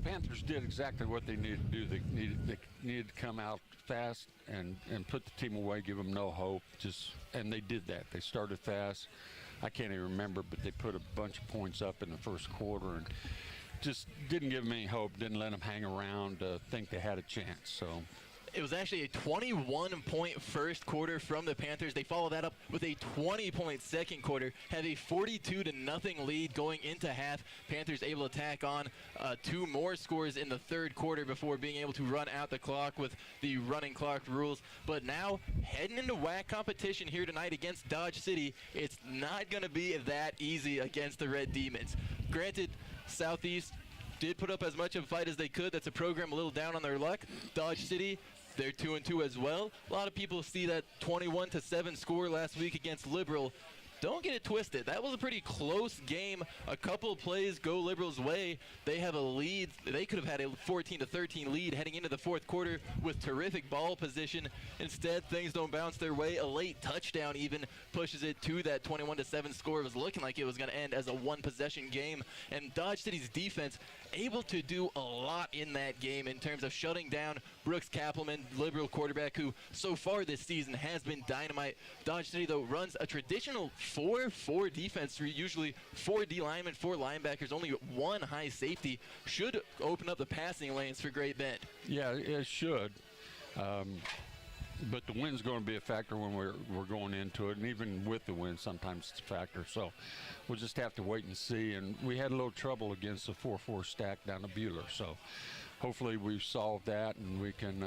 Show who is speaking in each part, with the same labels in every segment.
Speaker 1: Panthers did exactly what they needed to do. They needed to come out fast and put the team away, give them no hope. And they did that. They started fast. I can't even remember, but they put a bunch of points up in the first quarter and just didn't give them any hope. Didn't let them hang around, think they had a chance. So.
Speaker 2: It was actually a 21-point first quarter from the Panthers. They followed that up with a 20-point second quarter, have a 42-0 lead going into half. Panthers able to tack on 2 more scores in the third quarter before being able to run out the clock with the running clock rules. But now, heading into WAC competition here tonight against Dodge City, it's not going to be that easy against the Red Demons. Granted, Southeast did put up as much of a fight as they could. That's a program a little down on their luck. Dodge City, they're 2-2 as well. A lot of people see that 21-7 score last week against Liberal. Don't get it twisted. That was a pretty close game. A couple of plays go Liberal's way. They have a lead. They could have had a 14-13 lead heading into the fourth quarter with terrific ball position. Instead, things don't bounce their way. A late touchdown even pushes it to that 21-7 score. It was looking like it was going to end as a one-possession game. And Dodge City's defense able to do a lot in that game in terms of shutting down Brooks Kappelman, Liberal quarterback, who so far this season has been dynamite. Dodge City, though, runs a traditional 4-4 defense, usually 4 D linemen, 4 linebackers, only 1 high safety. Should open up the passing lanes for Great Bend.
Speaker 1: Yeah, it should. But the wind's going to be a factor when we're going into it, and even with the wind, sometimes it's a factor. So we'll just have to wait and see. And we had a little trouble against the 4-4 stack down at Bueller. So hopefully we've solved that and we can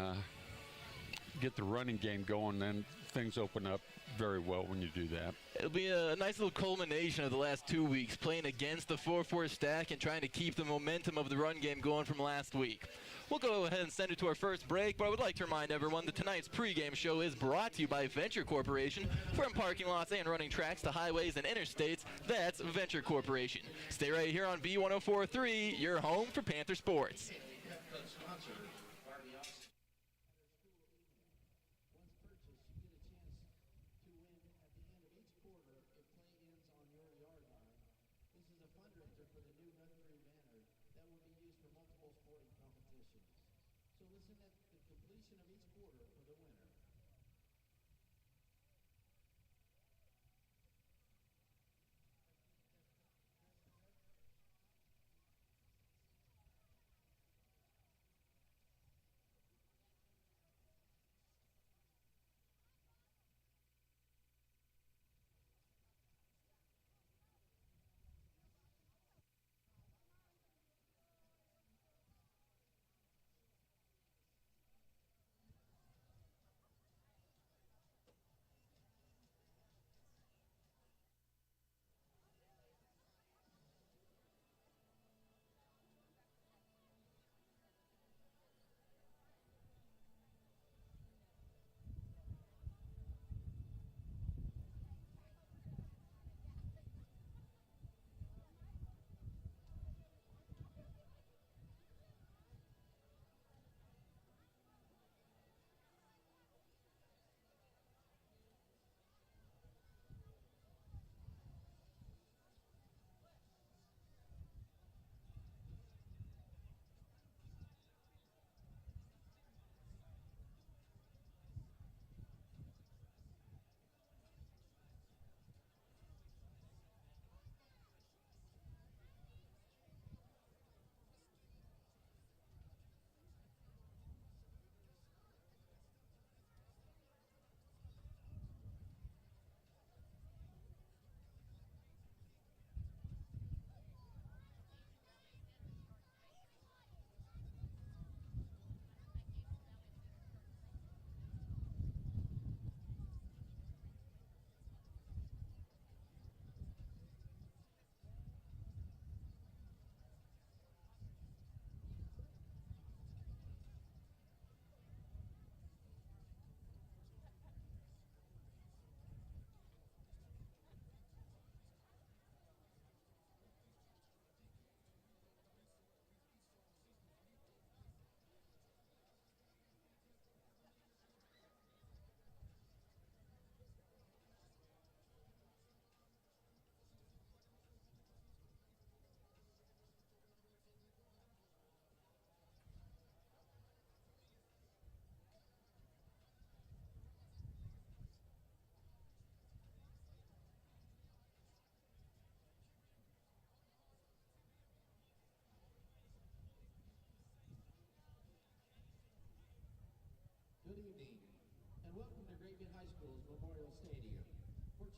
Speaker 1: get the running game going. Then things open up very well when you do that.
Speaker 2: It'll be a nice little culmination of the last 2 weeks, playing against the 4-4 stack and trying to keep the momentum of the run game going from last week. We'll go ahead and send it to our first break, but I would like to remind everyone that tonight's pregame show is brought to you by Venture Corporation. From parking lots and running tracks to highways and interstates, that's Venture Corporation. Stay right here on B1043, your home for Panther Sports.
Speaker 3: So listen at the completion of each quarter for the winner.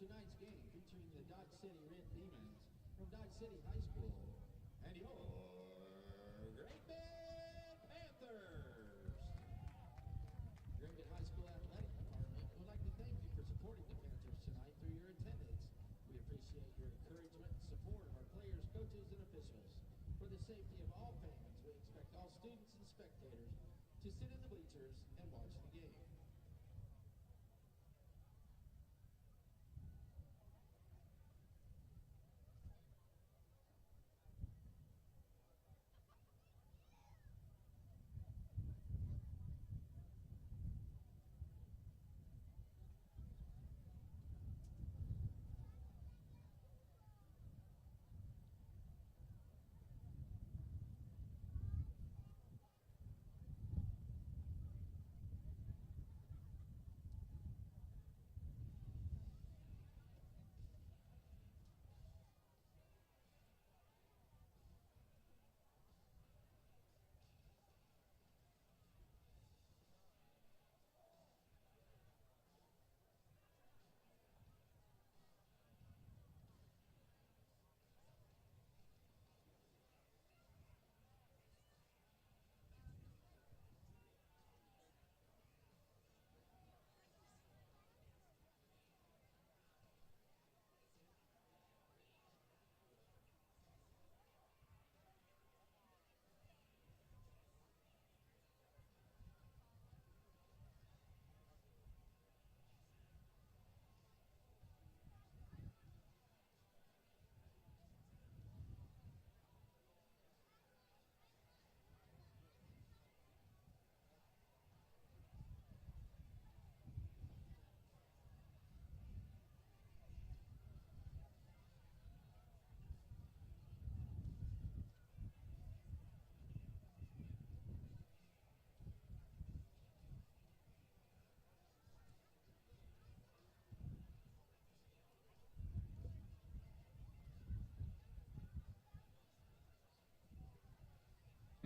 Speaker 3: tonight's game featuring the Dodge City Red Demons from Dodge City High School and your Great Bend Panthers. Great Bend High School Athletic Department would like to thank you for supporting the Panthers tonight through your attendance. We appreciate your encouragement and support of our players, coaches, and officials. For the safety of all fans, we expect all students and spectators to sit in the bleachers and watch the game.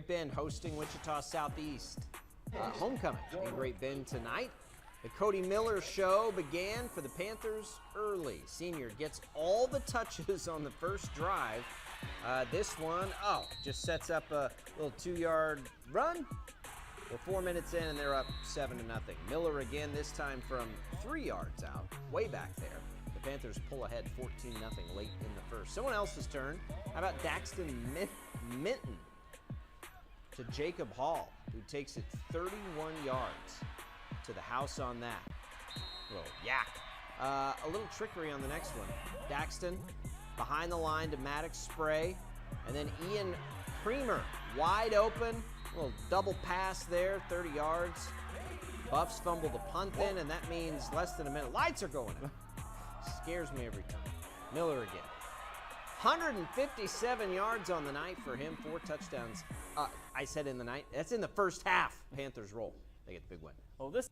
Speaker 4: Bend hosting Wichita Southeast. Homecoming in Great Bend tonight. The Cody Miller show began for the Panthers early. Senior gets all the touches on the first drive. This one, just sets up a little 2-yard run. We're 4 minutes in and they're up 7-0. Miller again, this time from 3 yards out, way back there. The Panthers pull ahead 14-0 late in the first. Someone else's turn. How about Daxton Minton to Jacob Hall, who takes it 31 yards to the house on that. A little yak. A little trickery on the next one. Daxton behind the line to Maddox Spray, and then Ian Creamer wide open. A little double pass there, 30 yards. Buffs fumble the punt in, and that means less than a minute. Lights are going up. Scares me every time. Miller again. 157 yards on the night for him, 4 touchdowns. I said in the night. That's in the first half. Panthers roll. They get the big win.
Speaker 5: Oh, this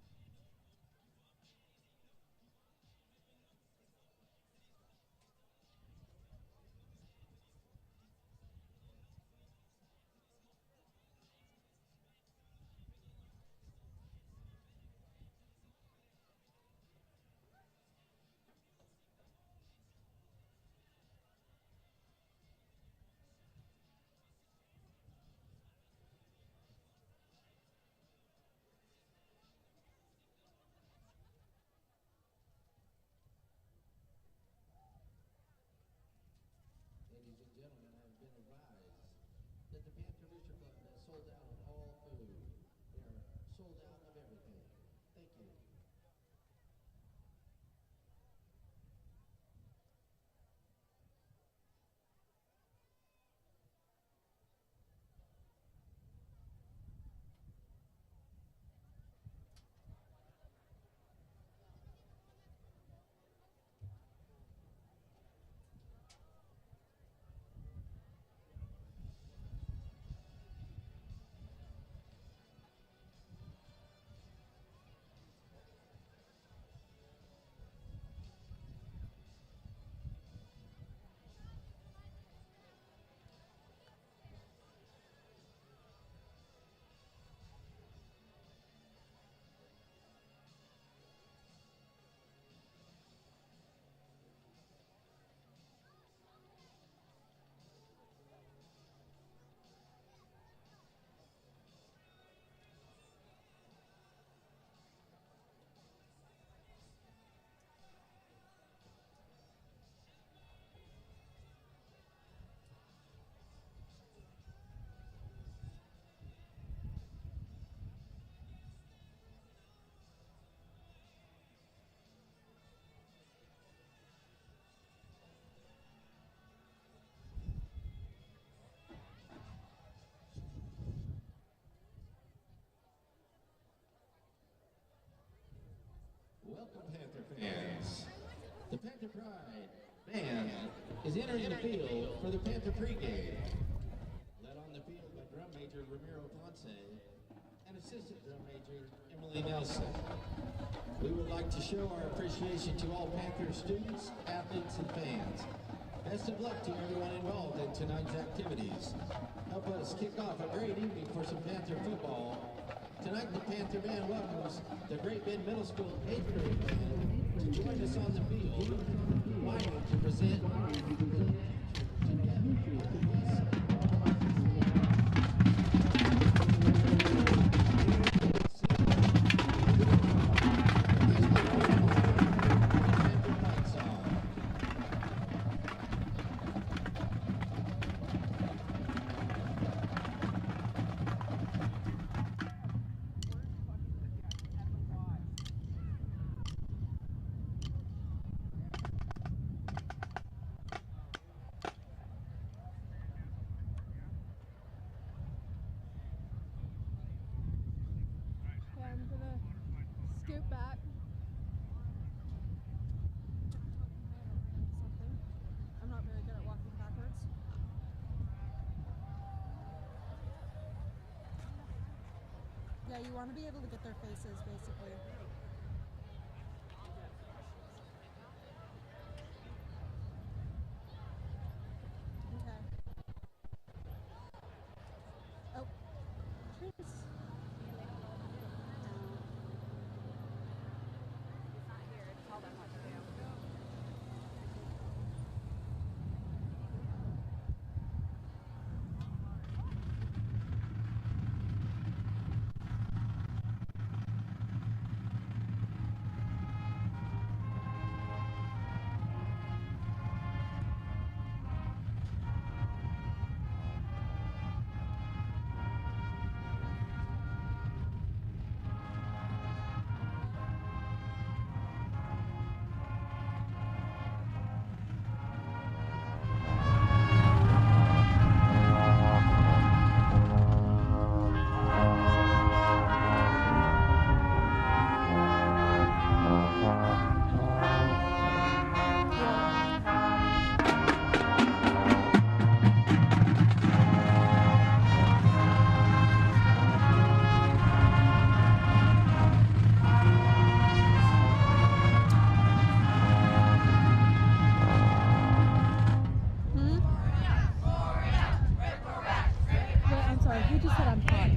Speaker 3: Panther Pride band is entering the field for the Panther Pregame. Led on the field by drum major Ramiro Ponce and assistant drum major Emily Nelson. We would like to show our appreciation to all Panther students, athletes, and fans. Best of luck to everyone involved in tonight's activities. Help us kick off a great evening for some Panther football. Tonight, the Panther band welcomes the Great Bend Middle School 8th grade band to join us on the field, fighting to present
Speaker 5: Scoot back. Something. I'm not very good at walking backwards. Yeah, you want to be able to get their faces, basically. Okay. Oh. Jeez. You just said I'm hot.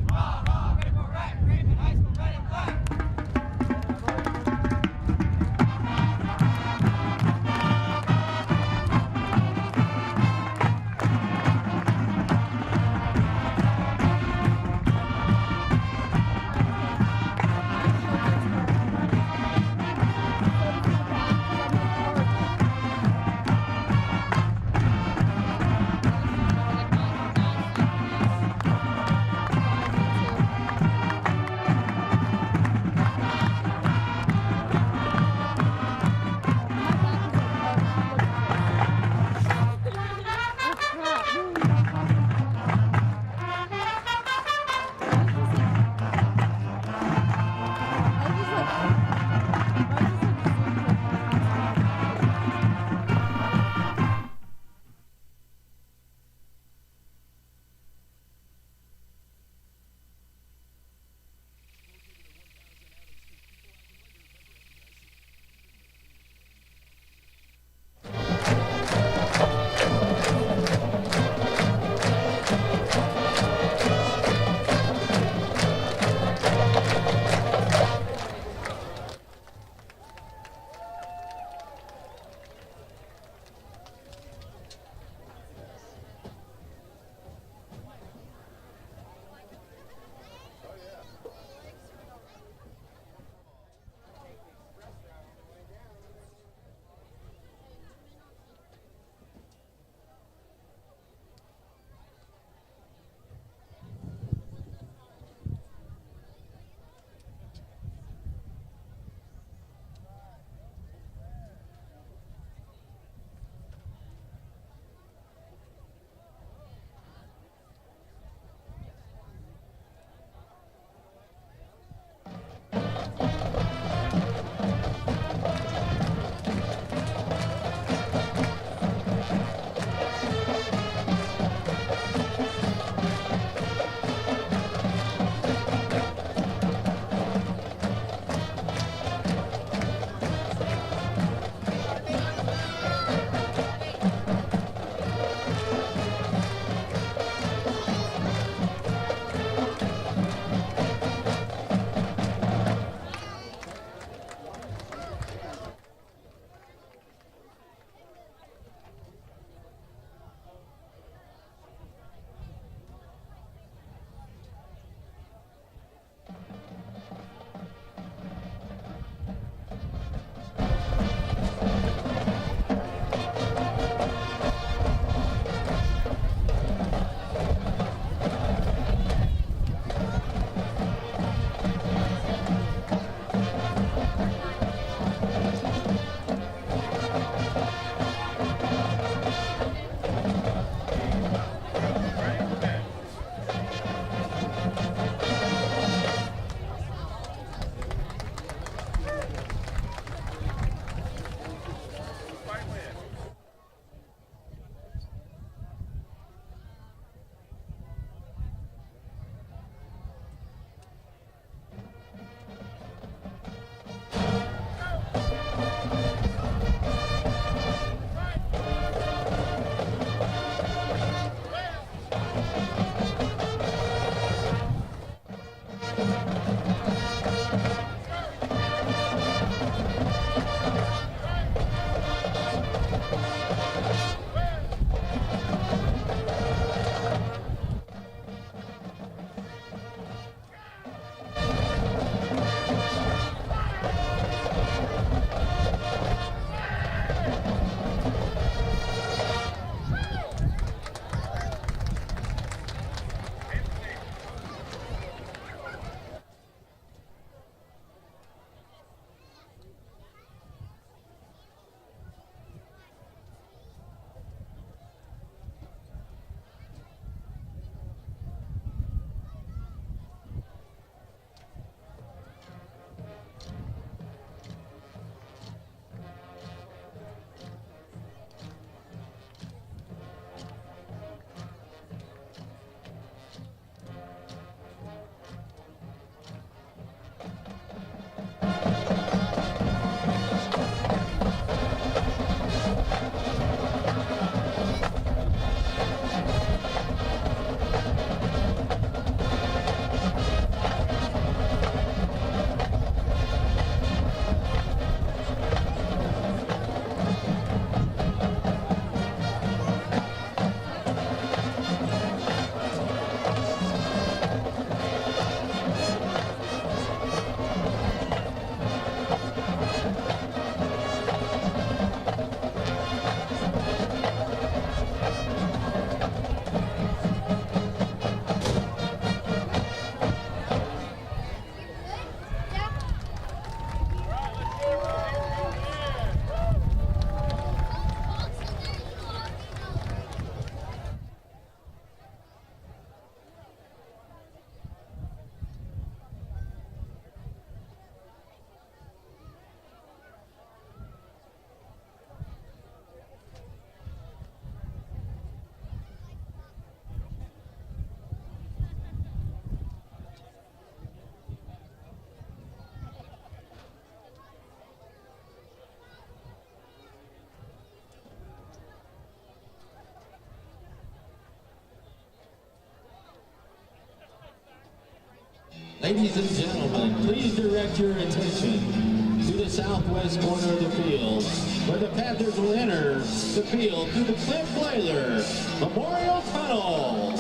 Speaker 3: Ladies and gentlemen, please direct your attention to the southwest corner of the field, where the Panthers will enter the field through the Clint Blayler Memorial Tunnel.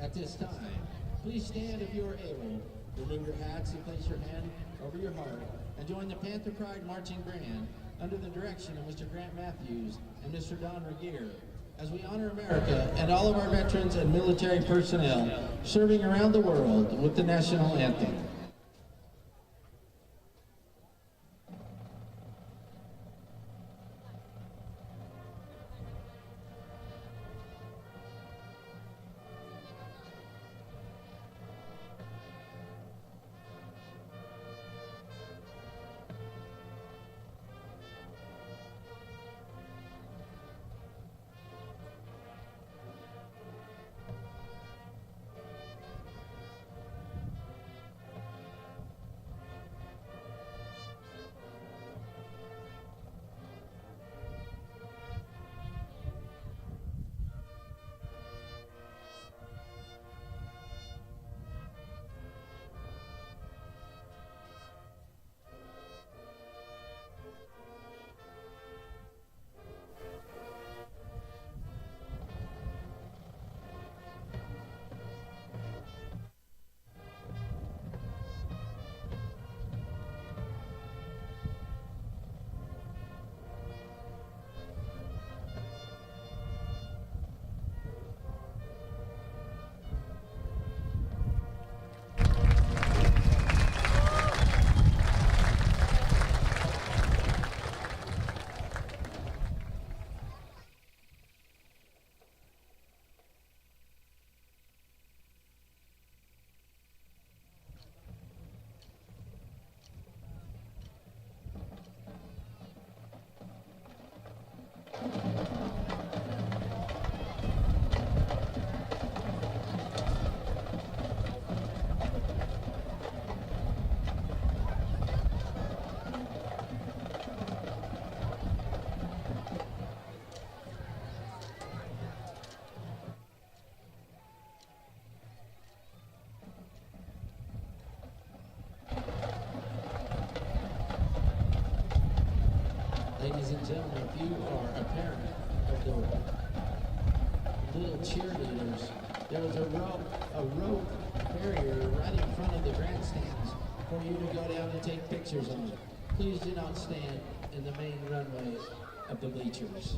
Speaker 3: At this time, please stand if you are able. Remove your hats and place your hand over your heart and join the Panther Pride Marching Band under the direction of Mr. Grant Matthews and Mr. Don Regier as we honor America and all of our veterans and military personnel serving around the world with the national anthem. Ladies and gentlemen, if you are a parent of the little cheerleaders, there was a rope barrier right in front of the grandstands for you to go down and take pictures on. Please do not stand in the main runway of the bleachers.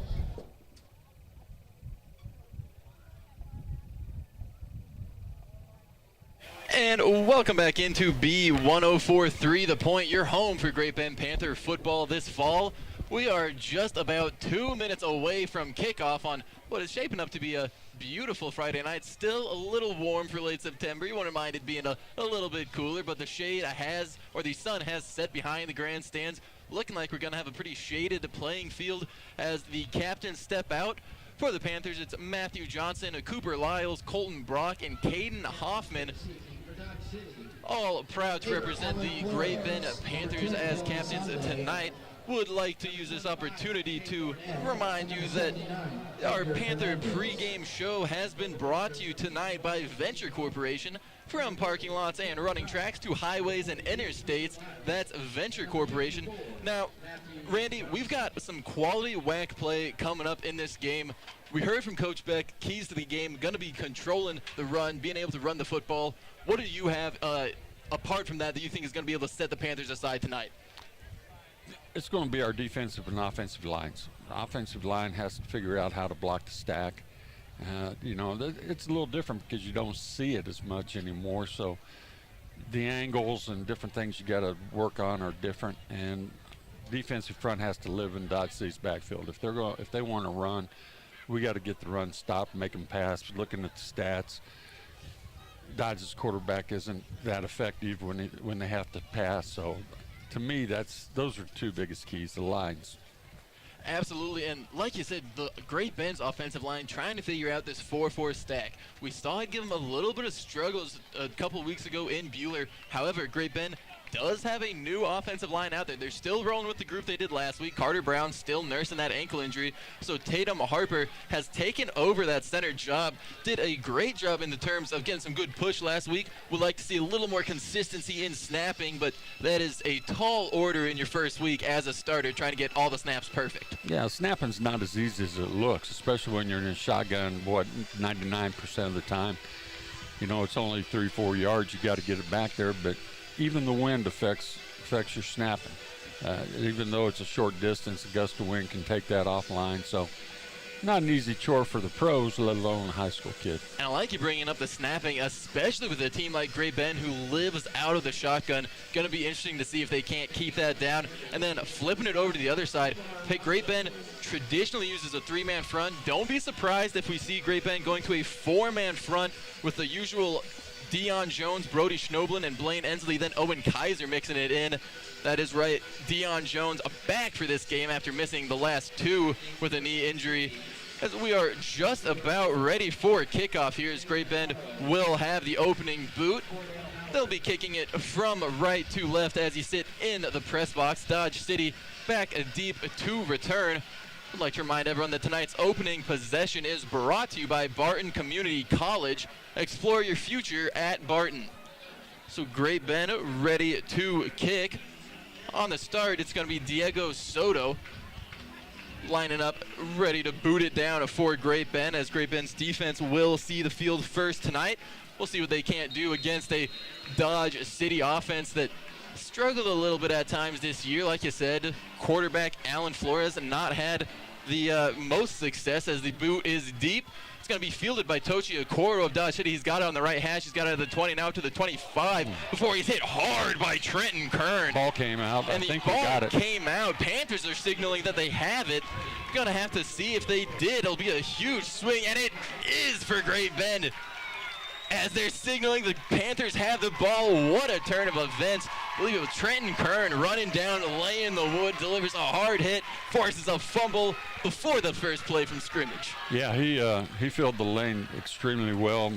Speaker 2: And welcome back into B1043, The Point, your home for Great Bend Panther football this fall. We are just about 2 minutes away from kickoff on what is shaping up to be a beautiful Friday night. Still a little warm for late September. You wouldn't mind it being a little bit cooler, but the shade has, or the sun has set behind the grandstands. Looking like we're going to have a pretty shaded playing field as the captains step out. For the Panthers, it's Matthew Johnson, Cooper Lyles, Colton Brock, and Caden Hoffman. All proud to represent the Great Bend Panthers as captains tonight. Would like to use this opportunity to remind you that our Panther pregame show has been brought to you tonight by Venture Corporation. From parking lots and running tracks to highways and interstates, that's Venture Corporation. Now, Randy, we've got some quality WAC play coming up in this game. We heard from Coach Beck, keys to the game, going to be controlling the run, being able to run the football. What do you have apart from that you think is going to be able to set the Panthers aside tonight?
Speaker 1: It's going to be our defensive and offensive lines. The offensive line has to figure out how to block the stack. It's a little different because you don't see it as much anymore. So the angles and different things you got to work on are different. And defensive front has to live in Dodge City's backfield. If they want to run, we got to get the run stopped, make them pass. Looking at the stats, Dodge's quarterback isn't that effective when they have to pass. So to me, those are two biggest keys, the lines.
Speaker 2: Absolutely, and like you said, the Great Bend's offensive line trying to figure out this 4-4 stack. We saw it give them a little bit of struggles a couple weeks ago in Buhler. However, Great Bend does have a new offensive line out there. They're still rolling with the group they did last week. Carter Brown still nursing that ankle injury. So Tatum Harper has taken over that center job. Did a great job in the terms of getting some good push last week. Would like to see a little more consistency in snapping, but that is a tall order in your first week as a starter, trying to get all the snaps perfect.
Speaker 1: Yeah, snapping's not as easy as it looks, especially when you're in a shotgun, 99% of the time. It's only 3-4 yards. You got to get it back there, but even the wind affects your snapping. Even though it's a short distance, a gust of wind can take that offline. So not an easy chore for the pros, let alone a high school kid.
Speaker 2: And I like you bringing up the snapping, especially with a team like Great Bend who lives out of the shotgun. Going to be interesting to see if they can't keep that down. And then flipping it over to the other side, Great Bend traditionally uses a three-man front. Don't be surprised if we see Great Bend going to a four-man front with the usual Deion Jones, Brody Schnoblin, and Blaine Ensley, then Owen Kaiser mixing it in. That is right, Deion Jones back for this game after missing the last two with a knee injury. As we are just about ready for kickoff here, as Great Bend will have the opening boot. They'll be kicking it from right to left as you sit in the press box. Dodge City back deep to return. I'd like to remind everyone that tonight's opening possession is brought to you by Barton Community College. Explore your future at Barton. So Great Bend ready to kick. On the start, it's going to be Diego Soto lining up, ready to boot it down for Great Bend, as Great Bend's defense will see the field first tonight. We'll see what they can't do against a Dodge City offense that struggled a little bit at times this year. Like you said, quarterback Alan Flores not had the most success as the boot is deep. It's going to be fielded by Tochi Okoro of Dodge City. He's got it on the right hash. He's got it at the 20, now to the 25 before he's hit hard by Trenton Kern.
Speaker 1: Ball came out.
Speaker 2: And
Speaker 1: I think
Speaker 2: the
Speaker 1: we got
Speaker 2: ball
Speaker 1: it.
Speaker 2: came out. Panthers are signaling that they have it. Going to have to see if they did. It'll be a huge swing, and it is for Great Bend. As they're signaling the Panthers have the ball. What a turn of events. I believe it was Trenton Kern running down, laying the wood, delivers a hard hit, forces a fumble before the first play from scrimmage.
Speaker 1: Yeah, he filled the lane extremely well.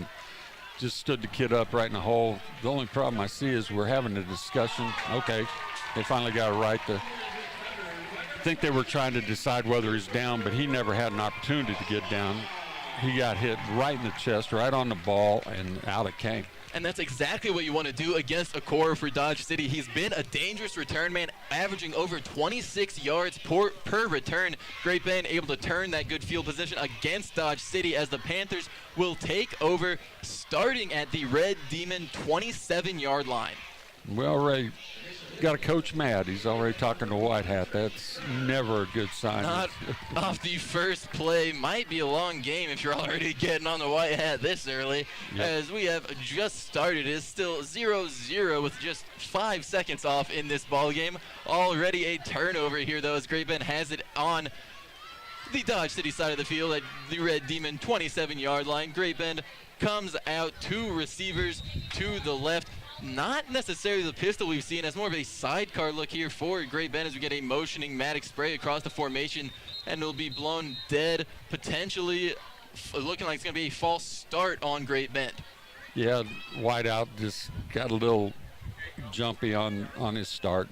Speaker 1: Just stood the kid up right in the hole. The only problem I see is we're having a discussion. Okay, they finally got it right. I think they were trying to decide whether he's down, but he never had an opportunity to get down. He got hit right in the chest, right on the ball, and out it came.
Speaker 2: And that's exactly what you want to do against Okoro for Dodge City. He's been a dangerous return man, averaging over 26 yards per return. Great Bend able to turn that good field position against Dodge City as the Panthers will take over starting at the Red Demon 27-yard line.
Speaker 1: Well, Ray, got a coach mad. He's already talking to White Hat. That's never a good sign.
Speaker 2: Not off the first play. Might be a long game if you're already getting on the White Hat this early.
Speaker 1: Yep.
Speaker 2: As we have just started. It's still 0-0 with just 5 seconds off in this ball game. Already a turnover here, though, as Great Bend has it on the Dodge City side of the field at the Red Demon 27-yard line. Great Bend comes out, 2 receivers to the left. Not necessarily the pistol we've seen, as more of a sidecar look here for Great Bend as we get a motioning Maddox spray across the formation, and it'll be blown dead, potentially looking like it's going to be a false start on Great Bend.
Speaker 1: Yeah, Whiteout just got a little jumpy on his start.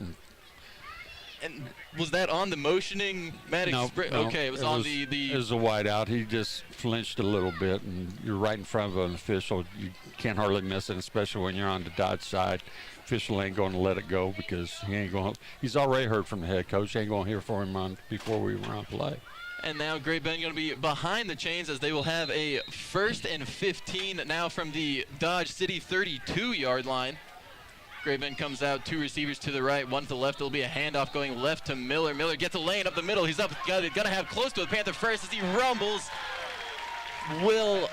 Speaker 2: And was that on the motioning Maddox
Speaker 1: No,
Speaker 2: spray?
Speaker 1: no,
Speaker 2: Okay, it was on the
Speaker 1: It was a whiteout. He just flinched a little bit, and you're right in front of an official. You can't hardly miss it, especially when you're on the Dodge side. Official ain't going to let it go because he ain't going. He's already heard from the head coach. Ain't going to hear from him before we run play.
Speaker 2: And now Great Bend going to be behind the chains as they will have a 1st and 15 now from the Dodge City 32-yard line. Great Bend comes out, 2 receivers to the right, 1 to the left. There'll be a handoff going left to Miller. Miller gets a lane up the middle. He's up, gonna have close to the Panther first as he rumbles. Will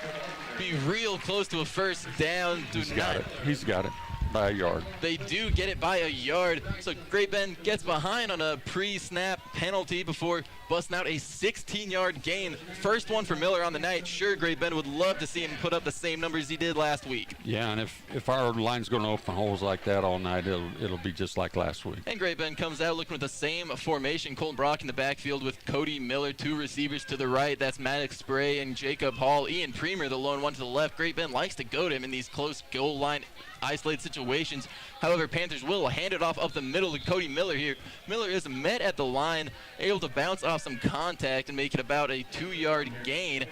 Speaker 2: be real close to a first down.
Speaker 1: He's got it. He's got it by a yard.
Speaker 2: They do get it by a yard. So Great Bend gets behind on a pre-snap penalty before busting out a 16-yard gain. First one for Miller on the night. Sure, Great Bend would love to see him put up the same numbers he did last week.
Speaker 1: Yeah, and if our line's going to open holes like that all night, it'll be just like last week.
Speaker 2: And Great Bend comes out looking with the same formation. Colton Brock in the backfield with Cody Miller, 2 receivers to the right. That's Maddox Spray and Jacob Hall. Ian Premer, the lone one to the left. Great Bend likes to go to him in these close goal line isolated situations. However, Panthers will hand it off up the middle to Cody Miller here. Miller is met at the line, able to bounce off some contact and make it about a 2-yard gain.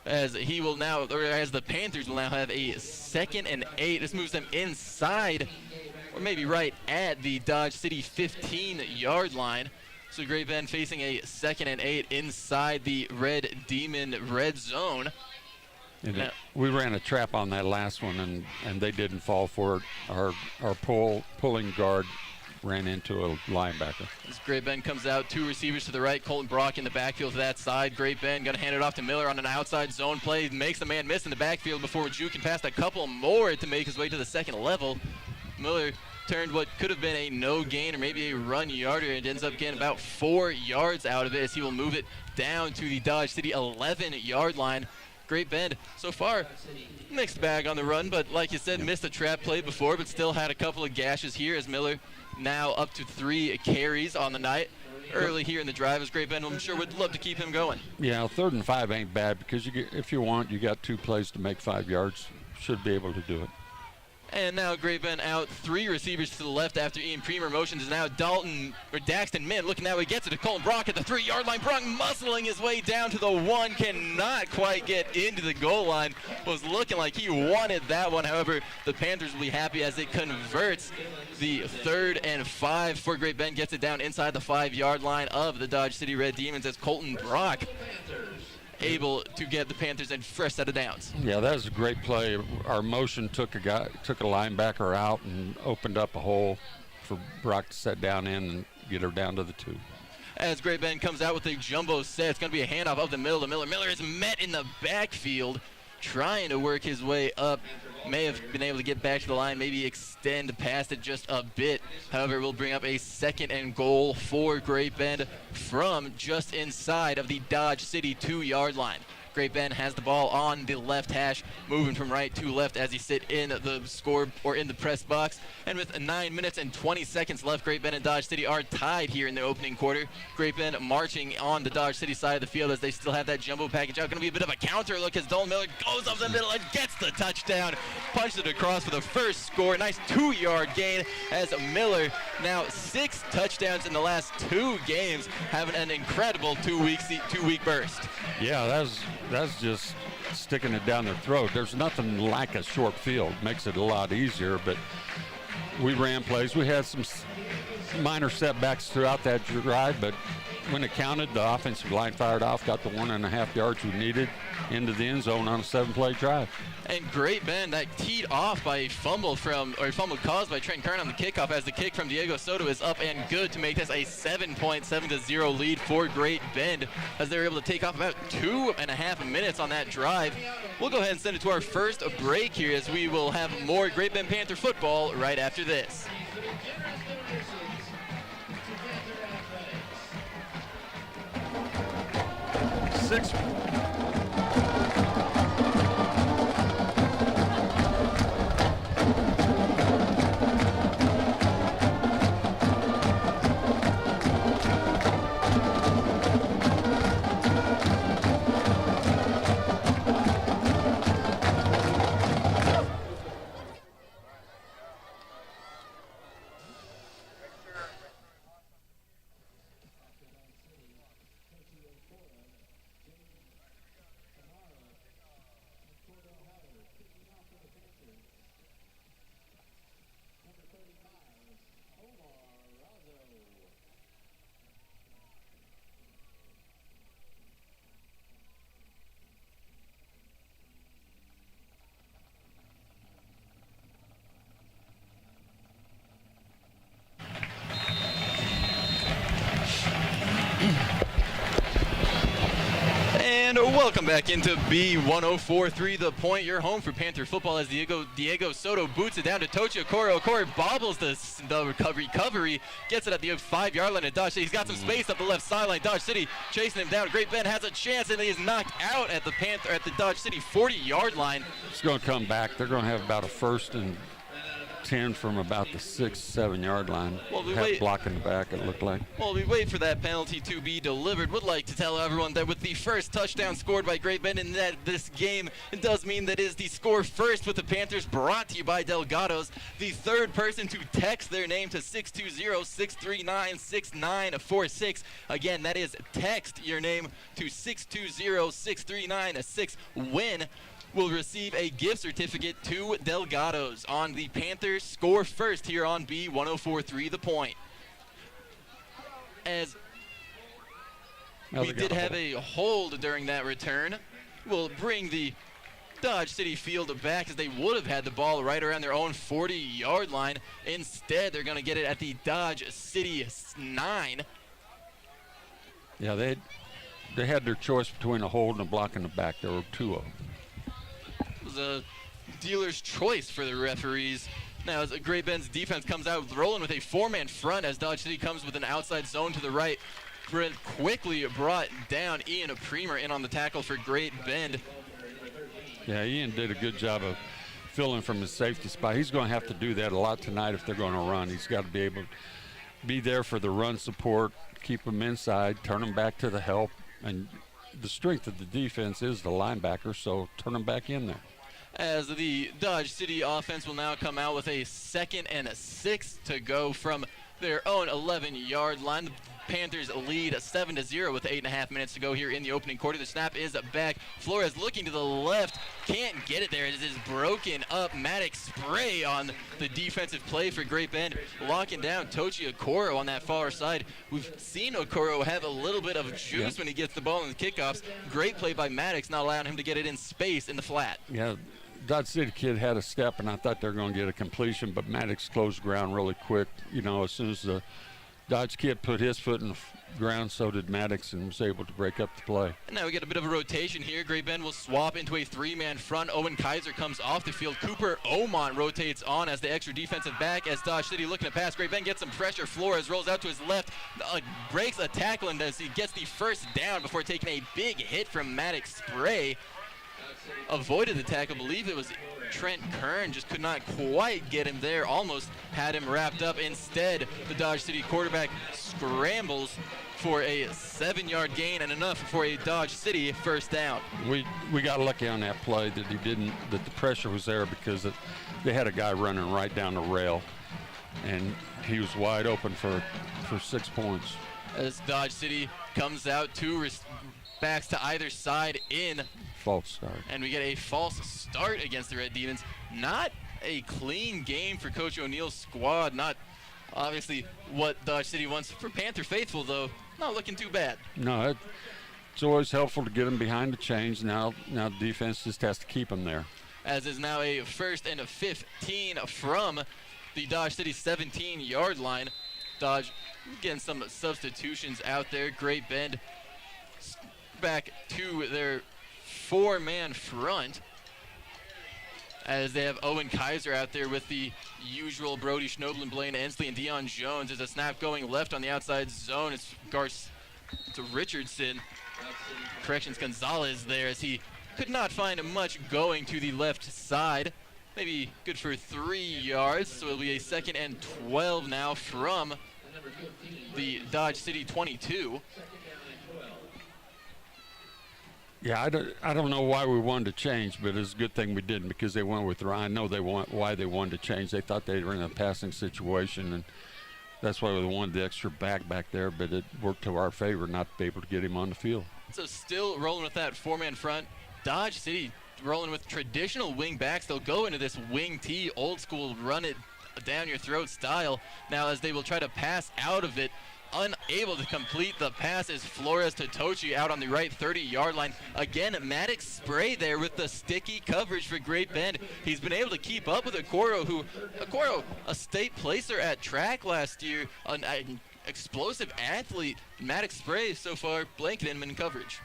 Speaker 2: As he will now, or as the Panthers will now have a 2nd and 8. This moves them inside, or maybe right at the Dodge City 15-yard line. So Great Bend facing a 2nd and 8 inside the Red Demon red zone.
Speaker 1: And we ran a trap on that last one, and they didn't fall for it. Our pulling guard ran into a linebacker.
Speaker 2: As Great Bend comes out, 2 receivers to the right. Colton Brock in the backfield to that side. Great Bend going to hand it off to Miller on an outside zone play. Makes the man miss in the backfield before juking past a couple more to make his way to the 2nd level. Miller turned what could have been a no gain or maybe a run yarder and ends up getting about 4 yards out of it as he will move it down to the Dodge City 11-yard line. Great Bend so far mixed bag on the run, but like you said, missed a trap play before, but still had a couple of gashes here as Miller now up to 3 carries on the night. Early here in the drive as Great Bend, I'm sure, would love to keep him going.
Speaker 1: Yeah, 3rd and 5 ain't bad because if you want, you got 2 plays to make 5 yards. Should be able to do it.
Speaker 2: And now Great Bend out, 3 receivers to the left after Ian Premer motions. Is now Daxton Mint looking now. He gets it to Colton Brock at the 3-yard line. Brock muscling his way down to the 1, cannot quite get into the goal line. Was looking like he wanted that one. However, the Panthers will be happy as it converts the 3rd and 5 for Great Bend. Gets it down inside the 5-yard line of the Dodge City Red Demons as Colton Brock able to get the Panthers a fresh set of downs.
Speaker 1: Yeah, that was a great play. Our motion took a linebacker out and opened up a hole for Brock to set down in and get her down to the 2.
Speaker 2: As Great Bend comes out with a jumbo set, it's going to be a handoff of the middle to Miller. Miller is met in the backfield, trying to work his way up. May have been able to get back to the line, maybe extend past it just a bit. However, we'll bring up a 2nd and goal for Great Bend from just inside of the Dodge City 2-yard line. Great Bend has the ball on the left hash, moving from right to left as he sit in the score or in the press box. And with 9 minutes and 20 seconds left, Great Bend and Dodge City are tied here in the opening quarter. Great Bend marching on the Dodge City side of the field as they still have that jumbo package out. Going to be a bit of a counter look as Dolan Miller goes up the middle and gets the touchdown. Punched it across for the first score. Nice 2-yard gain as Miller now 6 touchdowns in the last 2 games, having an incredible 2-week burst.
Speaker 1: Yeah, that's just sticking it down their throat. There's nothing like a short field. Makes it a lot easier, but we ran plays. We had some minor setbacks throughout that drive, but when it counted, the offensive line fired off, got the 1.5 yards we needed into the end zone on a 7-play drive.
Speaker 2: And Great Bend, that teed off by a fumble caused by Trent Kern on the kickoff, as the kick from Diego Soto is up and good to make this a 7.7-0 lead for Great Bend, as they're able to take off about 2.5 minutes on that drive. We'll go ahead and send it to our first break here, as we will have more Great Bend Panther football right after this.
Speaker 1: Six.
Speaker 2: And welcome back into B1043, The Point, your home for Panther football, as Diego Soto boots it down to Tochi Okoro. Okoro bobbles the recovery, gets it at the 5-yard line at Dodge City. He's got some space up the left sideline. Dodge City chasing him down. Great Bend has a chance, and he is knocked out at the Dodge City 40-yard line.
Speaker 1: It's going to come back. They're going to have about a 1st and 10 from about the 6-7 yard line.
Speaker 2: Well, we
Speaker 1: have
Speaker 2: wait.
Speaker 1: block in the back, it looked like.
Speaker 2: While we wait for that penalty to be delivered, would like to tell everyone that with the first touchdown scored by Great Bend in this game, it does mean that is the score first with the Panthers, brought to you by Delgado's. The third person to text their name to 620-639-6946. Again, that is text your name to 620-639-6-WIN. Will receive a gift certificate to Delgado's on the Panthers score first here on B1043 The Point. As we did have a hold during that return, we'll bring the Dodge City field back, as they would have had the ball right around their own 40-yard line. Instead, they're going to get it at the Dodge City 9.
Speaker 1: Yeah, they had their choice between a hold and a block in the back. There were 2 of them.
Speaker 2: Was a dealer's choice for the referees. Now, as Great Bend's defense comes out rolling with a 4-man front, as Dodge City comes with an outside zone to the right. Brent quickly brought down Ian Premer in on the tackle for Great Bend.
Speaker 1: Yeah, Ian did a good job of filling from his safety spot. He's going to have to do that a lot tonight if they're going to run. He's got to be able to be there for the run support, keep them inside, turn them back to the help. And the strength of the defense is the linebacker, so turn them back in there.
Speaker 2: As the Dodge City offense will now come out with a 2nd and 6 to go from their own 11-yard line. The Panthers lead 7-0 with 8.5 minutes to go here in the opening quarter. The snap is back. Flores looking to the left, can't get it there. It is broken up. Maddox spray on the defensive play for Great Bend, locking down Tochi Okoro on that far side. We've seen Okoro have a little bit of juice when he gets the ball in the kickoffs. Great play by Maddox, not allowing him to get it in space in the flat.
Speaker 1: Yeah, Dodge City kid had a step, and I thought they were going to get a completion, but Maddox closed ground really quick. You know, as soon as the Dodge kid put his foot in the ground, so did Maddox, and was able to break up the play.
Speaker 2: And now we get a bit of a rotation here. Great Bend will swap into a 3-man front. Owen Kaiser comes off the field. Cooper Omon rotates on as the extra defensive back, as Dodge City looking to pass. Great Bend gets some pressure. Flores rolls out to his left, breaks a tackle, and as he gets the first down before taking a big hit from Maddox spray. Avoided the tackle. I believe it was Trent Kern, just could not quite get him there. Almost had him wrapped up. Instead, the Dodge City quarterback scrambles for a 7-yard gain and enough for a Dodge City first down.
Speaker 1: We got lucky on that play that the pressure was there, because they had a guy running right down the rail, and he was wide open for 6 points.
Speaker 2: As Dodge City comes out, 2 backs to either side in.
Speaker 1: False start.
Speaker 2: And we get a false start against the Red Demons. Not a clean game for Coach O'Neill's squad. Not obviously what Dodge City wants. For Panther faithful, though, not looking too bad.
Speaker 1: No, it's always helpful to get them behind the chains. Now defense just has to keep them there.
Speaker 2: As is now a 1st and a 15 from the Dodge City 17-yard line. Dodge getting some substitutions out there. Great Bend back to their 4-man front, as they have Owen Kaiser out there with the usual Brody Schnobel, Blaine Ensley, and Deion Jones. There's a snap going left on the outside zone. It's Richardson. Corrections, Gonzalez there, as he could not find much going to the left side. Maybe good for 3 yards, so it'll be a 2nd and 12 now from the Dodge City 22.
Speaker 1: Yeah, I don't know why we wanted to change, but it's a good thing we didn't, because they went with Ryan. I know why they wanted to change. They thought they were in a passing situation, and that's why they wanted the extra back there, but it worked to our favor not to be able to get him on the field.
Speaker 2: So still rolling with that 4-man front. Dodge City rolling with traditional wing backs. They'll go into this wing T, old school, run it down your throat style. Now as they will try to pass out of it, unable to complete the pass is Flores to Tochi out on the right 30-yard line. Again, Maddox Spray there with the sticky coverage for Great Bend. He's been able to keep up with Okoro, a state placer at track last year, an explosive athlete. Maddox Spray so far blanketing him in coverage.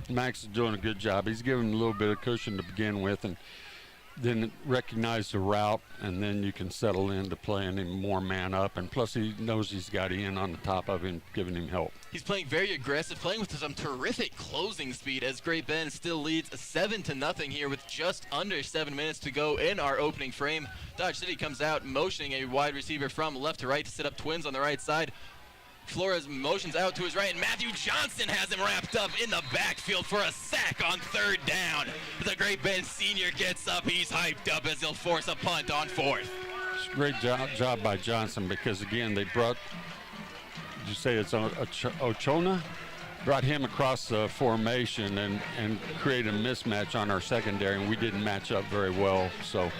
Speaker 1: Max is doing a good job. He's giving him a little bit of cushion to begin with, and then recognize the route, and then you can settle into playing him more man up. And plus, he knows he's got Ian on the top of him, giving him help. He's
Speaker 2: playing very aggressive, playing with some terrific closing speed, as Great Bend still leads 7-0 here with just under 7 minutes to go in our opening frame. Dodge City comes out motioning a wide receiver from left to right to set up twins on the right side. Flores motions out to his right, and Matthew Johnson has him wrapped up in the backfield for a sack on 3rd down. The Great Bend senior gets up. He's hyped up as he'll force a punt on 4th.
Speaker 1: Great job by Johnson, because, again, they brought, did you say it's Ochona? Brought him across the formation and created a mismatch on our secondary, and we didn't match up very well. So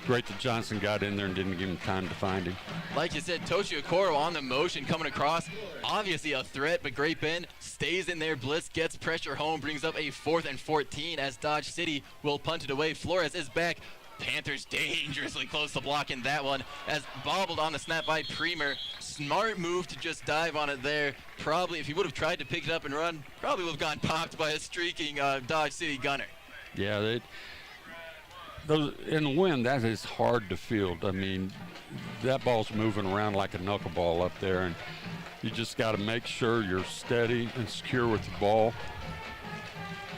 Speaker 1: great that Johnson got in there and didn't give him time to find him.
Speaker 2: Like you said, Tochi Okoro on the motion coming across. Obviously a threat, but Great Bend stays in their blitz, gets pressure home, brings up a 4th and 14 as Dodge City will punt it away. Flores is back. Panthers dangerously close to blocking that one, as bobbled on the snap by Premer. Smart move to just dive on it there. Probably, if he would have tried to pick it up and run, probably would have gone popped by a streaking Dodge City gunner.
Speaker 1: Yeah, those in the wind, that is hard to field. I mean, that ball's moving around like a knuckleball up there, and you just got to make sure you're steady and secure with the ball.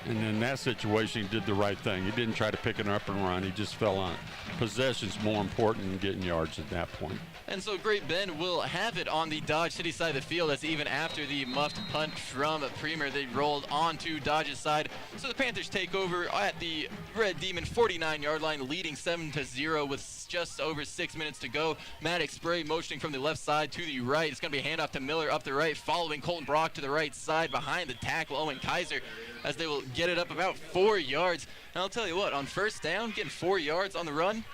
Speaker 1: And in that situation, he did the right thing. He didn't try to pick it up and run. He just fell on it. Possession's more important than getting yards at that point.
Speaker 2: And so Great Bend will have it on the Dodge City side of the field, as even after the muffed punt from Premer, they rolled onto Dodge's side. So the Panthers take over at the Red Demon 49-yard line, leading 7-0 with just over 6 minutes to go. Maddox Spray motioning from the left side to the right. It's going to be a handoff to Miller up the right, following Colton Brock to the right side behind the tackle, Owen Kaiser, as they will get it up about 4 yards. And I'll tell you what, on 1st down, getting 4 yards on the run,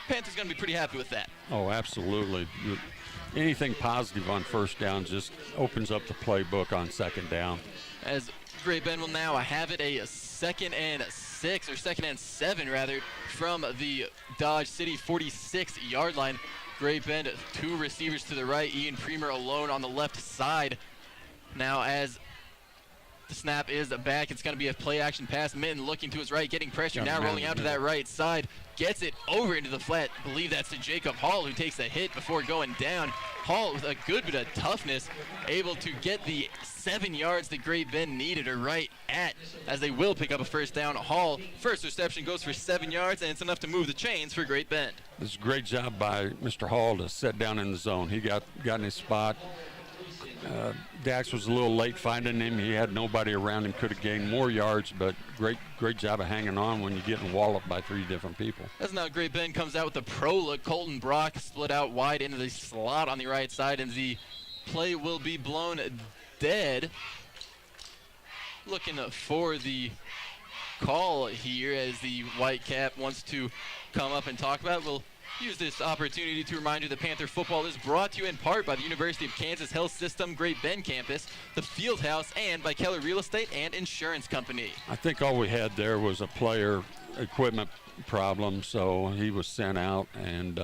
Speaker 2: Panthers going to be pretty happy with that.
Speaker 1: Oh, absolutely. Anything positive on 1st down just opens up the playbook on 2nd down.
Speaker 2: As Great Bend will now have it a 2nd and 6, or 2nd and 7 rather, from the Dodge City 46-yard line. Great Bend, 2 receivers to the right, Ian Premer alone on the left side. Now as the snap is back, it's going to be a play-action pass. Minton looking to his right, getting pressure, now rolling out to that right side. Gets it over into the flat. I believe that's to Jacob Hall, who takes a hit before going down. Hall with a good bit of toughness, able to get the 7 yards that Great Bend needed, or right at, as they will pick up a 1st down. Hall, first reception goes for 7 yards, and it's enough to move the chains for Great Bend.
Speaker 1: It's a great job by Mr. Hall to set down in the zone. He got in his spot. Dax was a little late finding him. He had nobody around him, could have gained more yards, but great job of hanging on when you're getting walloped by 3 different people.
Speaker 2: As now Great Bend comes out with the pro look. Colton Brock split out wide into the slot on the right side, and the play will be blown dead. Looking for the call here, as the White Cap wants to come up and talk about. We'll Use this opportunity to remind you that Panther football is brought to you in part by the University of Kansas Health System Great Bend campus, the Field House, and by Keller Real Estate and Insurance Company.
Speaker 1: I think all we had there was a player equipment problem, so he was sent out, and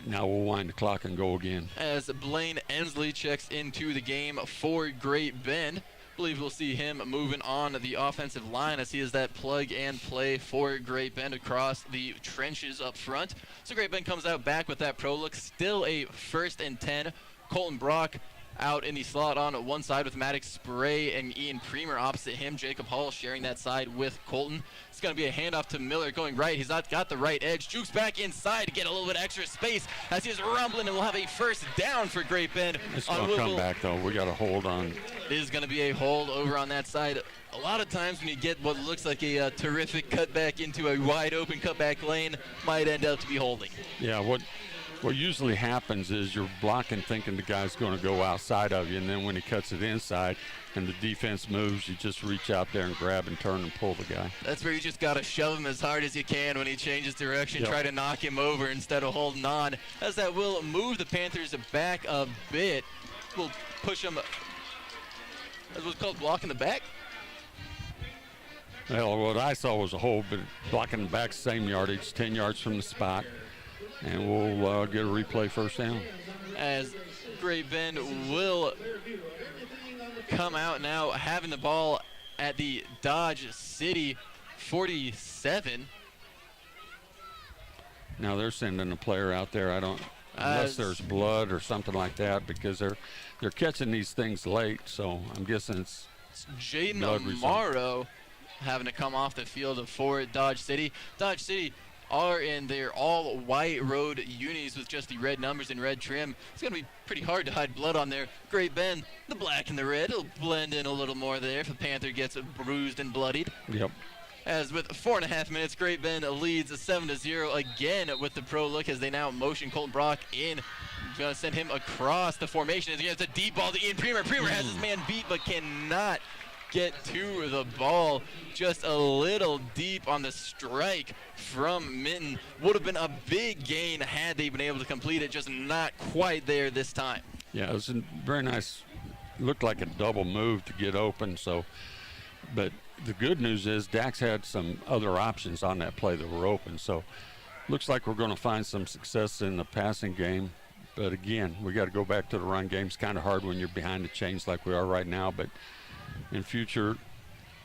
Speaker 1: now we'll wind the clock and go again.
Speaker 2: As Blaine Ensley checks into the game for Great Bend, I believe we'll see him moving on the offensive line as he is that plug and play for Great Bend across the trenches up front. So Great Bend comes out back with that pro look. Still a 1st and 10. Colton Brock out in the slot on one side with Maddox Spray and Ian Premer opposite him. Jacob Hall sharing that side with Colton. It's going to be a handoff to Miller going right. He's not got the right edge. Jukes back inside to get a little bit extra space as he is rumbling, and we'll have a 1st down for Great Bend.
Speaker 1: It's going to come back, though. We got a hold on.
Speaker 2: It is going to be a hold over on that side. A lot of times when you get what looks like a terrific cutback into a wide open cutback lane, might end up to be holding.
Speaker 1: Yeah, what usually happens is you're blocking thinking the guy's going to go outside of you, and then when he cuts it inside and the defense moves, you just reach out there and grab and turn and pull the guy.
Speaker 2: That's where you just got to shove him as hard as you can when he changes direction, try to knock him over instead of holding on, as that will move the Panthers back a bit. We'll push them, as what's called blocking the back.
Speaker 1: Well, what I saw was a hold, but blocking the back, same yardage, 10 yards from the spot. And we'll get a replay 1st down.
Speaker 2: As Great Bend will come out now having the ball at the Dodge City 47.
Speaker 1: Now they're sending a player out there. Unless there's blood or something like that, because they're catching these things late. So I'm guessing it's
Speaker 2: Jaden Amaro having to come off the field for Dodge City. Dodge City are in their all-white road unis with just the red numbers and red trim. It's going to be pretty hard to hide blood on there. Great Bend, the black and the red, will blend in a little more there if the Panther gets bruised and bloodied.
Speaker 1: Yep.
Speaker 2: As with 4.5 minutes, Great Bend leads 7-0 again with the pro look as they now motion Colton Brock in. Going to send him across the formation as he gets a deep ball to Ian Premer. Premer has his man beat but cannot get to the ball. Just a little deep on the strike from Minton. Would have been a big gain had they been able to complete it, just not quite there this time.
Speaker 1: Yeah, it was a very nice, looked like a double move to get open. So, but the good news is Dax had some other options on that play that were open. So looks like we're going to find some success in the passing game. But again, we got to go back to the run game. It's kind of hard when you're behind the chains like we are right now, but in future,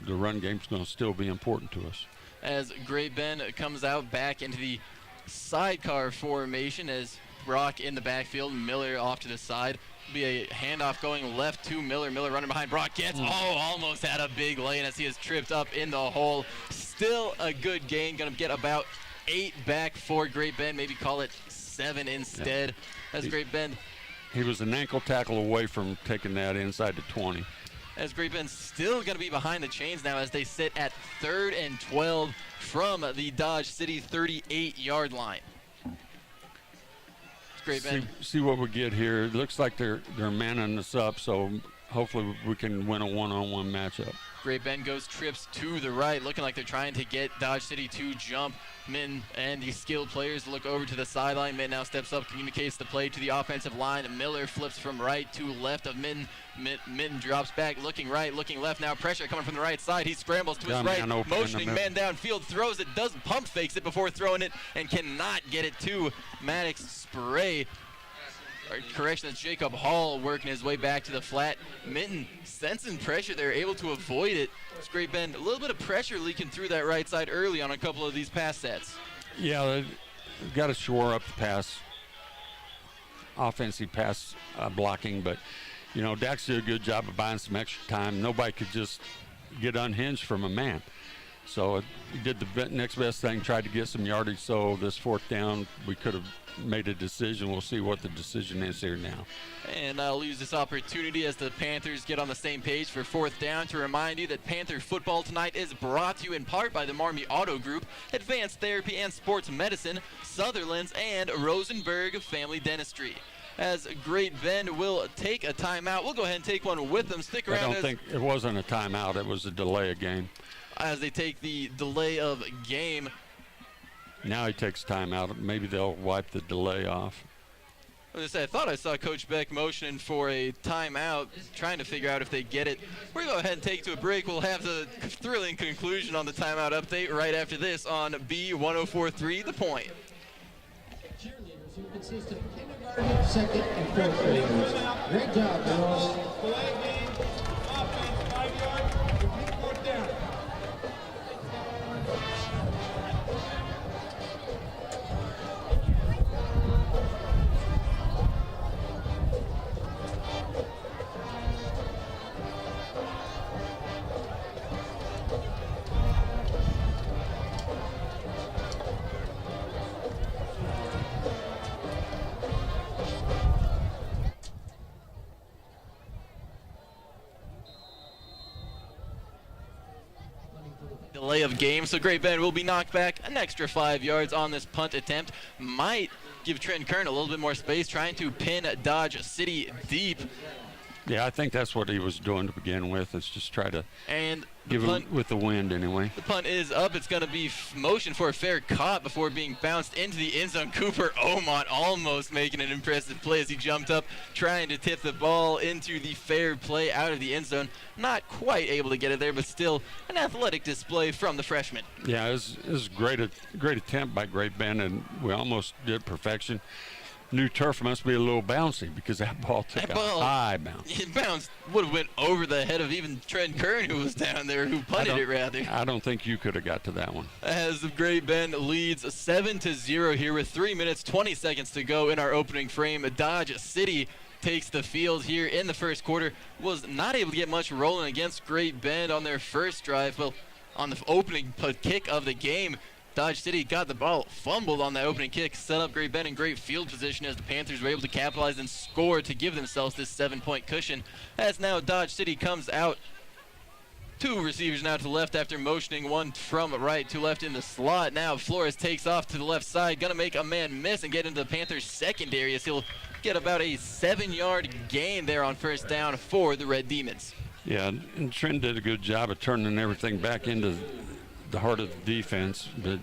Speaker 1: the run game's going to still be important to us.
Speaker 2: As Great Bend comes out back into the sidecar formation as Brock in the backfield, Miller off to the side. Be a handoff going left to Miller. Miller running behind Brock gets, almost had a big lane as he is tripped up in the hole. Still a good gain. Going to get about 8 back for Great Bend. Maybe call it 7 instead. As Great Bend.
Speaker 1: He was an ankle tackle away from taking that inside the 20.
Speaker 2: As Great Bend still going to be behind the chains now as they sit at 3rd and 12 from the Dodge City 38-yard line. Great Bend.
Speaker 1: See what we get here. It looks like they're manning us up, so hopefully we can win a one-on-one matchup.
Speaker 2: Great Bend goes trips to the right, looking like they're trying to get Dodge City to jump. Minton and the skilled players look over to the sideline. Minton now steps up, communicates the play to the offensive line. Miller flips from right to left of Minton. Minton drops back, looking right, looking left. Now pressure coming from the right side. He scrambles to his right, motioning man downfield, throws it, does pump fakes it before throwing it, and cannot get it to Maddox Spray. Correction, that's Jacob Hall working his way back to the flat. Minton sensing pressure there, able to avoid it. It's Great Bend, a little bit of pressure leaking through that right side early on a couple of these pass sets.
Speaker 1: Yeah, they've got to shore up the pass, offensive pass blocking, but you know, Dax did a good job of buying some extra time. Nobody could just get unhinged from a man. So he did the next best thing, tried to get some yardage. So this 4th down, we could have made a decision. We'll see what the decision is here now.
Speaker 2: And I'll use this opportunity as the Panthers get on the same page for 4th down to remind you that Panther football tonight is brought to you in part by the Marmee Auto Group, Advanced Therapy and Sports Medicine, Sutherland's, and Rosenberg Family Dentistry. As Great Bend will take a timeout. We'll go ahead and take one with them. Stick around.
Speaker 1: I don't think it wasn't a timeout. It was a delay of game.
Speaker 2: As they take the delay of game.
Speaker 1: Now he takes time out. Maybe they'll wipe the delay off.
Speaker 2: I thought I saw Coach Beck motioning for a timeout, trying to figure out if they get it. We're going to go ahead and take to a break. We'll have the thrilling conclusion on the timeout update right after this on B1043 The Point.
Speaker 3: Cheerleaders who consist of kindergarten, second, and fourth graders. Great job, girls.
Speaker 6: Delay game, offense, 5 yards, complete fourth down.
Speaker 2: Delay of game, so Great Bend will be knocked back an extra 5 yards on this punt attempt. Might give Trenton Kern a little bit more space, trying to pin Dodge City deep.
Speaker 1: Yeah, I think that's what he was doing to begin with, is just try to
Speaker 2: And
Speaker 1: give him with the wind anyway.
Speaker 2: the punt is up. It's going to be motion for a fair caught before being bounced into the end zone. Cooper Omont almost making an impressive play as he jumped up, trying to tip the ball into the fair play out of the end zone. Not quite able to get it there, but still an athletic display from the freshman.
Speaker 1: Yeah, it was a great attempt by Great Bend, and we almost did perfection. New turf must be a little bouncy because that ball took a high bounce.
Speaker 2: It bounced, would have went over the head of even Trent Kern, who was down there, who punted it rather.
Speaker 1: I don't think you could have got to that one.
Speaker 2: As Great Bend leads 7-0 here with 3 minutes 20 seconds to go in our opening frame. Dodge City takes the field here in the first quarter. Was not able to get much rolling against Great Bend on their first drive. Well, on the opening kick of the game, Dodge City got the ball, fumbled on that opening kick, set up Great Bend in great field position as the Panthers were able to capitalize and score to give themselves this 7-point cushion. As now Dodge City comes out, two receivers now to the left after motioning one from right to left in the slot. Now Flores takes off to the left side, gonna make a man miss and get into the Panthers secondary as he'll get about a 7-yard gain there on first down for the Red Demons.
Speaker 1: Yeah, and Trent did a good job of turning everything back into the heart of the defense, but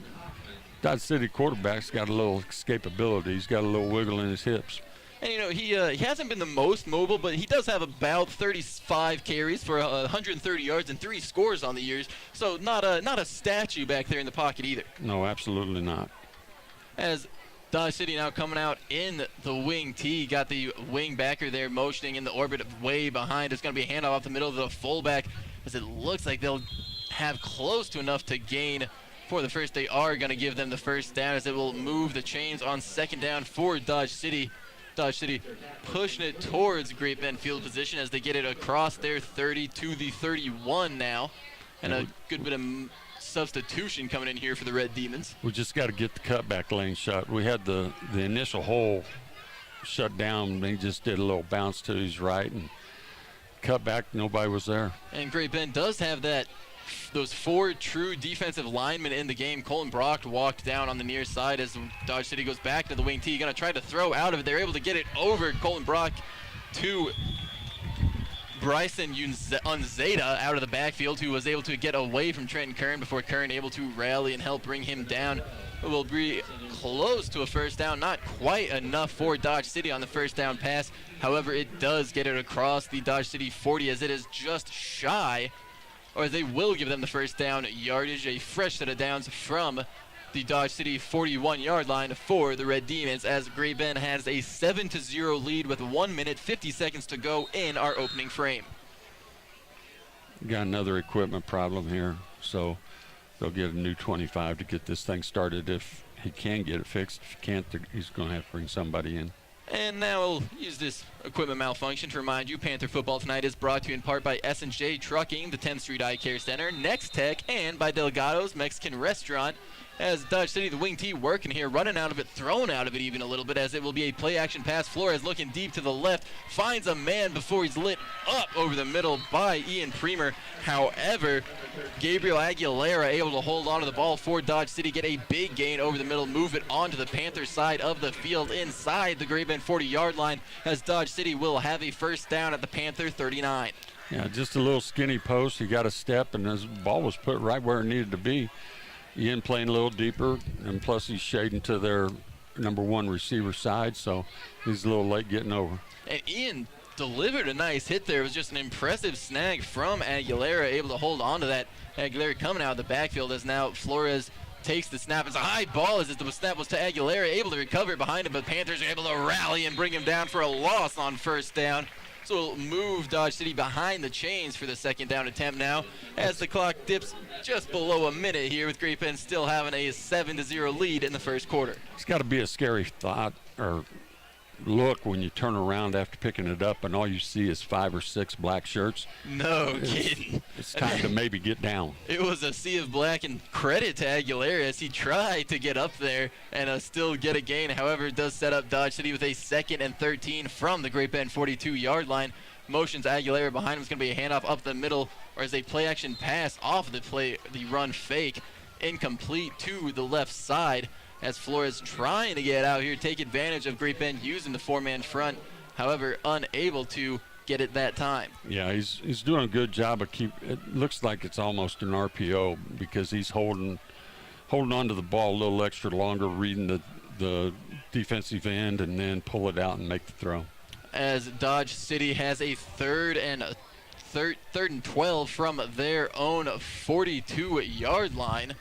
Speaker 1: Dodge City quarterback's got a little escapability. He's got a little wiggle in his hips.
Speaker 2: And, you know, he hasn't been the most mobile, but he does have about 35 carries for 130 yards and 3 scores on the years. So not a statue back there in the pocket either.
Speaker 1: No, absolutely not.
Speaker 2: As Dodge City now coming out in the wing T, got the wing backer there motioning in the orbit way behind. It's going to be a handoff off the middle of the fullback, as it looks like they'll have close to enough to gain for the first. They are going to give them the first down, as it will move the chains on second down for Dodge City. Dodge City pushing it towards Great Bend field position as they get it across their 30 to the 31 now. And a good bit of substitution coming in here for the Red Demons.
Speaker 1: We just got to get the cutback lane shut. We had the initial hole shut down. He just did a little bounce to his right and cut back. Nobody was there.
Speaker 2: And Great Bend does have those 4 true defensive linemen in the game. Colin Brock walked down on the near side as Dodge City goes back to the wing T. Going to try to throw out of it. They're able to get it over Colin Brock to Bryson Unzeta out of the backfield, who was able to get away from Trenton Kern before Kern able to rally and help bring him down. It will be close to a first down, not quite enough for Dodge City on the first down pass. However, it does get it across the Dodge City 40, as it is just shy, or they will give them the first down yardage. A fresh set of downs from the Dodge City 41-yard line for the Red Demons, as Great Bend has a 7-0 lead with 1 minute 50 seconds to go in our opening frame.
Speaker 1: Got another equipment problem here, so they'll get a new 25 to get this thing started if he can get it fixed. If he can't, he's going to have to bring somebody in.
Speaker 2: And now we'll use this equipment malfunction to remind you, Panther Football Tonight is brought to you in part by S&J Trucking, the 10th Street Eye Care Center, Next Tech, and by Delgado's Mexican Restaurant. As Dodge City, the wing T working here, running out of it, thrown out of it even a little bit, as it will be a play-action pass. Flores looking deep to the left, finds a man before he's lit up over the middle by Ian Premer. However, Gabriel Aguilera able to hold on to the ball for Dodge City, get a big gain over the middle, move it onto the Panther side of the field inside the Great Bend 40-yard line, as Dodge City will have a first down at the Panther 39.
Speaker 1: Yeah, just a little skinny post. He got a step, and his ball was put right where it needed to be. Ian playing a little deeper, and plus he's shading to their number 1 receiver side, so he's a little late getting over.
Speaker 2: And Ian delivered a nice hit there. It was just an impressive snag from Aguilera, able to hold on to that. Aguilera coming out of the backfield as now Flores takes the snap. It's a high ball as the snap was to Aguilera, able to recover behind him, but Panthers are able to rally and bring him down for a loss on first down. So it'll move Dodge City behind the chains for the second down attempt now as the clock dips just below a minute here with Great Bend still having a 7-0 lead in the first quarter.
Speaker 1: It's got to be a scary thought or look when you turn around after picking it up and all you see is 5 or 6 black shirts.
Speaker 2: No kidding.
Speaker 1: It's time to maybe get down.
Speaker 2: It was a sea of black, and credit to Aguilera as he tried to get up there and still get a gain. However, it does set up Dodge City with a 2nd and 13 from the Great Bend 42-yard line. Motions Aguilera behind him is going to be a handoff up the middle, or as a play action pass off the run fake, incomplete to the left side. As Flores trying to get out here, take advantage of Great Bend using the 4-man front, however, unable to get it that time.
Speaker 1: Yeah, he's doing a good job of it looks like it's almost an RPO because he's holding on to the ball a little extra longer, reading the defensive end, and then pull it out and make the throw.
Speaker 2: As Dodge City has a third and 12 from their own 42-yard line.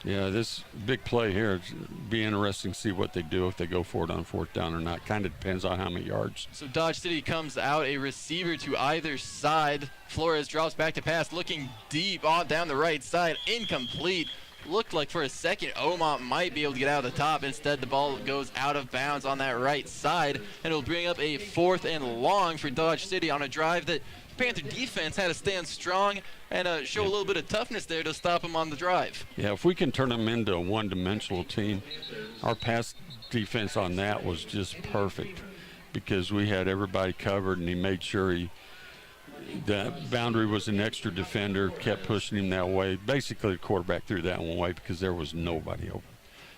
Speaker 1: Yeah, this big play here, it'd be interesting to see what they do if they go for it on 4th down or not. Kind of depends on how many yards.
Speaker 2: So Dodge City comes out, a receiver to either side. Flores drops back to pass, looking deep on down the right side, incomplete. Looked like for a second Omont might be able to get out of the top. Instead, the ball goes out of bounds on that right side, and it'll bring up a 4th and long for Dodge City on a drive that Panther defense had to stand strong and show a little bit of toughness there to stop them on the drive.
Speaker 1: Yeah, if we can turn them into a one-dimensional team, our pass defense on that was just perfect because we had everybody covered, and he made sure the boundary was an extra defender, kept pushing him that way. Basically, the quarterback threw that one away because there was nobody open.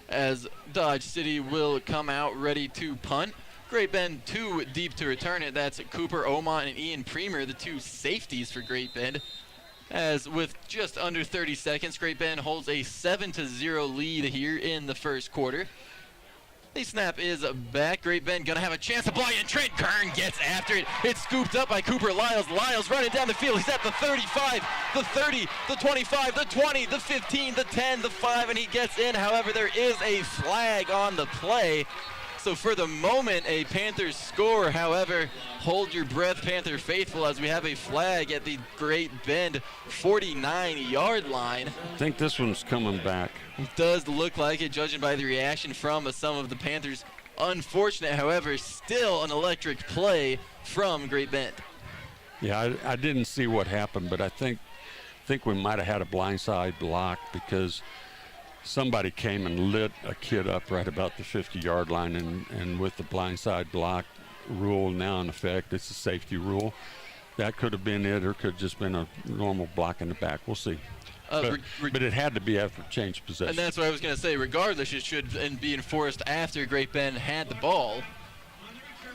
Speaker 2: As Dodge City will come out ready to punt. Great Bend too deep to return it. That's Cooper Omont and Ian Premer, the 2 safeties for Great Bend. As with just under 30 seconds, Great Bend holds a 7-0 lead here in the first quarter. The snap is back. Great Bend gonna have a chance to play, and Trent Kern gets after it. It's scooped up by Cooper Lyles. Lyles running down the field. He's at the 35, the 30, the 25, the 20, the 15, the 10, the 5, and he gets in. However, there is a flag on the play. So for the moment, a Panthers score. However, hold your breath, Panther faithful, as we have a flag at the Great Bend 49-yard line.
Speaker 1: I think this one's coming back.
Speaker 2: It does look like it, judging by the reaction from some of the Panthers. Unfortunate, however, still an electric play from Great Bend.
Speaker 1: Yeah, I didn't see what happened, but I think we might have had a blindside block because somebody came and lit a kid up right about the 50-yard line, and with the blindside block rule now in effect, it's a safety rule. That could have been it, or could have just been a normal block in the back. We'll see. But it had to be after change possession.
Speaker 2: And that's what I was going to say. Regardless, it should be enforced after Great Bend had the ball.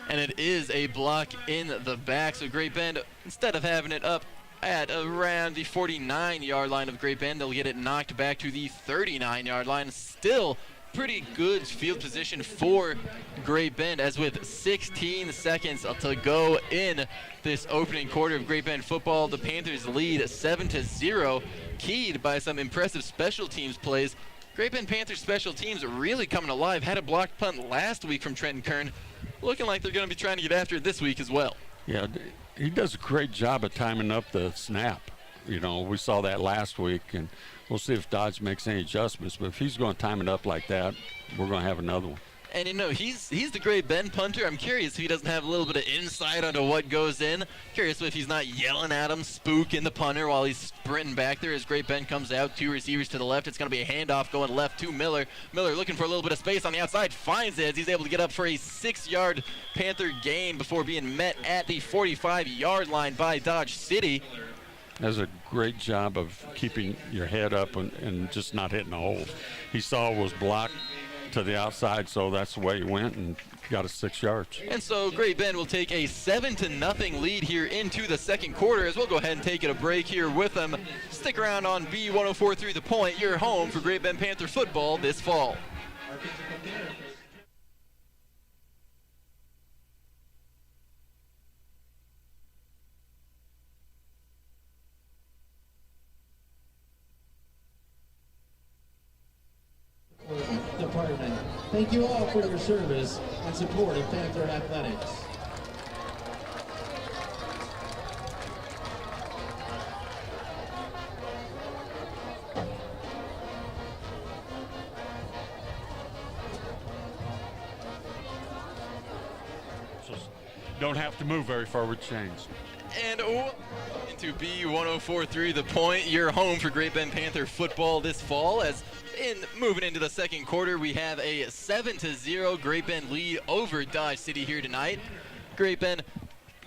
Speaker 2: And it is a block in the back. So Great Bend, instead of having it up at around the 49-yard line of Great Bend, they'll get it knocked back to the 39-yard line. Still pretty good field position for Great Bend, as with 16 seconds to go in this opening quarter of Great Bend football, the Panthers lead 7-0, keyed by some impressive special teams plays. Great Bend Panthers special teams really coming alive. Had a blocked punt last week from Trenton Kern. Looking like they're going to be trying to get after it this week as well.
Speaker 1: Yeah, he does a great job of timing up the snap. You know, we saw that last week, and we'll see if Dodge makes any adjustments. But if he's going to time it up like that, we're going to have another one.
Speaker 2: And, you know, he's the Great Bend punter. I'm curious if he doesn't have a little bit of insight onto what goes in. Curious if he's not yelling at him, spooking the punter while he's sprinting back there as Great Bend comes out. 2 receivers to the left. It's going to be a handoff going left to Miller. Miller looking for a little bit of space on the outside. Finds it as he's able to get up for a 6-yard Panther gain before being met at the 45-yard line by Dodge City.
Speaker 1: Does a great job of keeping your head up and just not hitting a hole. He saw it was blocked to the outside, so that's the way he went and got us 6 yards.
Speaker 2: And so Great Bend will take a 7-0 lead here into the second quarter, as we'll go ahead and take it a break here with them. Stick around on B104.3 The Point, your home for Great Bend Panther football this fall.
Speaker 3: Department. Thank you all for your service and support of Panther Athletics.
Speaker 1: Don't have to move very far with chains.
Speaker 2: And into B104.3 The Point, your home for Great Bend Panther football this fall. As moving into the second quarter, we have a 7-0 Great Bend lead over Dodge City here tonight. Great Bend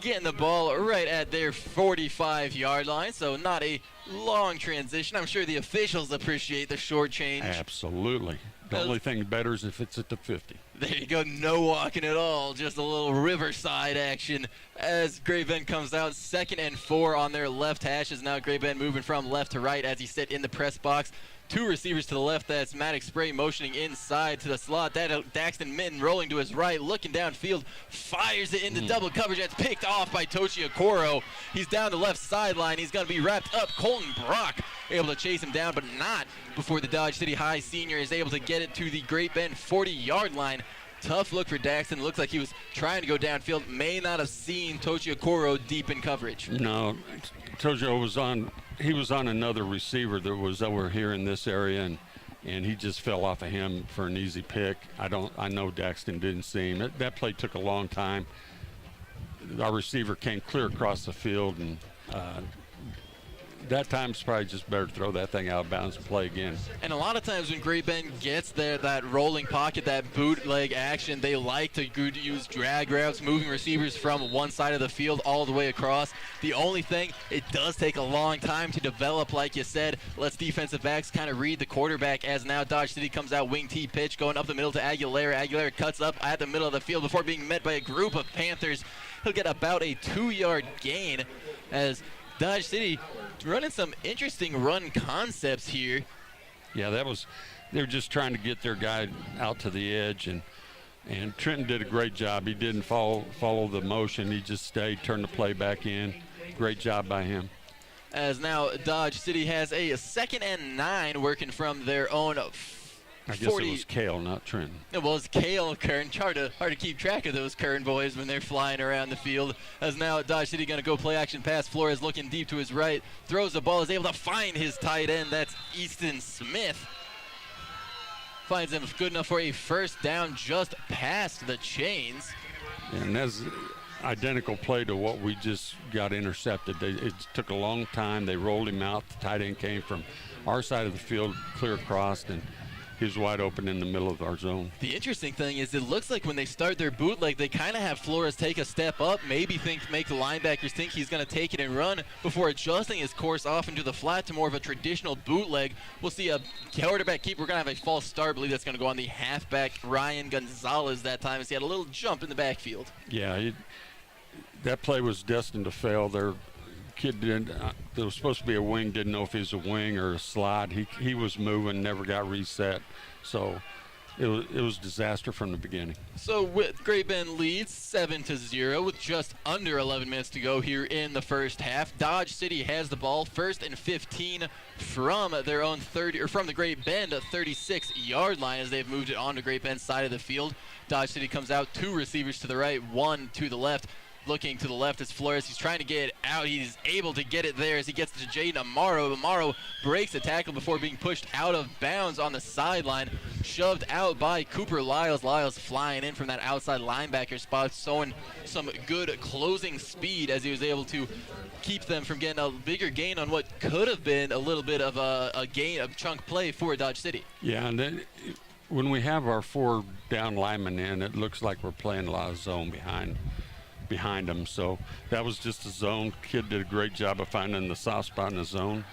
Speaker 2: getting the ball right at their 45-yard line, so not a long transition. I'm sure the officials appreciate the short change.
Speaker 1: Absolutely. The only thing better is if it's at the 50.
Speaker 2: There you go, no walking at all, just a little riverside action as Great Bend comes out. 2nd and 4 on their left hash, as now Great Bend moving from left to right as he sit in the press box. 2 receivers to the left, that's Maddox Spray motioning inside to the slot. That Daxton Minton rolling to his right, looking downfield, fires it into double coverage. That's picked off by Tochi Okoro. He's down the left sideline. He's going to be wrapped up. Colton Brock able to chase him down, but not before the Dodge City High senior is able to get it to the Great Bend 40-yard line. Tough look for Daxton. Looks like he was trying to go downfield. May not have seen Tochi Okoro deep in coverage.
Speaker 1: No, Tochi was on. He was on another receiver that was over here in this area, and he just fell off of him for an easy pick. I know Daxton didn't see him. That play took a long time. Our receiver came clear across the field, and that time it's probably just better to throw that thing out of bounds and play again.
Speaker 2: And a lot of times when Great Bend gets there, that rolling pocket, that bootleg action, they like to use drag routes, moving receivers from one side of the field all the way across. The only thing, it does take a long time to develop, like you said. Let's defensive backs kind of read the quarterback, as now Dodge City comes out, wing T pitch, going up the middle to Aguilera. Aguilera cuts up at the middle of the field before being met by a group of Panthers. He'll get about a 2-yard gain, as Dodge City running some interesting run concepts here.
Speaker 1: Yeah, they were just trying to get their guy out to the edge, and Trenton did a great job. He didn't follow the motion. He just stayed, turned the play back in. Great job by him.
Speaker 2: As now Dodge City has a 2nd and 9 working from their own
Speaker 1: I guess it was Cale, not Trenton.
Speaker 2: It was Cale Kern. Hard to keep track of those Kern boys when they're flying around the field. As now Dodge City going to go play action pass. Flores looking deep to his right. Throws the ball, is able to find his tight end. That's Easton Smith. Finds him good enough for a first down just past the chains.
Speaker 1: And that's identical play to what we just got intercepted. It took a long time. They rolled him out. The tight end came from our side of the field, clear across, and he was wide open in the middle of our zone.
Speaker 2: The interesting thing is it looks like when they start their bootleg, they kind of have Flores take a step up, maybe make the linebackers think he's going to take it and run before adjusting his course off into the flat to more of a traditional bootleg. We'll see a quarterback keeper. We're going to have a false start. I believe that's going to go on the halfback, Ryan Gonzalez, that time, as he had a little jump in the backfield.
Speaker 1: Yeah, that play was destined to fail. Their kid there was supposed to be a wing, didn't know if he was a wing or a slot. He was moving, never got reset. So it was disaster from the beginning.
Speaker 2: So with Great Bend leads 7-0 with just under 11 minutes to go here in the first half. Dodge City has the ball, 1st and 15 from their own 30, or from the Great Bend 36-yard line, as they've moved it on to Great Bend's side of the field. Dodge City comes out, 2 receivers to the right, 1 to the left. Looking to the left is Flores. He's trying to get it out. He's able to get it there as he gets to Jaden Amaro. Amaro breaks the tackle before being pushed out of bounds on the sideline. Shoved out by Cooper Lyles. Lyles flying in from that outside linebacker spot, showing some good closing speed as he was able to keep them from getting a bigger gain on what could have been a little bit of a gain, a chunk play for Dodge City.
Speaker 1: Yeah, and then when we have our 4 down linemen in, it looks like we're playing a lot of zone behind them. So that was just a zone. Kid did a great job of finding the soft spot in the zone.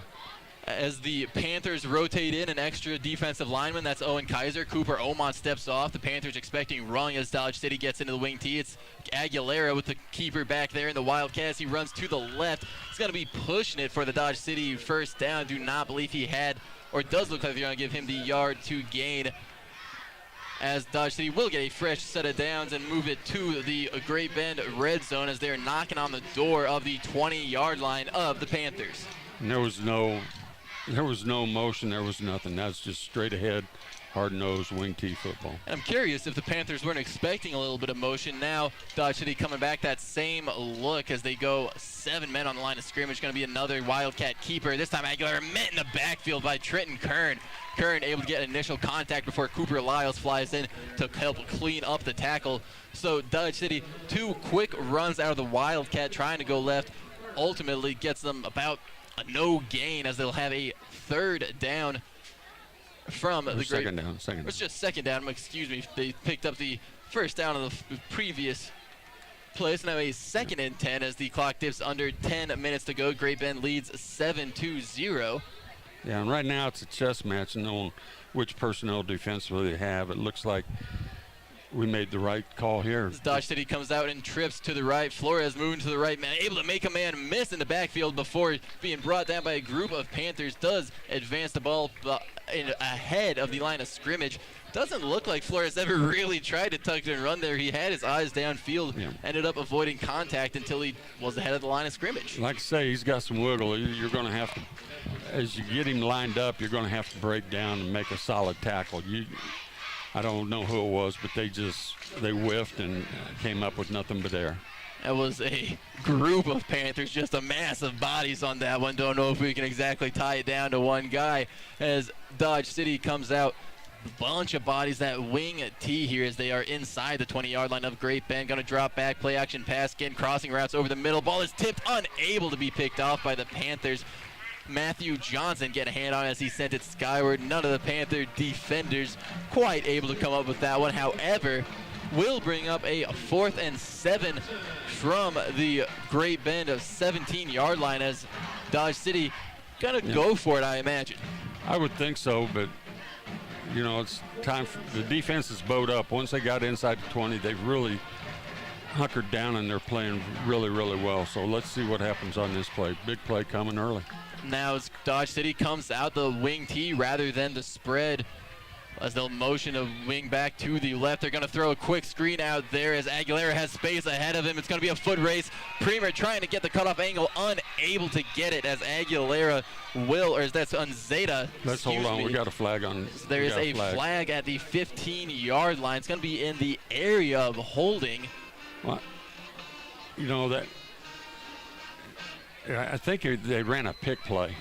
Speaker 2: As the Panthers rotate in an extra defensive lineman, that's Owen Kaiser. Cooper Omont steps off. The Panthers expecting run as Dodge City gets into the wing tee. It's Aguilera with the keeper back there in the Wildcats. He runs to the left. He's going to be pushing it for the Dodge City first down. Do not believe he had, or does look like they're going to give him the yard to gain, as Dodge City will get a fresh set of downs and move it to the Great Bend red zone as they're knocking on the door of the 20-yard line of the Panthers.
Speaker 1: And there was no motion. There was nothing. That's just straight ahead, hard-nosed wing tee football.
Speaker 2: And I'm curious if the Panthers weren't expecting a little bit of motion. Now Dodge City coming back that same look as they go 7 men on the line of scrimmage. Going to be another Wildcat keeper. This time Aguilera met in the backfield by Trenton Kern. Kern able to get initial contact before Cooper Lyles flies in to help clean up the tackle. So Dodge City, 2 quick runs out of the Wildcat trying to go left. Ultimately gets them about a no gain as they'll have a third down from the
Speaker 1: second down.
Speaker 2: It's just second down. Excuse me. They picked up the first down of the previous play. So now a 2nd and 10 as the clock dips under 10 minutes to go. Great Bend leads 7-0.
Speaker 1: Yeah, and right now it's a chess match, knowing which personnel defensively they have. It looks like we made the right call here.
Speaker 2: As Dodge City comes out and trips to the right. Flores moving to the right, man, able to make a man miss in the backfield before being brought down by a group of Panthers. Does advance the ball ahead of the line of scrimmage. Doesn't look like Flores ever really tried to tuck it and run there. He had his eyes downfield, ended up avoiding contact until he was ahead of the line of scrimmage.
Speaker 1: Like I say, he's got some wiggle. You're going to have to, as you get him lined up, you're going to have to break down and make a solid tackle. I don't know who it was, but they whiffed and came up with nothing but air.
Speaker 2: That was a group of Panthers, just a mass of bodies on that one. Don't know if we can exactly tie it down to one guy as Dodge City comes out. A bunch of bodies, that wing tee here as they are inside the 20-yard line of Great Bend. Going to drop back, play action pass again, crossing routes over the middle. Ball is tipped, unable to be picked off by the Panthers. Matthew Johnson get a hand on it as he sent it skyward. None of the Panther defenders quite able to come up with that one. However, will bring up a 4th and 7 from the Great Bend 17-yard line as Dodge City gonna go for it, I imagine.
Speaker 1: I would think so, but it's time for the defense is bowed up. Once they got inside the 20, they've really hunkered down and they're playing really, really well. So let's see what happens on this play. Big play coming early.
Speaker 2: Now as Dodge City comes out the wing tee rather than the spread, as they'll motion a wing back to the left. They're going to throw a quick screen out there as Aguilera has space ahead of him. It's going to be a foot race. Premer trying to get the cutoff angle, unable to get it as Aguilera that's Unzeta.
Speaker 1: Let's hold on. We got a flag on.
Speaker 2: There is a flag at the 15-yard line. It's going to be in the area of holding.
Speaker 1: Well, I think they ran a pick play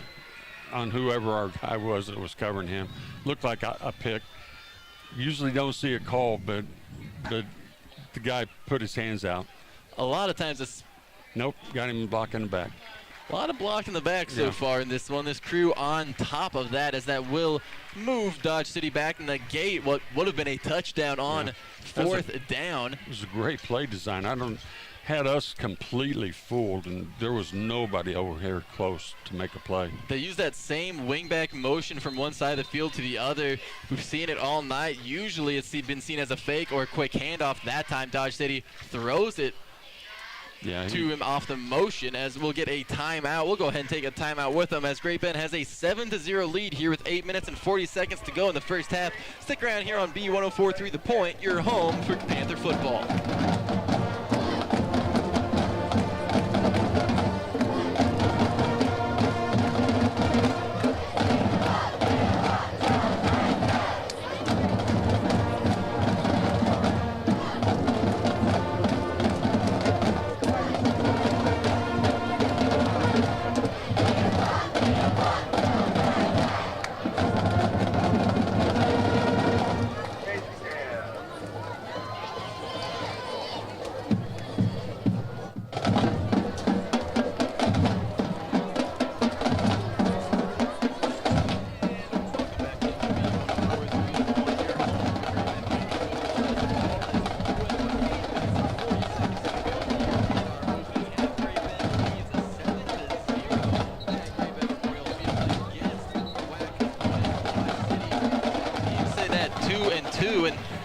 Speaker 1: on whoever our guy was that was covering him. Looked like a pick. Usually don't see a call, but the guy put his hands out.
Speaker 2: A lot of times it's...
Speaker 1: Nope, got him blocking the back.
Speaker 2: A lot of block in the back so far in this one. This crew on top of that as that will move Dodge City back and negate what would have been a touchdown on 4th down.
Speaker 1: It was a great play design. Had us completely fooled, and there was nobody over here close to make a play.
Speaker 2: They use that same wingback motion from one side of the field to the other. We've seen it all night. Usually it's been seen as a fake or a quick handoff. That time Dodge City throws it to him off the motion as we'll get a timeout. We'll go ahead and take a timeout with them as Great Bend has a 7-0 lead here with 8 minutes and 40 seconds to go in the first half. Stick around here on B104.3 The Point, your home for Panther football.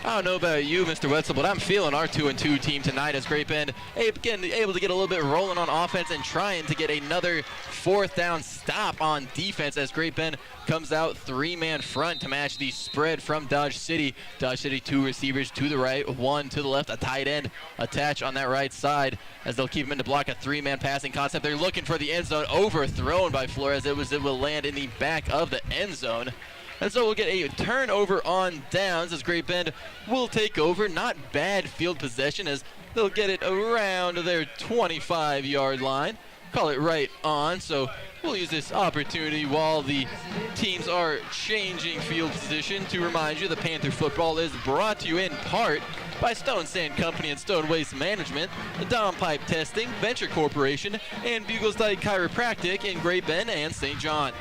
Speaker 2: I don't know about you, Mr. Wetzel, but I'm feeling our 2-2 team tonight as Great Bend again able to get a little bit rolling on offense and trying to get another 4th down stop on defense as Great Bend comes out 3-man front to match the spread from Dodge City. Dodge City 2 receivers to the right, 1 to the left, a tight end attached on that right side as they'll keep him in to block a 3-man passing concept. They're looking for the end zone, overthrown by Flores. It will land in the back of the end zone. And so we'll get a turnover on downs as Great Bend will take over. Not bad field possession as they'll get it around their 25-yard line. Call it right on. So we'll use this opportunity while the teams are changing field position to remind you the Panther football is brought to you in part by Stone Sand Company and Stone Waste Management, the Dom Pipe Testing, Venture Corporation, and Bugles Dyke Chiropractic in Great Bend and St. John.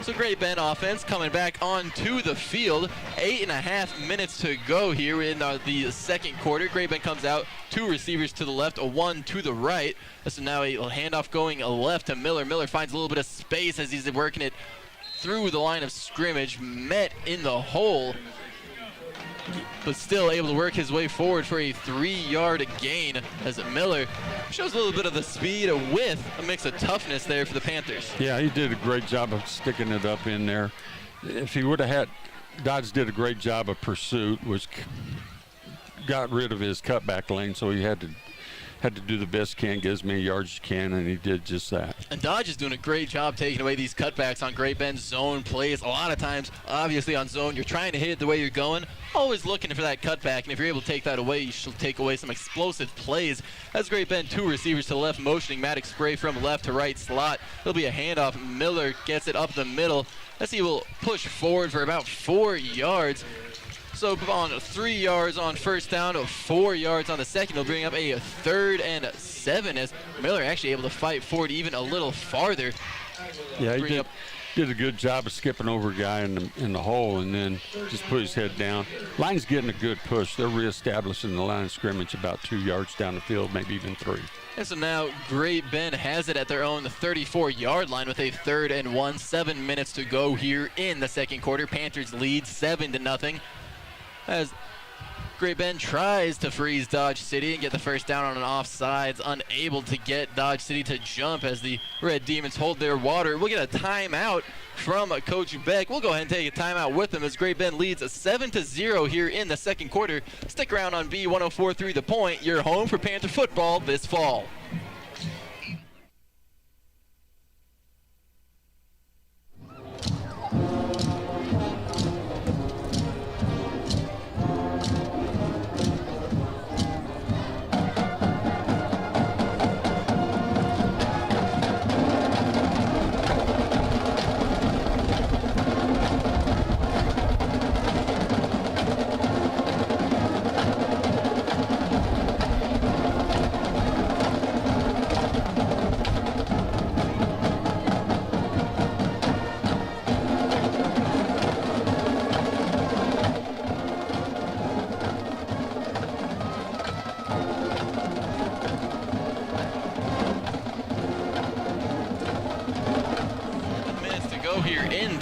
Speaker 2: So Great Bend offense coming back onto the field. 8.5 minutes to go here in the second quarter. Great Bend comes out, 2 receivers to the left, 1 to the right. So now a handoff going left to Miller. Miller finds a little bit of space as he's working it through the line of scrimmage. Met in the hole, but still able to work his way forward for a 3-yard gain as Miller shows a little bit of the speed with a mix of toughness there for the Panthers.
Speaker 1: Yeah, he did a great job of sticking it up in there. If he would have had, Dodge did a great job of pursuit, which got rid of his cutback lane, so he had to do the best he can, get as many yards as you can, and he did just that.
Speaker 2: And Dodge is doing a great job taking away these cutbacks on Great Bend zone plays. A lot of times, obviously on zone, you're trying to hit it the way you're going, always looking for that cutback, and if you're able to take that away, you should take away some explosive plays. As Great Bend, 2 receivers to the left, motioning Maddox Spray from left to right slot. There'll be a handoff. Miller gets it up the middle as he will push forward for about 4 yards. So on 3 yards on first down, 4 yards on the second, he'll bring up a 3rd and 7 as Miller actually able to fight forward even a little farther.
Speaker 1: Yeah, he did a good job of skipping over a guy in the hole and then just put his head down. Line's getting a good push. They're reestablishing the line of scrimmage about 2 yards down the field, maybe even 3.
Speaker 2: And so now Great Bend has it at their own 34-yard line with a 3rd and 1. 7 minutes to go here in the second quarter. Panthers lead 7-0. As Great Bend tries to freeze Dodge City and get the first down on an offsides, unable to get Dodge City to jump as the Red Demons hold their water. We'll get a timeout from Coach Beck. We'll go ahead and take a timeout with them as Great Bend leads 7-0 here in the second quarter. Stick around on B104.3 The Point, your home for Panther football this fall.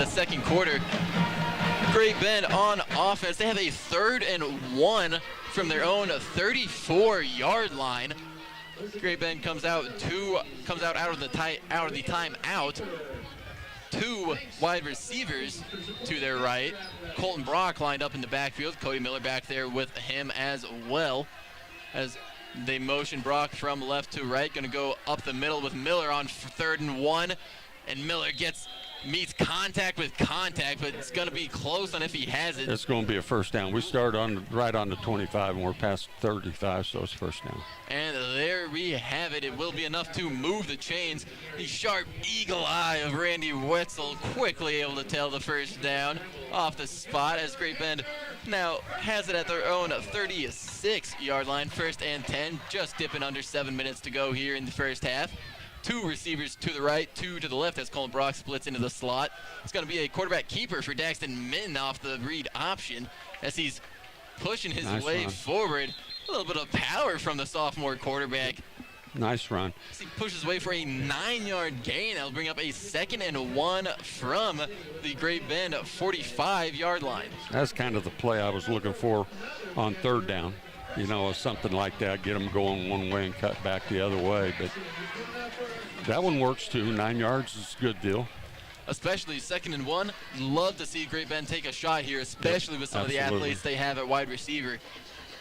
Speaker 2: Second quarter. Great Bend on offense. They have a 3rd and 1 from their own 34-yard line. Great Bend comes out out of the timeout. 2 wide receivers to their right. Colton Brock lined up in the backfield. Cody Miller back there with him as well. As they motion Brock from left to right, going to go up the middle with Miller on 3rd and 1, and Miller meets contact with contact, but it's going to be close on if he has it.
Speaker 1: It's going to be a first down. We start right on the 25, and we're past 35, so it's first down.
Speaker 2: And there we have it. It will be enough to move the chains. The sharp eagle eye of Randy Wetzel quickly able to tell the first down off the spot as Great Bend now has it at their own 36-yard line. 1st and 10, just dipping under 7 minutes to go here in the first half. 2 receivers to the right, 2 to the left as Colton Brock splits into the slot. It's going to be a quarterback keeper for Daxton Minton off the read option as he's pushing his way forward. A little bit of power from the sophomore quarterback.
Speaker 1: Nice run.
Speaker 2: He pushes away for a 9-yard gain. That'll bring up a 2nd and 1 from the Great Bend 45-yard line.
Speaker 1: That's kind of the play I was looking for on 3rd down. You know, something like that, get them going one way and cut back the other way. But that one works too. 9 yards is a good deal.
Speaker 2: Especially 2nd and 1. Love to see Great Bend take a shot here, especially with some of the athletes they have at wide receiver.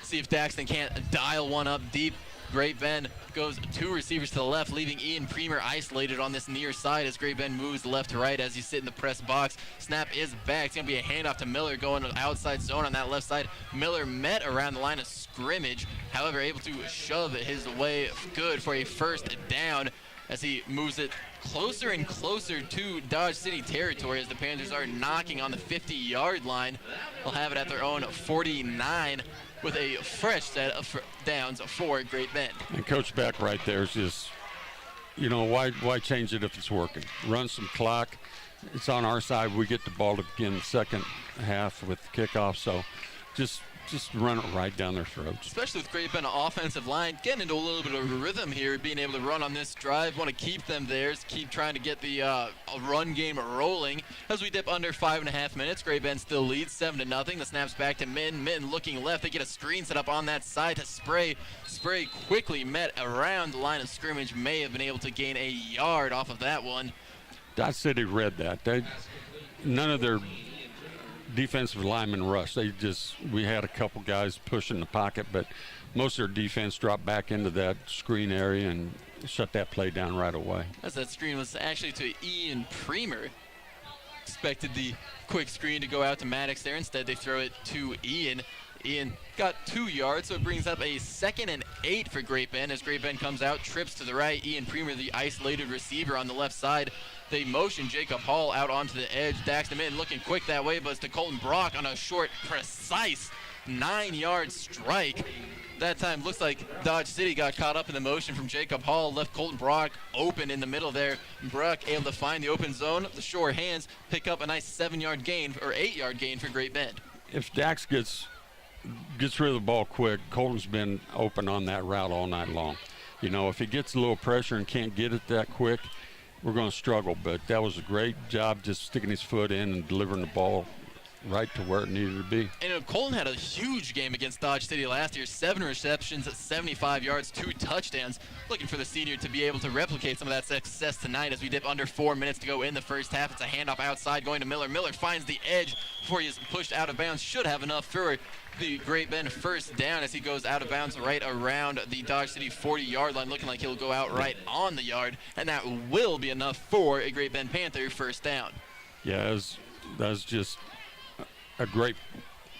Speaker 2: See if Daxton can't dial one up deep. Great Bend goes 2 receivers to the left, leaving Ian Premer isolated on this near side as Great Bend moves left to right as you sit in the press box. Snap is back. It's going to be a handoff to Miller going to the outside zone on that left side. Miller met around the line of scrimmage, however, able to shove his way good for a 1st down as he moves it closer and closer to Dodge City territory as the Panthers are knocking on the 50-yard line. They'll have it at their own 49 with a fresh set of downs for Great Bend.
Speaker 1: And Coach Beck right there is just, you know, why change it if it's working? Run some clock. It's on our side. We get the ball to begin the second half with the kickoff, so just run it right down their throats.
Speaker 2: Especially with Great Bend offensive line, getting into a little bit of a rhythm here, being able to run on this drive. Want to keep them there, keep trying to get the run game rolling. As we dip under 5.5 minutes, Great Bend still leads 7-0. The snap's back to Min. Min looking left. They get a screen set up on that side to Spray. Spray quickly met around the line of scrimmage. May have been able to gain a yard off of that one.
Speaker 1: Dodge City read that. None of their defensive linemen rushed. We had a couple guys pushing the pocket, but most of their defense dropped back into that screen area and shut that play down right away.
Speaker 2: As that screen was actually to Ian Premer. Expected the quick screen to go out to Maddox there. Instead, they throw it to Ian. Ian got 2 yards, so it brings up a 2nd and 8 for Great Bend. As Great Bend comes out, trips to the right. Ian Premer, the isolated receiver on the left side. They motion Jacob Hall out onto the edge. Daxton in looking quick that way, but it's to Colton Brock on a short, precise 9-yard strike. That time looks like Dodge City got caught up in the motion from Jacob Hall, left Colton Brock open in the middle there. Brock able to find the open zone. The sure hands pick up a nice 7-yard gain or 8-yard gain for Great Bend.
Speaker 1: If Dax gets rid of the ball quick, Colton's been open on that route all night long. You know, if he gets a little pressure and can't get it that quick, we're going to struggle. But that was a great job just sticking his foot in and delivering the ball right to where it needed to be.
Speaker 2: And Colton had a huge game against Dodge City last year. 7 receptions at 75 yards, 2 touchdowns. Looking for the senior to be able to replicate some of that success tonight as we dip under 4 minutes to go in the first half. It's a handoff outside going to Miller. Miller finds the edge before he is pushed out of bounds. Should have enough for the Great Bend 1st down as he goes out of bounds right around the Dodge City 40-yard line, looking like he'll go out right on the yard, and that will be enough for a Great Bend Panther 1st down.
Speaker 1: Yeah, that's just a great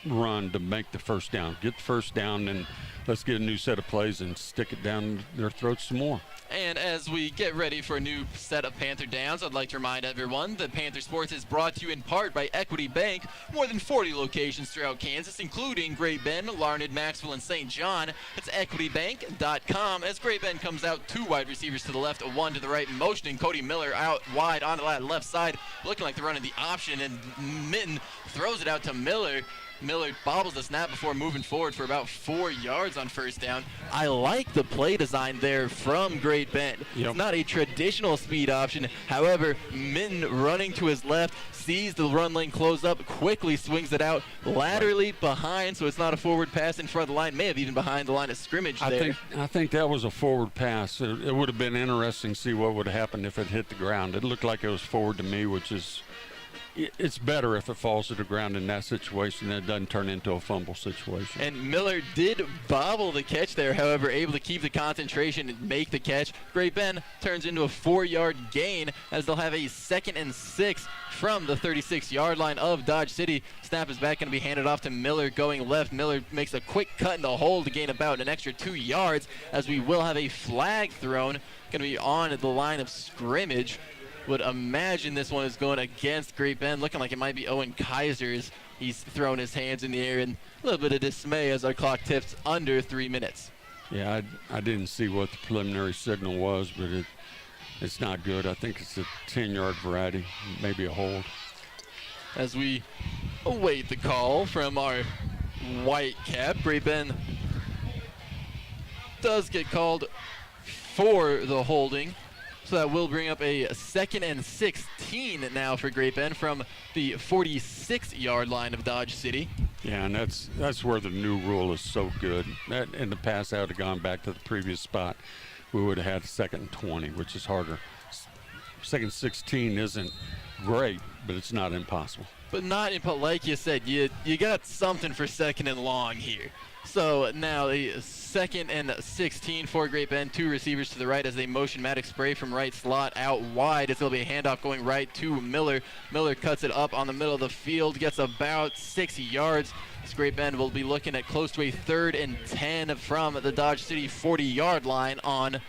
Speaker 1: run to make the 1st down. Get the 1st down, and let's get a new set of plays and stick it down their throats some more.
Speaker 2: And as we get ready for a new set of Panther downs, I'd like to remind everyone that Panther Sports is brought to you in part by Equity Bank. More than 40 locations throughout Kansas, including Great Bend, Larned, Maxwell, and St. John. It's equitybank.com. As Great Bend comes out, 2 wide receivers to the left, 1 to the right, motioning Cody Miller out wide on the left side, looking like they're running the option, and Mitten throws it out to Miller. Miller bobbles the snap before moving forward for about 4 yards on 1st down. I like the play design there from Great Bend.
Speaker 1: Yep.
Speaker 2: It's not a traditional speed option. However, Minton running to his left, sees the run lane close up, quickly swings it out laterally behind, so it's not a forward pass in front of the line. May have even behind the line of scrimmage there.
Speaker 1: I think that was a forward pass. It would have been interesting to see what would have happened if it hit the ground. It looked like it was forward to me, which is it's better if it falls to the ground in that situation than it doesn't turn into a fumble situation.
Speaker 2: And Miller did bobble the catch there, however, able to keep the concentration and make the catch. Great Bend turns into a 4-yard gain as they'll have a 2nd and 6 from the 36-yard line of Dodge City. Snap is back, going to be handed off to Miller going left. Miller makes a quick cut in the hole to gain about an extra 2 yards as we will have a flag thrown. Going to be on the line of scrimmage. Would imagine this one is going against Great Bend, looking like it might be Owen Kaiser's. He's thrown his hands in the air in a little bit of dismay as our clock tips under 3 minutes.
Speaker 1: Yeah, I didn't see what the preliminary signal was, but it's not good. I think it's a 10-yard variety, maybe a hold.
Speaker 2: As we await the call from our white cap, Great Bend does get called for the holding. So that will bring up a 2nd and 16 now for Great Bend from the 46-yard line of Dodge City.
Speaker 1: Yeah, and that's where the new rule is so good. That in the past, I would have gone back to the previous spot. We would have had 2nd and 20, which is harder. 2nd and 16 isn't great, but it's not impossible.
Speaker 2: But not like you said, you got something for 2nd and long here. So now a 2nd and 16 for Great Bend. 2 receivers to the right as they motion Maddox Spray from right slot out wide. It's going to be a handoff going right to Miller. Miller cuts it up on the middle of the field, gets about 6 yards. This Great Bend will be looking at close to a 3rd and 10 from the Dodge City 40-yard line on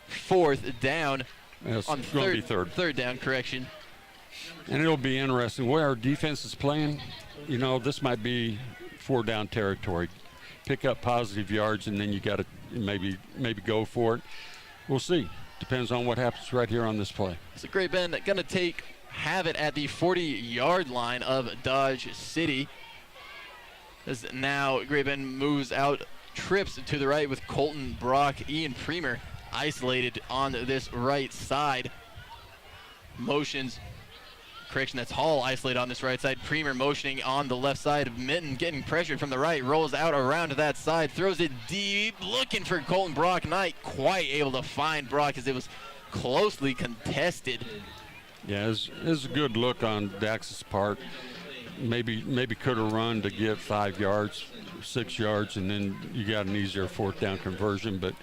Speaker 2: 4th down.
Speaker 1: It's
Speaker 2: On
Speaker 1: going to be third.
Speaker 2: 3rd down, correction.
Speaker 1: And it'll be interesting. Where our defense is playing, you know, this might be 4-down territory. Pick up positive yards, and then you got to maybe go for it. We'll see. Depends on what happens right here on this play.
Speaker 2: So Great Bend going to have it at the 40-yard line of Dodge City. As now Great Bend moves out, trips to the right with Colton Brock, Ian Premer isolated on this right side. Motions. Correction, that's Hall isolated on this right side. Premer motioning on the left side. Minton getting pressured from the right, rolls out around to that side, throws it deep, looking for Colton Brock. Not quite able to find Brock as it was closely contested.
Speaker 1: Yeah, it's a good look on Dax's part. Maybe could have run to get 5 yards, 6 yards, and then you got an easier 4th down conversion. But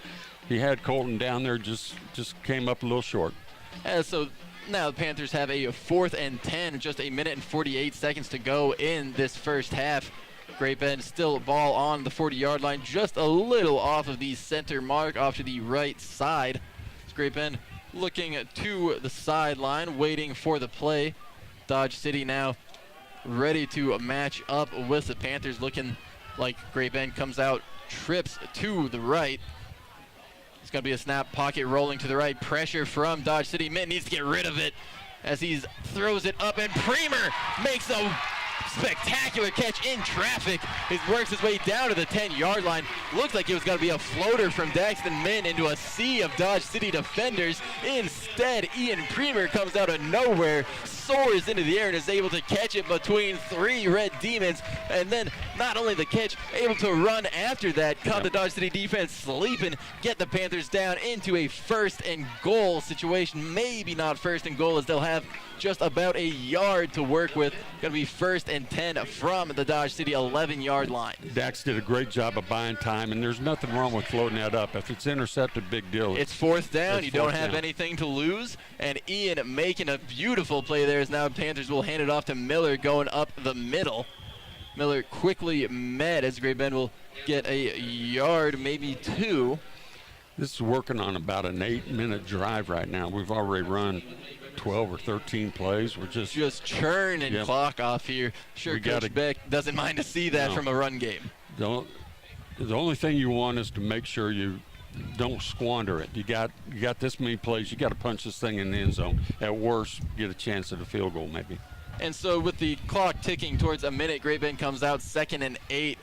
Speaker 1: he had Colton down there, just came up a little short.
Speaker 2: So now the Panthers have a 4th and 10, just 1 minute and 48 seconds to go in this first half. Great Bend still ball on the 40-yard line, just a little off of the center mark, off to the right side. It's Great Bend looking to the sideline, waiting for the play. Dodge City now ready to match up with the Panthers, looking like Great Bend comes out, trips to the right. It's going to be a snap, pocket rolling to the right. Pressure from Dodge City. Minton needs to get rid of it as he throws it up, and Premer makes a spectacular catch in traffic. He works his way down to the 10-yard line. Looks like it was going to be a floater from Daxton Min into a sea of Dodge City defenders. Instead, Ian Premer comes out of nowhere, soars into the air, and is able to catch it between 3 Red Demons. And then not only the catch, able to run after that, caught the Dodge City defense sleeping, get the Panthers down into a 1st and goal situation. Maybe not 1st and goal, as they'll have just about a yard to work with. Going to be 1st and 10 from the Dodge City 11-yard line.
Speaker 1: Dax did a great job of buying time, and there's nothing wrong with floating that up. If it's intercepted, big deal.
Speaker 2: It's 4th down.
Speaker 1: It's
Speaker 2: you don't
Speaker 1: 4th
Speaker 2: have
Speaker 1: down.
Speaker 2: anything to lose. And Ian making a beautiful play there, as now Panthers will hand it off to Miller going up the middle. Miller quickly met as Great Bend will get a yard, maybe 2.
Speaker 1: This is working on about an 8-minute drive right now. We've already run 12 or 13 plays. We're just
Speaker 2: churning clock off here. Sure, Coach Beck doesn't mind to see that from a run game.
Speaker 1: The only thing you want is to make sure you don't squander it. You got this many plays. You got to punch this thing in the end zone. At worst, get a chance at a field goal maybe.
Speaker 2: And so with the clock ticking towards a minute, Great Bend comes out 2nd and 8.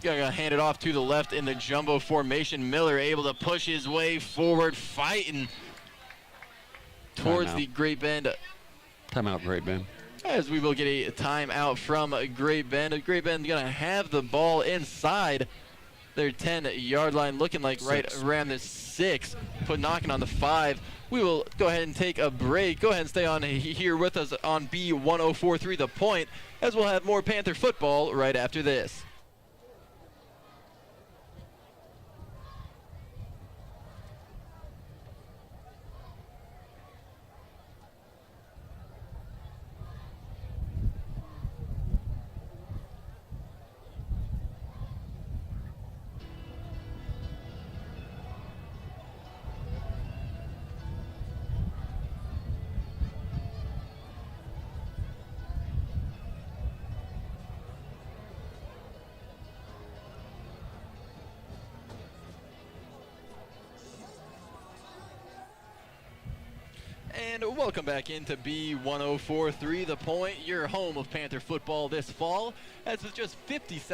Speaker 2: Gonna hand it off to the left in the jumbo formation. Miller able to push his way forward, fighting towards the Great Bend.
Speaker 1: Timeout, Great Bend.
Speaker 2: As we will get a timeout from Great Bend. Great Bend gonna have the ball inside their 10-yard line, looking like right around the 6, knocking on the 5. We will go ahead and take a break. Go ahead and stay on here with us on B1043 The Point, as we'll have more Panther football right after this. And welcome back into B1043 The Point, your home of Panther football this fall. As with just 56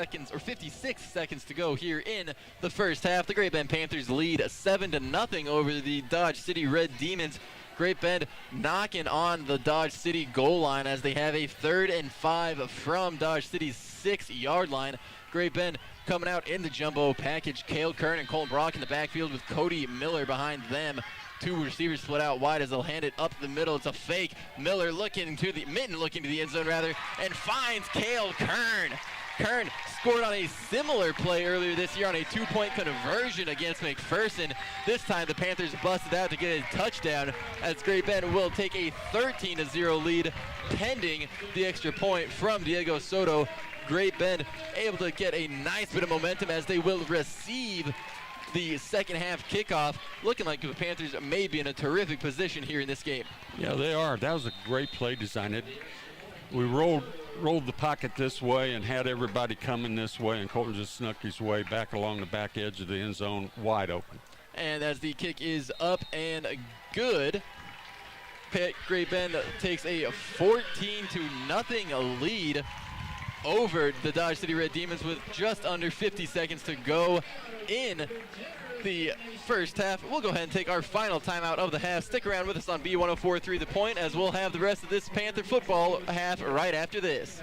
Speaker 2: seconds to go here in the first half, the Great Bend Panthers lead 7-0 over the Dodge City Red Demons. Great Bend knocking on the Dodge City goal line as they have a 3rd and 5 from Dodge City's 6-yard line. Great Bend coming out in the jumbo package. Cale Kern and Colton Brock in the backfield with Cody Miller behind them. 2 receivers split out wide as they'll hand it up the middle. It's a fake. Miller looking to the end zone and finds Cale Kern. Kern scored on a similar play earlier this year on a 2-point conversion against McPherson. This time the Panthers busted out to get a touchdown as Great Bend will take a 13-0 lead pending the extra point from Diego Soto. Great Bend able to get a nice bit of momentum as they will receive the second half kickoff, looking like the Panthers may be in a terrific position here in this game.
Speaker 1: Yeah, they are. That was a great play design. We rolled the pocket this way and had everybody coming this way, and Colton just snuck his way back along the back edge of the end zone, wide open.
Speaker 2: And as the kick is up and good, Great Bend takes a 14-0 lead over the Dodge City Red Demons with just under 50 seconds to go in the first half. We'll go ahead and take our final timeout of the half. Stick around with us on B1043 The Point as we'll have the rest of this Panther football half right after this.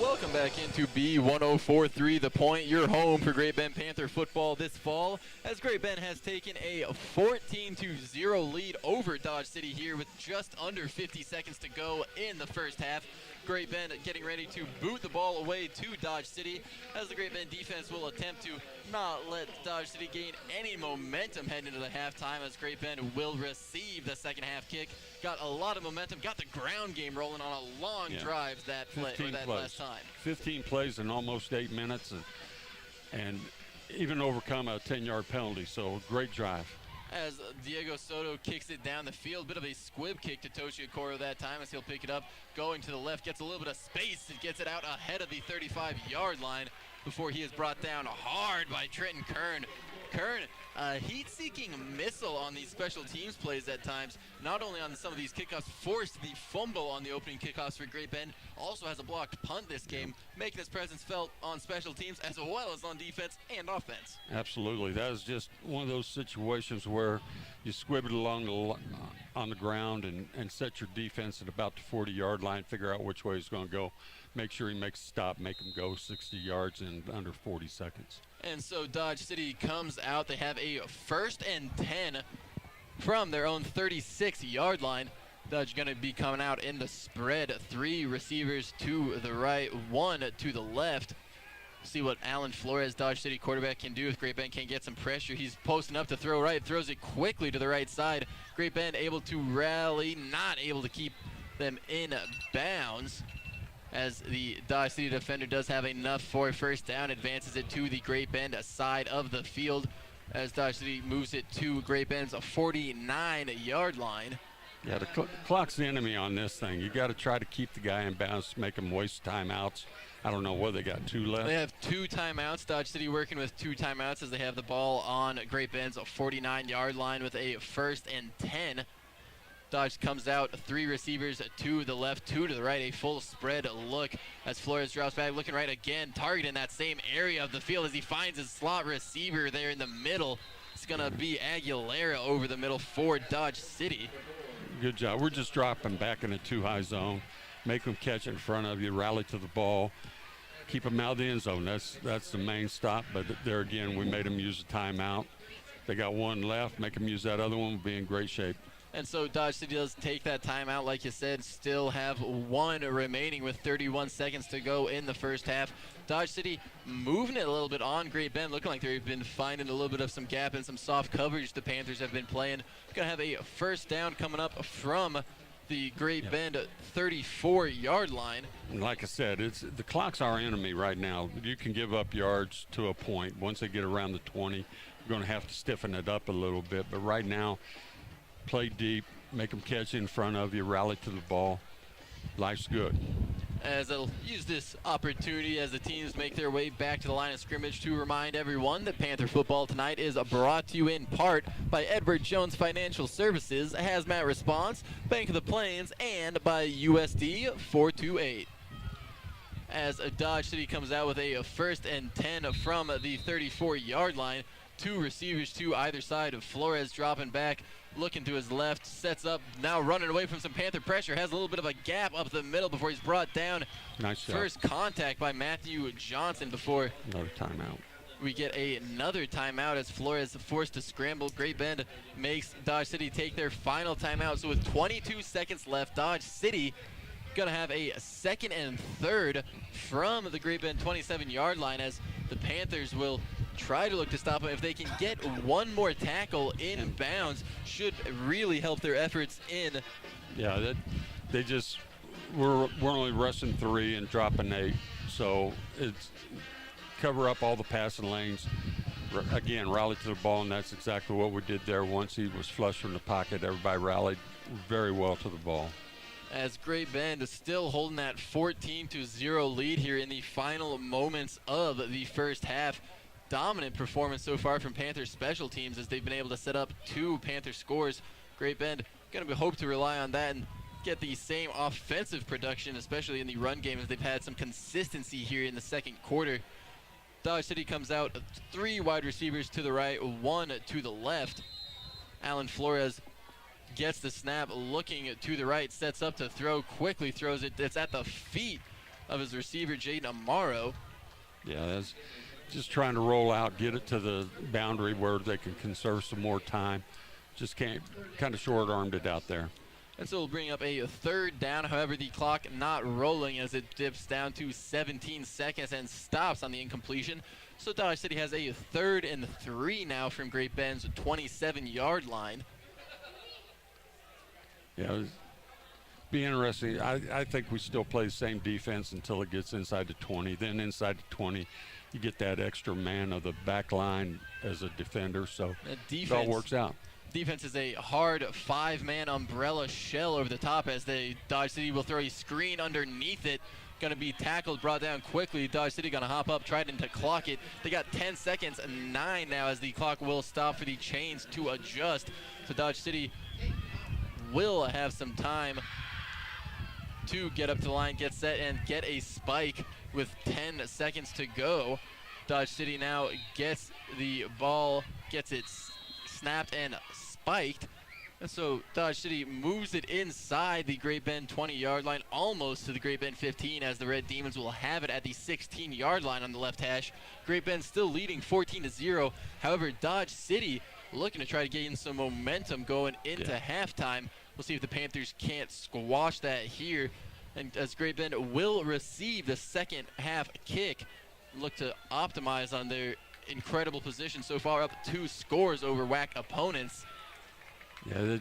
Speaker 2: Welcome back into B1043 The Point, your home for Great Bend Panther football this fall, as Great Bend has taken a 14-0 lead over Dodge City here with just under 50 seconds to go in the first half. Great Bend getting ready to boot the ball away to Dodge City as the Great Bend defense will attempt to not let Dodge City gain any momentum heading into the halftime as Great Bend will receive the second half kick. Got a lot of momentum, got the ground game rolling on a long drive that last time.
Speaker 1: 15 plays in almost 8 minutes and even overcome a 10-yard penalty, so great drive.
Speaker 2: As Diego Soto kicks it down the field, bit of a squib kick to Toshi Okoro that time as he'll pick it up, going to the left, gets a little bit of space, and gets it out ahead of the 35-yard line before he is brought down hard by Trenton Kern. Kern, heat-seeking missile on these special teams plays at times. Not only on some of these kickoffs, forced the fumble on the opening kickoffs for Great Bend. Also has a blocked punt this game, making his presence felt on special teams as well as on defense and offense.
Speaker 1: Absolutely. That is just one of those situations where you squib it along on the ground and set your defense at about the 40-yard line, figure out which way he's going to go, make sure he makes a stop, make him go 60 yards in under 40 seconds.
Speaker 2: And so Dodge City comes out. They have a 1st and 10 from their own 36-yard line. Dodge going to be coming out in the spread. 3 receivers to the right, 1 to the left. See what Alan Flores, Dodge City quarterback, can do if Great Bend can get some pressure. He's posting up to throw right, throws it quickly to the right side. Great Bend able to rally, not able to keep them in bounds, as the Dodge City defender does have enough for a first down, advances it to the Great Bend side of the field as Dodge City moves it to Great Bend's 49-yard line.
Speaker 1: Yeah, the clock's the enemy on this thing. You got to try to keep the guy in bounds, make him waste timeouts. I don't know whether they got 2 left.
Speaker 2: They have 2 timeouts. Dodge City working with 2 timeouts as they have the ball on Great Bend's 49-yard line with a 1st and 10. Dodge comes out, 3 receivers to the left, 2 to the right, a full spread look as Flores drops back, looking right again, targeting that same area of the field as he finds his slot receiver there in the middle. It's going to be Aguilera over the middle for Dodge City.
Speaker 1: Good job. We're just dropping back in a too-high zone, make them catch in front of you, rally to the ball, keep them out of the end zone. That's the main stop, but there again, we made them use a timeout. They got 1 left, make them use that other one, we'll be in great shape.
Speaker 2: And so Dodge City does take that timeout, like you said, still have one remaining with 31 seconds to go in the first half. Dodge City moving it a little bit on Great Bend, looking like they've been finding a little bit of some gap and some soft coverage the Panthers have been playing. Going to have a first down coming up from the Great Bend 34-yard line.
Speaker 1: And like I said, the clock's our enemy right now. You can give up yards to a point. Once they get around the 20, you're going to have to stiffen it up a little bit. But right now, play deep, make them catch in front of you, rally to the ball. Life's good.
Speaker 2: As they'll use this opportunity as the teams make their way back to the line of scrimmage to remind everyone that Panther football tonight is brought to you in part by Edward Jones Financial Services, Hazmat Response, Bank of the Plains, and by USD 428. As Dodge City comes out with a 1st and 10 from the 34-yard line, two receivers to either side of Flores dropping back, looking to his left, sets up, now running away from some Panther pressure, has a little bit of a gap up the middle before he's brought down.
Speaker 1: Nice shot.
Speaker 2: First contact by Matthew Johnson before
Speaker 1: Another timeout.
Speaker 2: we get another timeout as Flores forced to scramble. Great Bend makes Dodge City take their final timeout. So with 22 seconds left, Dodge City going to have a 2nd and 3rd from the Great Bend 27-yard line as the Panthers will try to look to stop them. If they can get one more tackle in bounds, should really help their efforts in.
Speaker 1: Yeah, we're only rushing 3 and dropping 8, so it's cover up all the passing lanes. Again, rally to the ball, and that's exactly what we did there. Once he was flush from the pocket, everybody rallied very well to the ball.
Speaker 2: As Great Bend is still holding that 14-0 lead here in the final moments of the first half. Dominant performance so far from Panther special teams as they've been able to set up 2 Panther scores. Great Bend going to hope to rely on that and get the same offensive production, especially in the run game, as they've had some consistency here in the second quarter. Dodge City comes out 3 wide receivers to the right, 1 to the left. Alan Flores gets the snap, looking to the right, sets up to throw, quickly throws it. It's at the feet of his receiver, Jaden Amaro.
Speaker 1: Yeah, that's just trying to roll out, get it to the boundary where they can conserve some more time. Just can't, kind of short-armed it out there.
Speaker 2: And so we'll bring up a 3rd down. However, the clock not rolling as it dips down to 17 seconds and stops on the incompletion. So Dodge City has a 3rd and 3 now from Great Bend's 27-yard line.
Speaker 1: Yeah, it'll be interesting. I think we still play the same defense until it gets inside the 20. Then inside the 20, you get that extra man of the back line as a defender. So it all works out.
Speaker 2: Defense is a hard 5-man umbrella shell over the top as Dodge City will throw a screen underneath it. Going to be tackled, brought down quickly. Dodge City going to hop up, try to clock it. They got 10 seconds, 9 now as the clock will stop for the chains to adjust. So Dodge City will have some time to get up to the line, get set, and get a spike with 10 seconds to go. Dodge City now gets the ball, gets it snapped and spiked. And so Dodge City moves it inside the Great Bend 20-yard line, almost to the Great Bend 15, as the Red Demons will have it at the 16-yard line on the left hash. Great Bend still leading 14-0. However, Dodge City looking to try to gain some momentum going into halftime. We'll see if the Panthers can't squash that here. And as Great Bend will receive the second half kick, look to optimize on their incredible position so far, up 2 scores over WAC opponents.
Speaker 1: Yeah,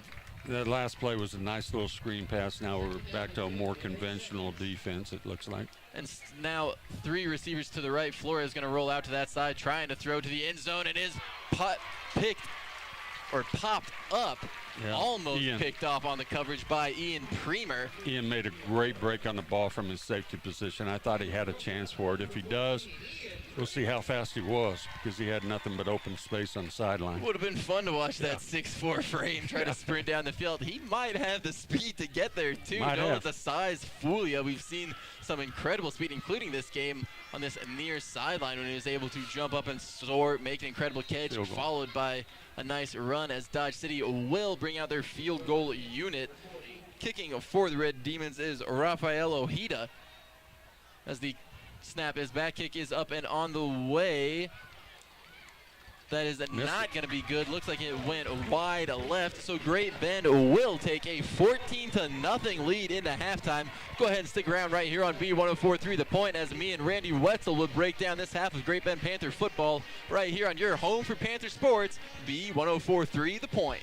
Speaker 1: that last play was a nice little screen pass. Now we're back to a more conventional defense, it looks like.
Speaker 2: And now 3 receivers to the right. Flores going to roll out to that side, trying to throw to the end zone, and is popped up, almost picked off on the coverage by Ian Premer.
Speaker 1: Ian made a great break on the ball from his safety position. I thought he had a chance for it. If he does, we'll see how fast he was, because he had nothing but open space on the sideline.
Speaker 2: Would have been fun to watch that 6'4" frame try to sprint down the field. He might have the speed to get there too. Don't let the size fool you. We've seen some incredible speed, including this game on this near sideline when he was able to jump up and soar, make an incredible catch, followed by a nice run as Dodge City will bring out their field goal unit. Kicking for the Red Demons is Rafael Ojeda. As the snap is back, kick is up and on the way. That is not going to be good. Looks like it went wide left. So Great Bend will take a 14-0 lead into halftime. Go ahead and stick around right here on B1043 The Point as me and Randy Wetzel will break down this half of Great Bend Panther football right here on your home for Panther sports, B1043 The Point.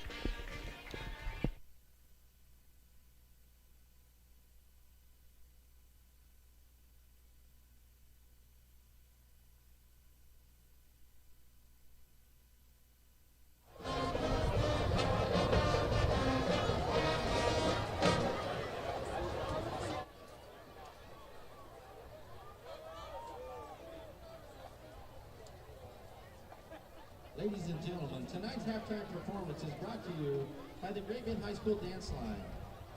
Speaker 3: Ladies and gentlemen, tonight's halftime performance is brought to you by the Great Bend High School Dance Line.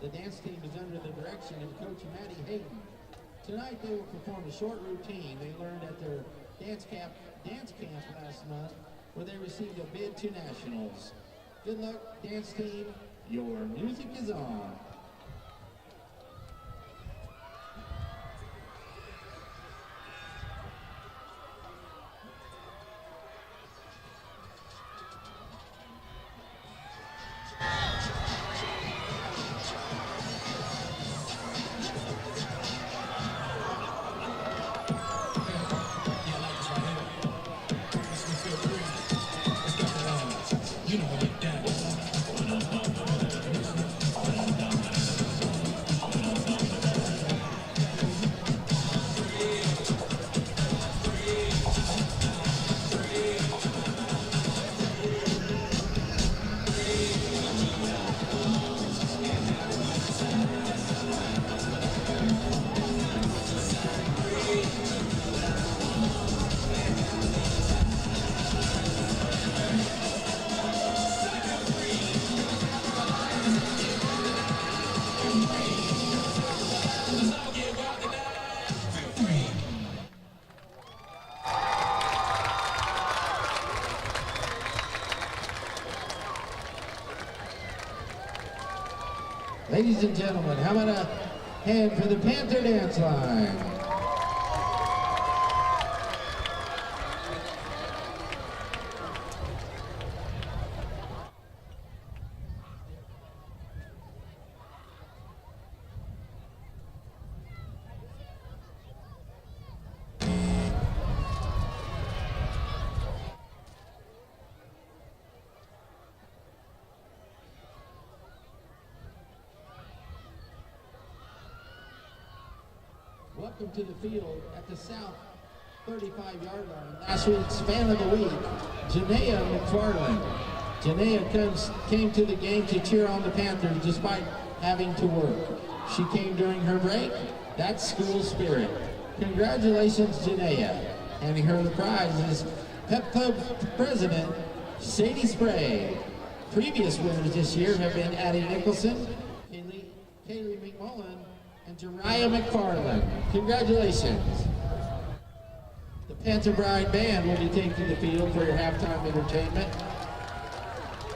Speaker 3: The dance team is under the direction of Coach Maddie Hayden. Tonight they will perform a short routine they learned at their dance camp last month, where they received a bid to nationals. Good luck, dance team. Your music is on. Ladies and gentlemen, how about a hand for the Panther Dance Line? Welcome to the field at the south 35-yard line. Last week's fan of the week, Janaea McFarland. Janaea came to the game to cheer on the Panthers despite having to work. She came during her break. That's school spirit. Congratulations, Janaea. Handing her the prize is Pep Club President Sadie Spray. Previous winners this year have been Addie Nicholson, Kaylee McMullen, and Jariah McFarland. Congratulations. The Panther Bride Band will be taking the field for your halftime entertainment.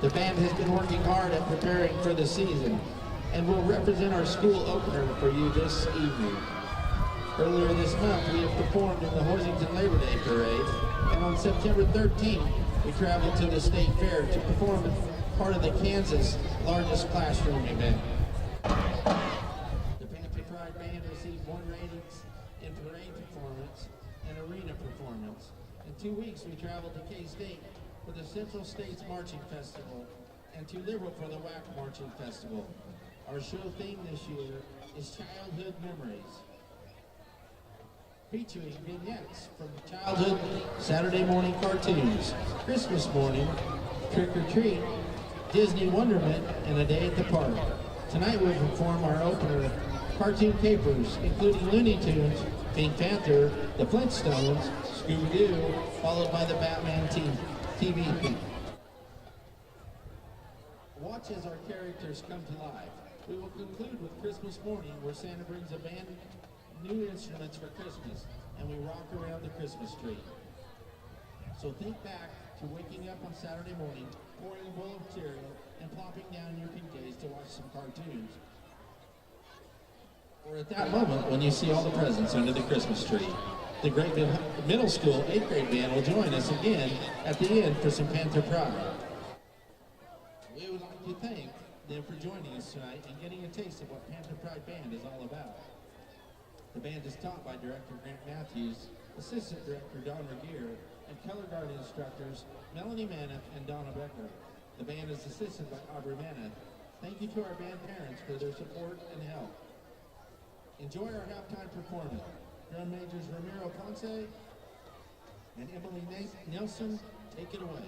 Speaker 3: The band has been working hard at preparing for the season and will represent our school opener for you this evening. Earlier this month, we have performed in the Horsington Labor Day Parade, and on September 13th, we traveled to the State Fair to perform as part of the Kansas largest classroom event. The Panther Pride Band received 1 ratings in parade performance and arena performance. In 2 weeks, we traveled to K-State for the Central States Marching Festival and to Liberal for the WAC Marching Festival. Our show theme this year is Childhood Memories, featuring vignettes from childhood Saturday morning cartoons, Christmas morning, Trick or Treat, Disney Wonderment, and A Day at the Park. Tonight we'll perform our opener, cartoon capers, including Looney Tunes, Pink Panther, the Flintstones, Scooby-Doo, followed by the Batman TV. Watch as our characters come to life. We will conclude with Christmas morning, where Santa brings a band new instruments for Christmas, and we rock around the Christmas tree. So think back to waking up on Saturday morning, pouring a bowl of cereal, and plopping down your PJs to watch some cartoons. Or at that moment when you see all the presents under the Christmas tree. The Great Bend Middle School 8th grade band will join us again at the end for some Panther pride. We would like to thank them for joining us tonight and getting a taste of what Panther Pride Band is all about. The band is taught by Director Grant Matthews, Assistant Director Don Regier, and color guard instructors Melanie Manoff and Donna Becker. The band is assisted by Aubrey Manoff. Thank you to our band parents for their support and help. Enjoy our halftime performance. Drum majors Ramiro Ponce and Emily Nelson, take it away.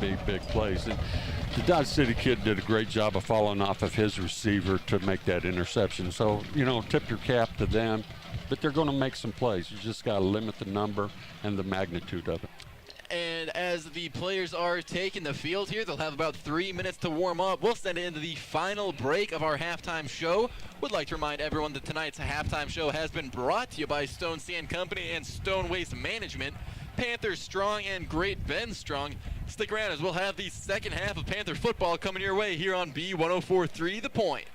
Speaker 1: big plays. And the Dodge City kid did a great job of following off of his receiver to make that interception. So, tip your cap to them. But they're going to make some plays. You just got to limit the number and the magnitude of it.
Speaker 2: And as the players are taking the field here, they'll have about 3 minutes to warm up. We'll send it into the final break of our halftime show. Would like to remind everyone that tonight's halftime show has been brought to you by Stone Sand Company and Stone Waste Management. Panther Strong and Great Bend Strong. Stick around as we'll have the second half of Panther football coming your way here on B1043 The Point.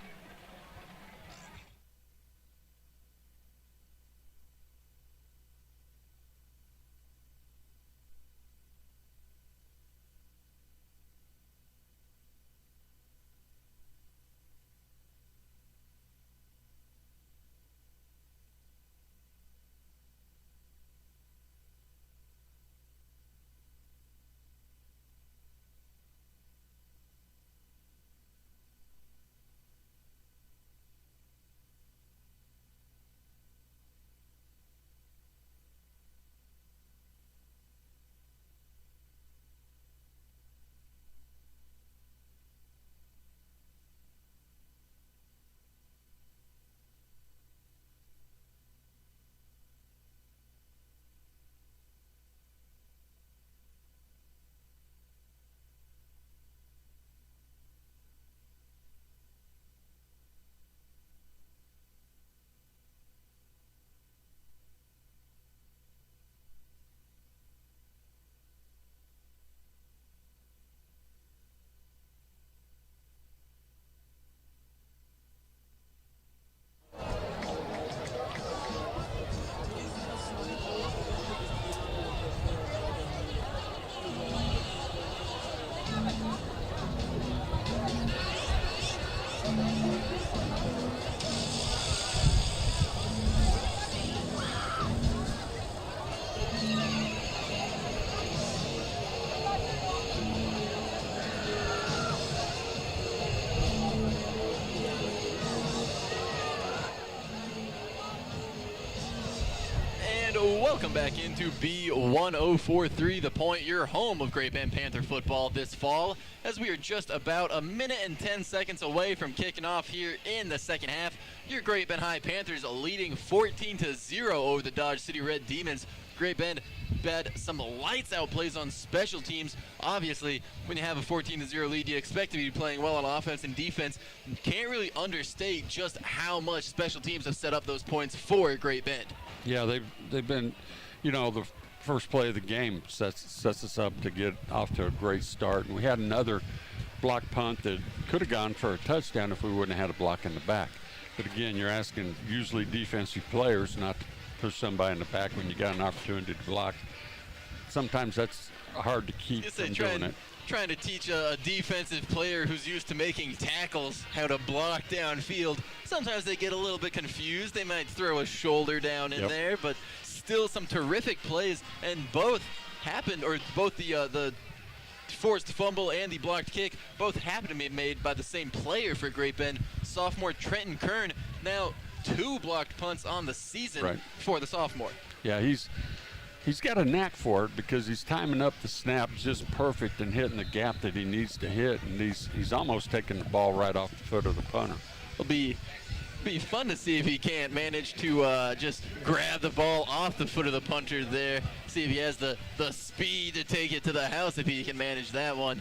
Speaker 2: Welcome back into B1043 The Point, your home of Great Bend Panther football this fall, as we are just about a minute and 10 seconds away from kicking off here in the second half. Your Great Bend High Panthers leading 14-0 over the Dodge City Red Demons. Great Bend had some lights out plays on special teams. Obviously, when you have a 14-0 lead, you expect to be playing well on offense and defense. You can't really understate just how much special teams have set up those points for Great Bend.
Speaker 1: Yeah, they've been, the first play of the game sets us up to get off to a great start. And we had another block punt that could have gone for a touchdown if we wouldn't have had a block in the back. But again, you're asking usually defensive players not to push somebody in the back when you got an opportunity to block. Sometimes that's hard to keep from doing it.
Speaker 2: Trying to teach a defensive player who's used to making tackles how to block downfield. Sometimes they get a little bit confused. They might throw a shoulder down in there, but still some terrific plays. And both happened, or both the forced fumble and the blocked kick, both happened to be made by the same player for Great Bend, sophomore Trenton Kern. Now 2 blocked punts on the season for the sophomore.
Speaker 1: Yeah, he's got a knack for it because he's timing up the snap just perfect and hitting the gap that he needs to hit, and he's almost taking the ball right off the foot of the punter.
Speaker 2: It'll be fun to see if he can't manage to just grab the ball off the foot of the punter there. See if he has the speed to take it to the house, if he can manage that one.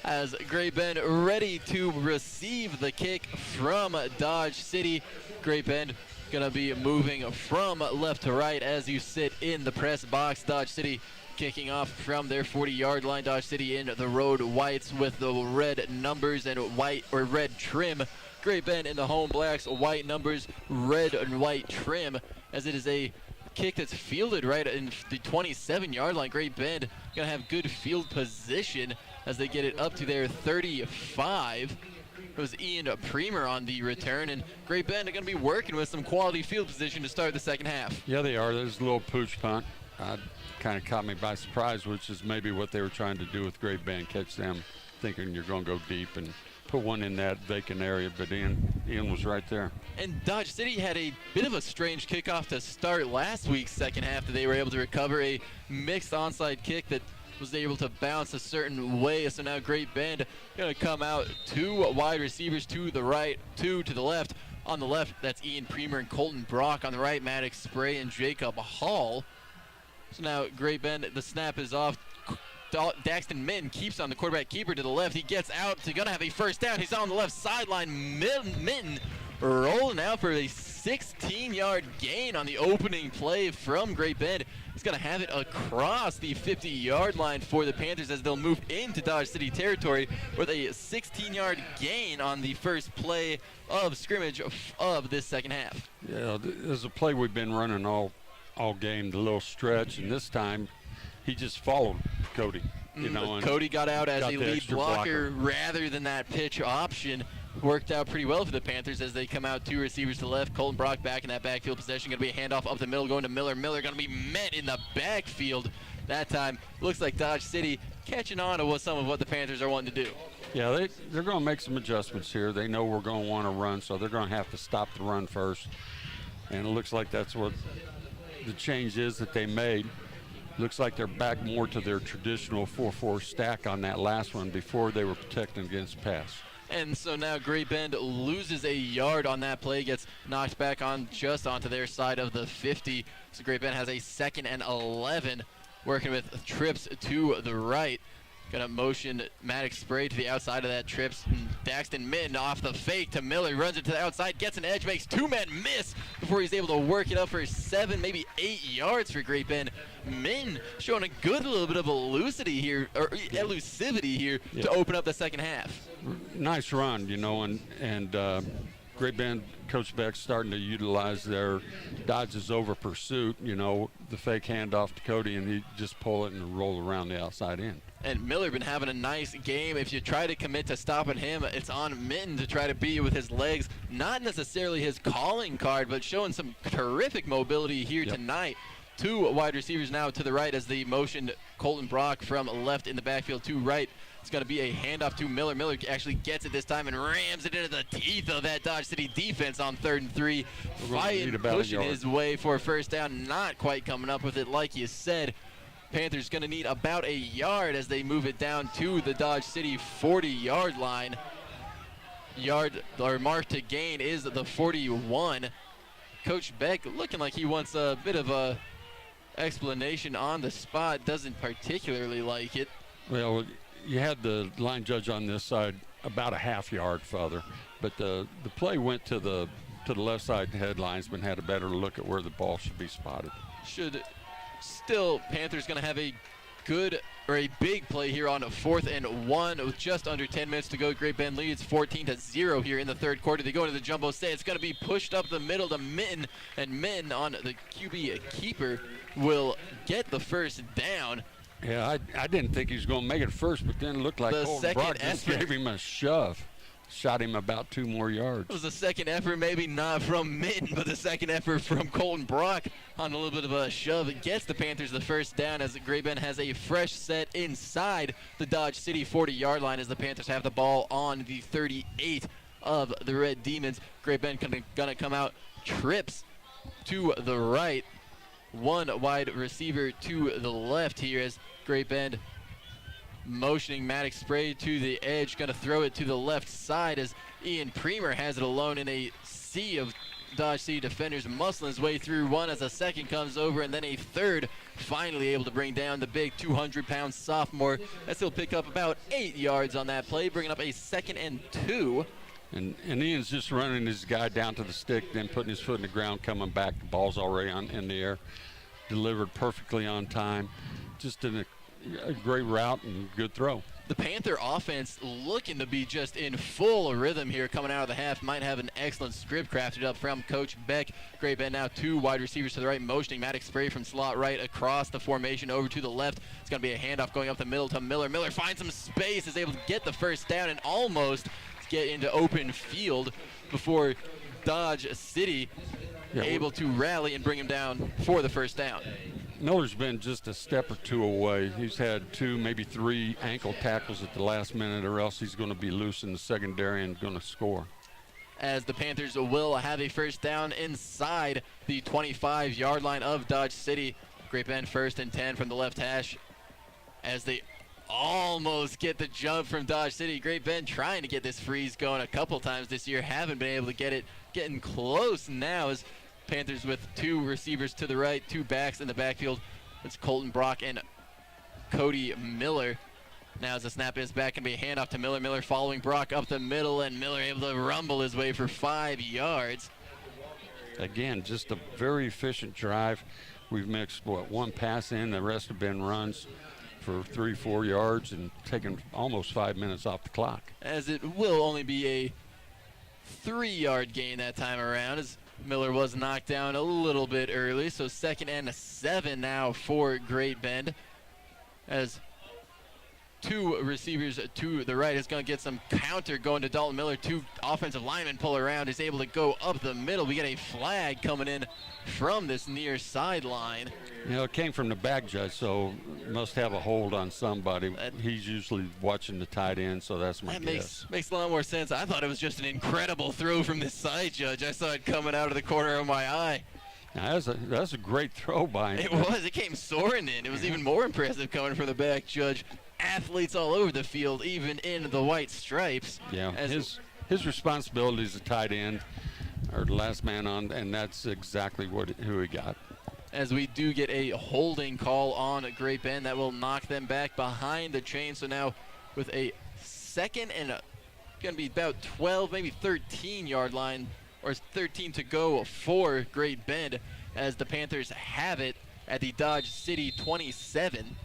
Speaker 2: As Great Bend ready to receive the kick from Dodge City. Great Bend going to be moving from left to right as you sit in the press box. Dodge City kicking off from their 40-yard line. Dodge City in the road whites with the red numbers and white or red trim. Great Bend in the home blacks, white numbers, red and white trim, as it is a kick that's fielded right in the 27-yard line. Great Bend going to have good field position as they get it up to their 35. It was Ian Premer on the return, and Great Bend are going to be working with some quality field position to start the second half.
Speaker 1: Yeah, they are. There's a little pooch punt. Kind of caught me by surprise, which is maybe what they were trying to do with Great Bend, catch them thinking you're going to go deep and put one in that vacant area, but Ian was right there.
Speaker 2: And Dodge City had a bit of a strange kickoff to start last week's second half that they were able to recover, a mixed onside kick that was able to bounce a certain way. So now Great Bend going to come out 2 wide receivers to the right, 2 to the left. On the left, that's Ian Premer and Colton Brock. On the right, Maddox Spray and Jacob Hall. So now Great Bend, the snap is off. Daxton Minton keeps on the quarterback keeper to the left. He gets out to gonna have a first down. He's on the left sideline. Minton rolling out for a 16-yard gain on the opening play from Great Bend. He's gonna have it across the 50-yard line for the Panthers as they'll move into Dodge City territory with a 16-yard gain on the first play of scrimmage of this second half.
Speaker 1: Yeah, there's a play we've been running all game, the little stretch, and this time he just followed Cody. And
Speaker 2: Cody got out as a lead
Speaker 1: blocker
Speaker 2: rather than that pitch option. Worked out pretty well for the Panthers as they come out 2 receivers to the left. Colton Brock back in that backfield possession. Going to be a handoff up the middle going to Miller. Miller going to be met in the backfield. That time looks like Dodge City catching on to some of what the Panthers are wanting to do.
Speaker 1: Yeah, they're going to make some adjustments here. They know we're going to want to run, so they're going to have to stop the run first. And it looks like that's what the change is that they made. Looks like they're back more to their traditional 4-4 stack on that last one before they were protecting against pass.
Speaker 2: And so now Great Bend loses a yard on that play, gets knocked back on just onto their side of the 50. So Great Bend has a 2nd and 11, working with trips to the right. Gonna motion Maddox Spray to the outside of that trips. Daxton Minton off the fake to Miller, runs it to the outside, gets an edge, makes 2 men miss before he's able to work it up for 7, maybe 8 yards for Great Bend. Minton showing a good little bit of elusivity here to open up the second half.
Speaker 1: Nice run, and Great Bend, Coach Beck's starting to utilize their dodges over pursuit, the fake handoff to Cody, and he just pull it and roll around the outside end.
Speaker 2: And Miller been having a nice game. If you try to commit to stopping him, it's on Minton to try to beat you with his legs. Not necessarily his calling card, but showing some terrific mobility here tonight. 2 wide receivers now to the right as they motioned Colton Brock from left in the backfield to right. It's going to be a handoff to Miller. Miller actually gets it this time and rams it into the teeth of that Dodge City defense on 3rd and 3. Fighting, pushing his way for a first down, not quite coming up with it like you said. Panthers going to need about a yard as they move it down to the Dodge City 40-yard line. Mark to gain is the 41. Coach Beck looking like he wants a bit of a explanation on the spot. Doesn't particularly like it.
Speaker 1: Well, you had the line judge on this side about a half yard further, but the play went to the left side. The head linesman had a better look at where the ball should be spotted.
Speaker 2: Still, Panthers going to have a big play here on 4th and 1 with just under 10 minutes to go. Great Bend leads 14-0 here in the 3rd quarter. They go into the jumbo set. It's going to be pushed up the middle to Minton, and Minton on the QB keeper will get the first down.
Speaker 1: Yeah, I didn't think he was going to make it first, but then it looked like Colton Brock just gave him a shove. Shot him about 2 more yards.
Speaker 2: It was the second effort, maybe not from Minton, but the second effort from Colton Brock on a little bit of a shove. It gets the Panthers the first down as Great Bend has a fresh set inside the Dodge City 40-yard line as the Panthers have the ball on the 38 of the Red Demons. Great Bend gonna come out trips to the right. 1 wide receiver to the left here as Great Bend motioning Maddox Spray to the edge, going to throw it to the left side as Ian Premer has it alone in a sea of Dodge City defenders, muscling his way through one as a second comes over, and then a third finally able to bring down the big 200-pound sophomore. That's he'll pick up about 8 yards on that play, bringing up a 2nd and 2.
Speaker 1: And Ian's just running his guy down to the stick, then putting his foot in the ground, coming back. The ball's already in the air. Delivered perfectly on time. Just a great route and good throw.
Speaker 2: The Panther offense looking to be just in full rhythm here coming out of the half. Might have an excellent script crafted up from Coach Beck. Great Bend now 2 wide receivers to the right, motioning Maddox Spray from slot right across the formation over to the left. It's going to be a handoff going up the middle to Miller. Miller finds some space, is able to get the first down and almost get into open field before Dodge City able to rally and bring him down for the first down.
Speaker 1: Miller's been just a step or 2 away. He's had 2, maybe 3 ankle tackles at the last minute, or else he's going to be loose in the secondary and going to score.
Speaker 2: As the Panthers will have a first down inside the 25-yard line of Dodge City. Great Bend 1st and 10 from the left hash. as they almost get the jump from Dodge City. Great Bend trying to get this freeze going a couple times this year. Haven't been able to get it. Getting close now as Panthers with 2 receivers to the right, 2 backs in the backfield. It's Colton Brock and Cody Miller. Now as the snap is back, going to be a handoff to Miller. Miller following Brock up the middle, and Miller able to rumble his way for 5 yards.
Speaker 1: Again, just a very efficient drive. We've mixed, one pass in, the rest have been runs for 3-4 yards and taken almost 5 minutes off the clock.
Speaker 2: As it will only be a 3-yard gain that time around, as Miller was knocked down a little bit early. So 2nd and 7 now for Great Bend, as 2 receivers to the right is going to get some counter going to Dalton Miller. 2 offensive linemen pull around. He's able to go up the middle. We get a flag coming in from this near sideline.
Speaker 1: You know, it came from the back judge, so must have a hold on somebody. He's usually watching the tight end, so that's my guess.
Speaker 2: Makes a lot more sense. I thought it was just an incredible throw from this side judge. I saw it coming out of the corner of my eye.
Speaker 1: Now, that's a great throw by him.
Speaker 2: It was. It came soaring in. It was even more impressive coming from the back judge. Athletes all over the field, even in the white stripes.
Speaker 1: Yeah, his responsibility is a tight end, or the last man on, and that's exactly who he got.
Speaker 2: As we do get a holding call on Great Bend, that will knock them back behind the chain. So now with a 2nd and going to be about 12, maybe 13-yard line, or 13 to go for Great Bend, as the Panthers have it at the Dodge City 27.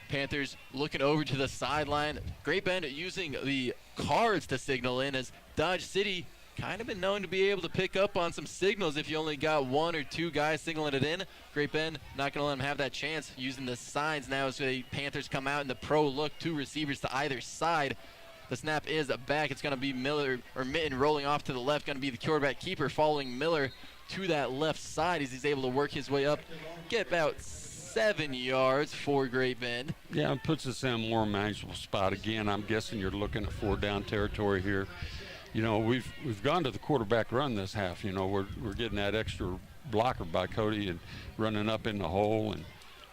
Speaker 2: Panthers looking over to the sideline. Great Bend using the cards to signal in, as Dodge City kind of been known to be able to pick up on some signals if you only got 1 or 2 guys signaling it in. Great Bend not going to let them have that chance, using the signs now as the Panthers come out in the pro look. 2 receivers to either side. The snap is back. It's going to be Miller, or Mitten, rolling off to the left. Going to be the quarterback keeper following Miller to that left side as he's able to work his way up. Get about 7 yards for Great Bend.
Speaker 1: Yeah, it puts us in a more manageable spot. Again, I'm guessing you're looking at 4 down territory here. You know, we've gone to the quarterback run this half. You know, we're getting that extra blocker by Cody and running up in the hole,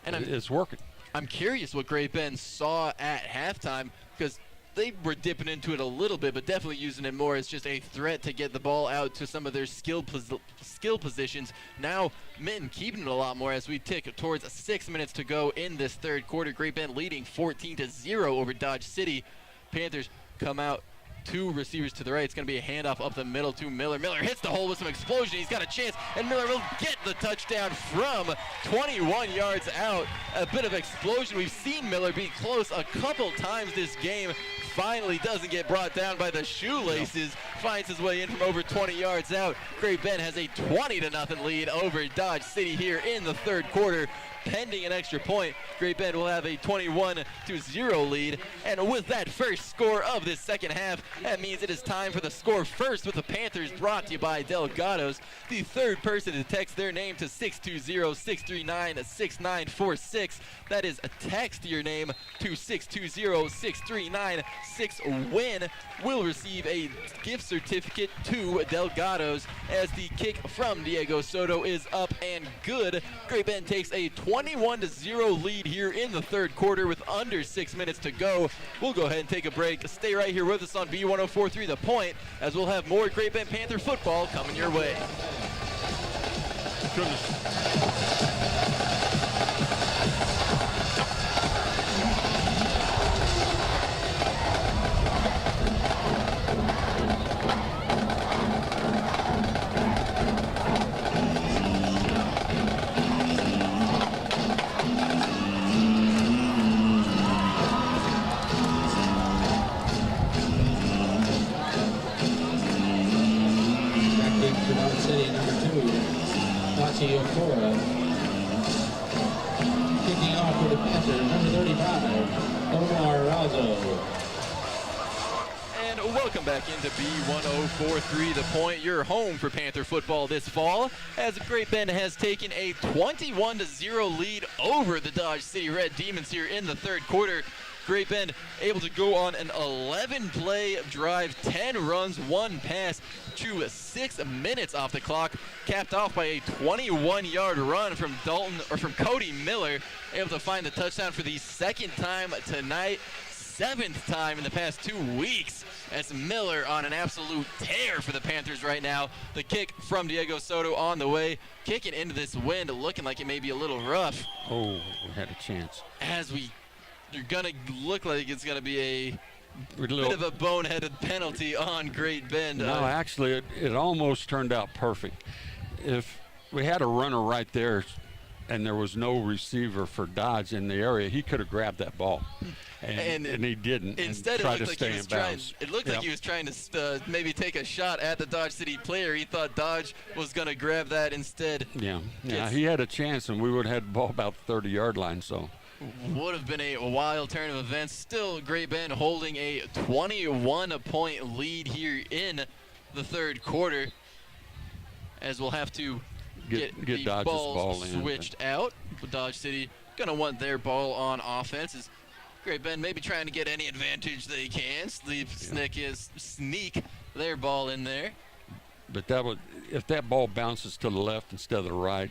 Speaker 1: and it's working.
Speaker 2: I'm curious what Great Bend saw at halftime, because they were dipping into it a little bit, but definitely using it more as just a threat to get the ball out to some of their skill positions. Now Mitten keeping it a lot more as we tick towards 6 minutes to go in this 3rd quarter. Great Bend leading 14-0 over Dodge City. Panthers come out 2 receivers to the right. It's going to be a handoff up the middle to Miller. Miller hits the hole with some explosion. He's got a chance, and Miller will get the touchdown from 21 yards out. A bit of explosion. We've seen Miller be close a couple times this game. Finally doesn't get brought down by the shoelaces. Finds his way in from over 20 yards out. Great Bend has a 20-0 lead over Dodge City here in the 3rd quarter. Pending an extra point, Great Bend will have a 21-0 lead. And with that first score of this 2nd half, that means it is time for the score first with the Panthers, brought to you by Delgado's. The 3rd person to text their name to 620-639-6946. That is a text your name to 620-639-6WIN. Will receive a gift certificate to Delgado's, as the kick from Diego Soto is up and good. Great Bend takes a 21-0 lead here in the 3rd quarter with under 6 minutes to go. We'll go ahead and take a break. Stay right here with us on B1043 The Point, as we'll have more Great Bend Panther football coming your way.
Speaker 3: City, number 2, Tachi Okora. Kicking off for the Panthers, number 35, Omar Razo.
Speaker 2: And welcome back into B1043 The Point, your home for Panther football this fall, as Great Bend has taken a 21-0 lead over the Dodge City Red Demons here in the 3rd quarter. Great Bend able to go on an 11-play drive, 10 runs, 1 pass, to 6 minutes off the clock, capped off by a 21-yard run from Cody Miller, able to find the touchdown for the 2nd time tonight, 7th time in the past 2 weeks. As Miller on an absolute tear for the Panthers right now. The kick from Diego Soto on the way, kicking into this wind, looking like it may be a little rough.
Speaker 1: Oh, we had a chance.
Speaker 2: You're gonna look like it's gonna be a bit of a boneheaded penalty on Great Bend.
Speaker 1: No, actually, it almost turned out perfect. If we had a runner right there and there was no receiver for Dodge in the area, he could have grabbed that ball. And he didn't.
Speaker 2: Instead,
Speaker 1: it looked
Speaker 2: like he was trying to maybe take a shot at the Dodge City player. He thought Dodge was going to grab that instead.
Speaker 1: Yeah, he had a chance, and we would have had the ball about the 30-yard line. So
Speaker 2: would have been a wild turn of events. Still, Great Bend holding a 21-point lead here in the 3rd quarter, as we'll have to get the
Speaker 1: Dodge's ball
Speaker 2: switched out. But Dodge City going to want their ball on offense. Great Bend maybe trying to get any advantage they can. Sneak their ball in there.
Speaker 1: But if that ball bounces to the left instead of the right,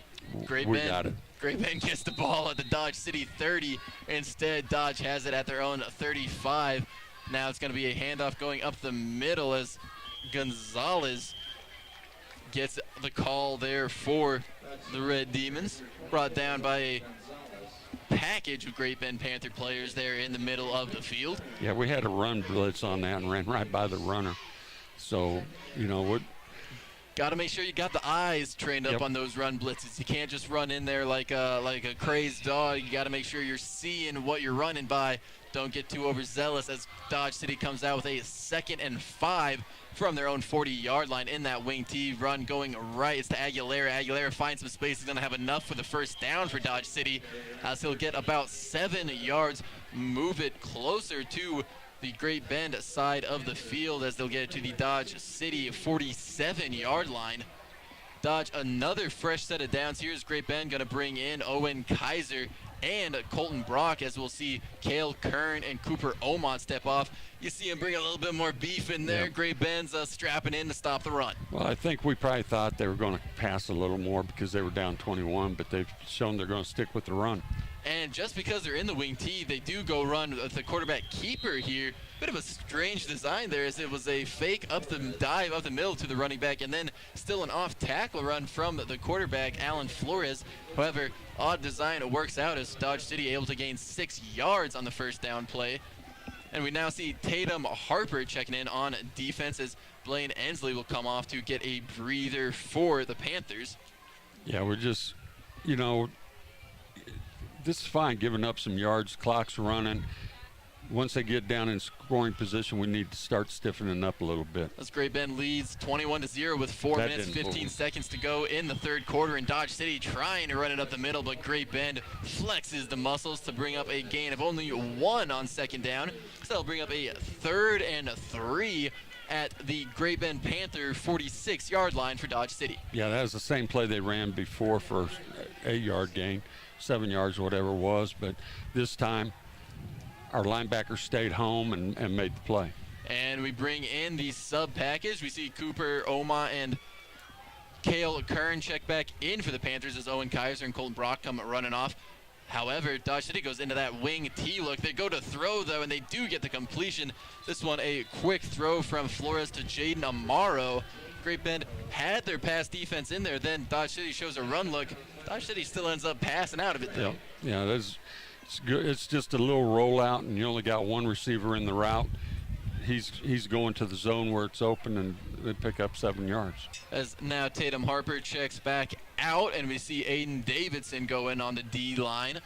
Speaker 1: we got it.
Speaker 2: Great Bend gets the ball at the Dodge City 30. Instead, Dodge has it at their own 35. Now it's going to be a handoff going up the middle as Gonzalez gets the call there for the Red Demons. Brought down by a package of Great Bend Panther players there in the middle of the field.
Speaker 1: Yeah, we had a run blitz on that and ran right by the runner. So, what?
Speaker 2: Got to make sure you got the eyes trained up on those run blitzes. You can't just run in there like a crazed dog. You got to make sure you're seeing what you're running by. Don't get too overzealous as Dodge City comes out with a 2nd and 5 from their own 40-yard line in that wing T run going right. It's to Aguilera. Aguilera finds some space. He's going to have enough for the 1st down for Dodge City as he'll get about 7 yards, move it closer to the Great Bend side of the field as they'll get it to the Dodge City 47-yard line. Dodge another fresh set of downs. Here's Great Bend going to bring in Owen Kaiser and Colton Brock, as we'll see Cale Kern and Cooper Omont step off. You see him bring a little bit more beef in there. Great Bend's strapping in to stop the run.
Speaker 1: Well, I think we probably thought they were going to pass a little more because they were down 21, but they've shown they're going to stick with the run.
Speaker 2: And just because they're in the wing T, they do go run with the quarterback keeper here. Bit of a strange design there, as it was a fake up the dive up the middle to the running back, and then still an off tackle run from the quarterback, Alan Flores. However, odd design works out as Dodge City able to gain 6 yards on the 1st down play. And we now see Tatum Harper checking in on defense as Blaine Ensley will come off to get a breather for the Panthers.
Speaker 1: Yeah, we're just, this is fine, giving up some yards, clock's running. Once they get down in scoring position, we need to start stiffening up a little bit.
Speaker 2: As Great Bend leads 21-0 with 4 minutes, 15 seconds to go in the 3rd quarter, and Dodge City trying to run it up the middle, but Great Bend flexes the muscles to bring up a gain of only 1 on 2nd down. So they'll bring up a 3rd and 3 at the Great Bend Panther 46-yard line for Dodge City.
Speaker 1: Yeah, that was the same play they ran before for 8-yard gain, 7 yards, whatever it was, but this time our linebacker stayed home and made the play.
Speaker 2: And we bring in the sub package. We see Cooper Oma and Cale Kern check back in for the Panthers as Owen Kaiser and Colton Brock come running off. However, Dodge City goes into that wing T look. They go to throw, though, and they do get the completion. This one a quick throw from Flores to Jaden Amaro. Great Bend had their pass defense in there. Then Dodge City shows a run look. Dodge City still ends up passing out of it, though.
Speaker 1: Yeah, it's good. It's just a little rollout, and you only got one receiver in the route. He's going to the zone where it's open, and they pick up 7 yards. As
Speaker 2: now Tatum Harper checks back out, and we see Aiden Davidson go in on the D line.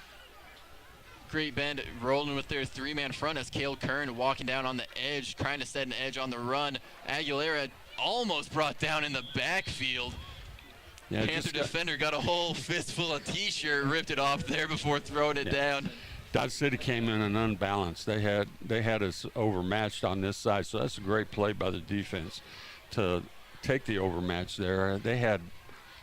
Speaker 2: Great Bend rolling with their 3-man front as Cale Kern walking down on the edge, trying to set an edge on the run. Aguilera almost brought down in the backfield. Yeah, Panther defender got a whole fistful of T-shirt, ripped it off there before throwing it down.
Speaker 1: Dodge City came in and unbalanced. They had us overmatched on this side, so that's a great play by the defense to take the overmatch there. They had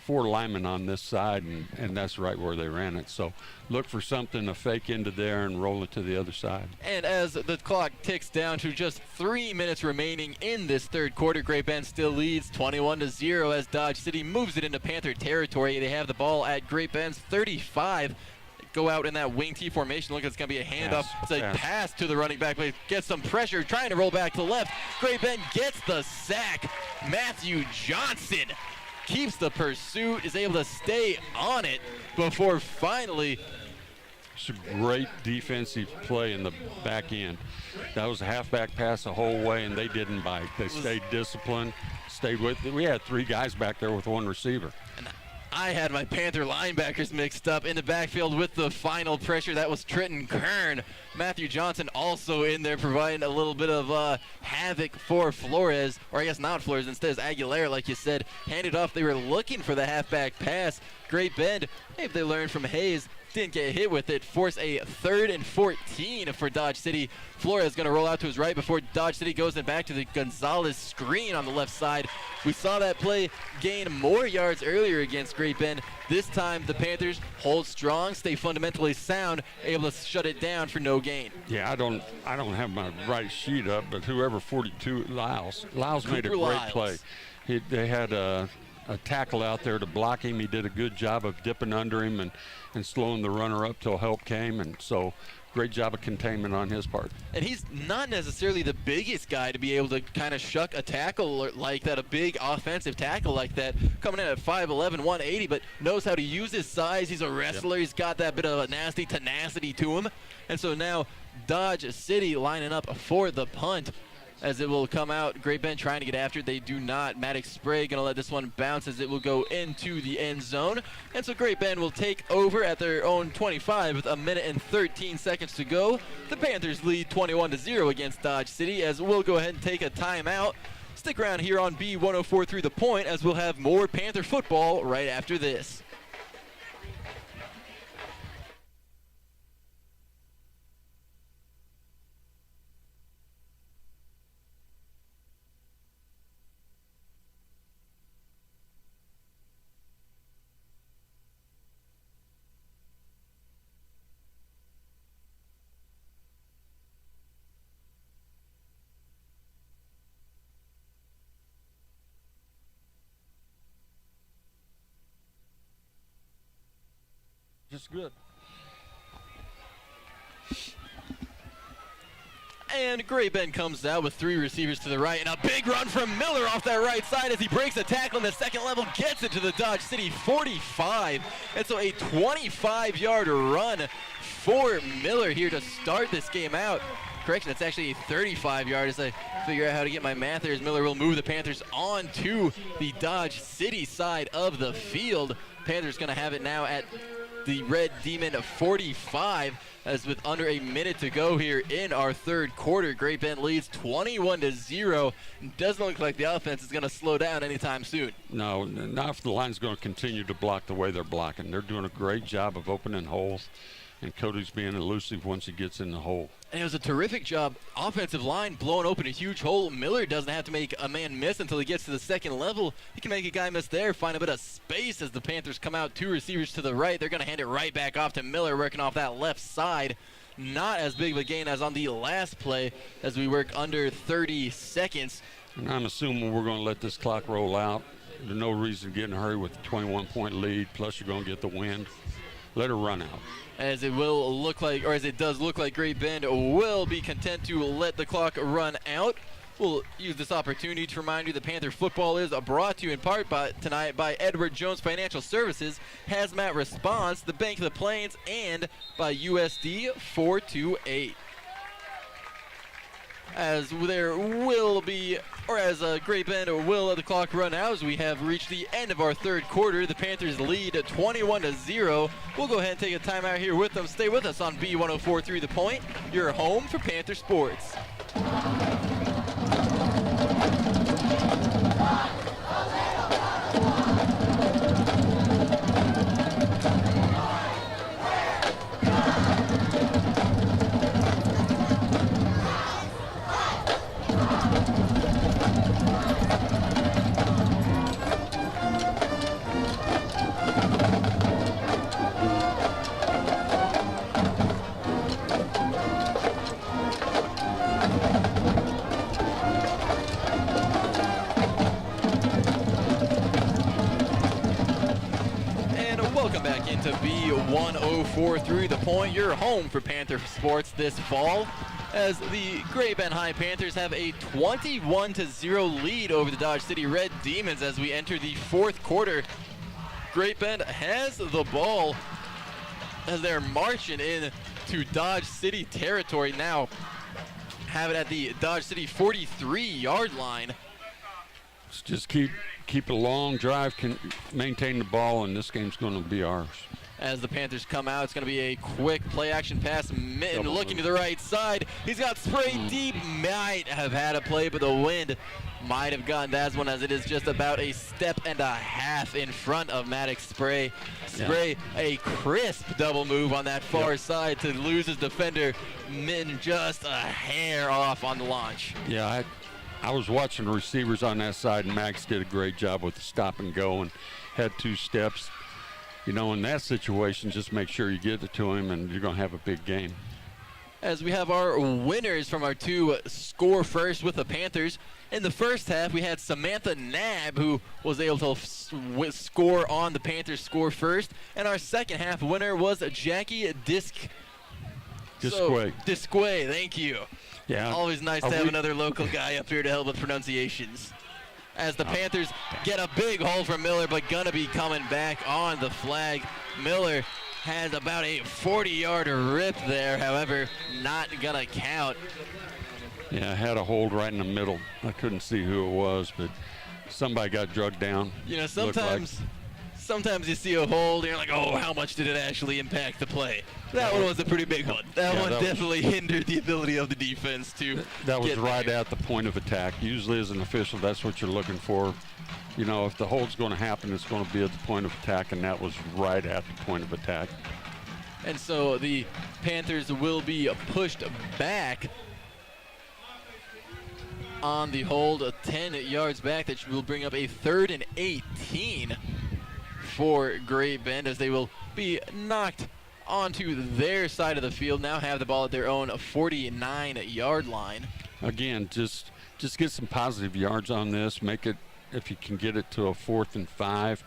Speaker 1: 4 linemen on this side, and that's right where they ran it. So look for something to fake into there and roll it to the other side.
Speaker 2: And as the clock ticks down to just 3 minutes remaining in this third quarter, Great Bend still leads 21-0 as Dodge City moves it into Panther territory. They have the ball at Great Bend's 35. Go out in that wing T formation. Look, it's going to be a handoff. It's a pass to the running back. But gets some pressure, trying to roll back to the left. Great Bend gets the sack. Matthew Johnson keeps the pursuit, is able to stay on it before finally.
Speaker 1: It's a great defensive play in the back end. That was a halfback pass the whole way, and they didn't bite. They stayed disciplined, stayed with it. We had 3 guys back there with 1 receiver.
Speaker 2: I had my Panther linebackers mixed up in the backfield with the final pressure. That was Trenton Kern. Matthew Johnson also in there providing a little bit of havoc for Flores, or I guess not Flores, instead it's Aguilera, like you said. Handed off, they were looking for the halfback pass. Great Bend, if they learned from Hayes, didn't get hit with it. Force a 3rd and 14 for Dodge City. Flores going to roll out to his right before Dodge City goes in back to the Gonzalez screen on the left side. We saw that play gain more yards earlier against Great Bend. This time the Panthers hold strong, stay fundamentally sound, able to shut it down for no gain.
Speaker 1: Yeah, I don't have my right sheet up, but whoever 42, Lyles made a great play. They had a tackle out there to block him. He did a good job of dipping under him and slowing the runner up till help came, and so great job of containment on his part.
Speaker 2: And he's not necessarily the biggest guy to be able to kind of shuck a tackle like that, a big offensive tackle like that, coming in at 5'11", 180, but knows how to use his size. He's a wrestler. Yep. He's got that bit of a nasty tenacity to him. And so now Dodge City lining up for the punt as it will come out. Great Bend trying to get after it. They do not. Maddox Sprague going to let this one bounce as it will go into the end zone. And so Great Bend will take over at their own 25 with 1 minute and 13 seconds to go. The Panthers lead 21-0 against Dodge City as we'll go ahead and take a timeout. Stick around here on B104 through the point as we'll have more Panther football right after this.
Speaker 1: Just good.
Speaker 2: And Great Bend comes out with 3 receivers to the right, and a big run from Miller off that right side as he breaks a tackle in the second level, gets it to the Dodge City 45. And so a 25-yard run for Miller here to start this game out. Correction, it's actually a 35-yard as I figure out how to get my math there, as Miller will move the Panthers on to the Dodge City side of the field. Panthers going to have it now at the Red Demon 45 as with under a minute to go here in our third quarter. Great Bend leads 21-0. Doesn't look like the offense is going to slow down anytime soon.
Speaker 1: No, not if the line's going to continue to block the way they're blocking. They're doing a great job of opening holes, and Cody's being elusive once he gets in the hole.
Speaker 2: And it was a terrific job. Offensive line blowing open a huge hole. Miller doesn't have to make a man miss until he gets to the second level. He can make a guy miss there, find a bit of space as the Panthers come out. 2 receivers to the right. They're going to hand it right back off to Miller, working off that left side. Not as big of a gain as on the last play as we work under 30 seconds.
Speaker 1: And I'm assuming we're going to let this clock roll out. There's no reason to get in a hurry with a 21-point lead, plus you're going to get the wind. Let her run out.
Speaker 2: As it will look like, or as it does look like, Great Bend will be content to let the clock run out. We'll use this opportunity to remind you that Panther football is brought to you in part tonight by Edward Jones Financial Services, Hazmat Response, the Bank of the Plains, and by USD 428. As there will be, or as Great Bend will let the clock run out, as we have reached the end of our third quarter. The Panthers lead 21-0. We'll go ahead and take a timeout here with them. Stay with us on B104 through the point, your home for Panther sports. going to be 104 through the point. Your home for Panther sports this fall, as the Great Bend High Panthers have a 21-0 lead over the Dodge City Red Demons as we enter the fourth quarter. Great Bend has the ball as they're marching in to Dodge City territory now. Have it at the Dodge City 43-yard line.
Speaker 1: Just keep a long drive, can maintain the ball, and this game's going to be ours.
Speaker 2: As the Panthers come out, it's going to be a quick play-action pass. Mitten looking to the right side. He's got Spray deep. Might have had a play, but the wind might have gotten that one, as it is just about a step and a half in front of Maddox Spray. Spray, a crisp double move on that far side to lose his defender. Mitten just a hair off on the launch.
Speaker 1: Yeah, I was watching the receivers on that side, and Max did a great job with the stop and go and had 2 steps. You know, in that situation, just make sure you get it to him, and you're going to have a big game.
Speaker 2: As we have our winners from our 2 score first with the Panthers. In the first half, we had Samantha Nab, who was able to score on the Panthers score first. And our second half winner was Jackie Disque, thank you.
Speaker 1: Yeah.
Speaker 2: Always nice to have another local guy up here to help with pronunciations. As the Panthers get a big hole from Miller, but gonna be coming back on the flag. Miller has about a 40-yard rip there, however, not gonna count.
Speaker 1: Yeah, I had a hold right in the middle. I couldn't see who it was, but somebody got drugged down.
Speaker 2: You know, sometimes you see a hold and you're like, oh, how much did it actually impact the play? That one was a pretty big one. That one definitely hindered the ability of the defense to
Speaker 1: That was right
Speaker 2: there.
Speaker 1: at the point of attack. Usually as an official, that's what you're looking for. You know, if the hold's going to happen, it's going to be at the point of attack, and that was right at the point of attack.
Speaker 2: And so the Panthers will be pushed back on the hold, 10 yards back. That will bring up a 3rd and 18 for Great Bend, as they will be knocked onto their side of the field. Now have the ball at their own 49-yard line.
Speaker 1: Again, just get some positive yards on this. Make it, if you can get it to a 4th and 5,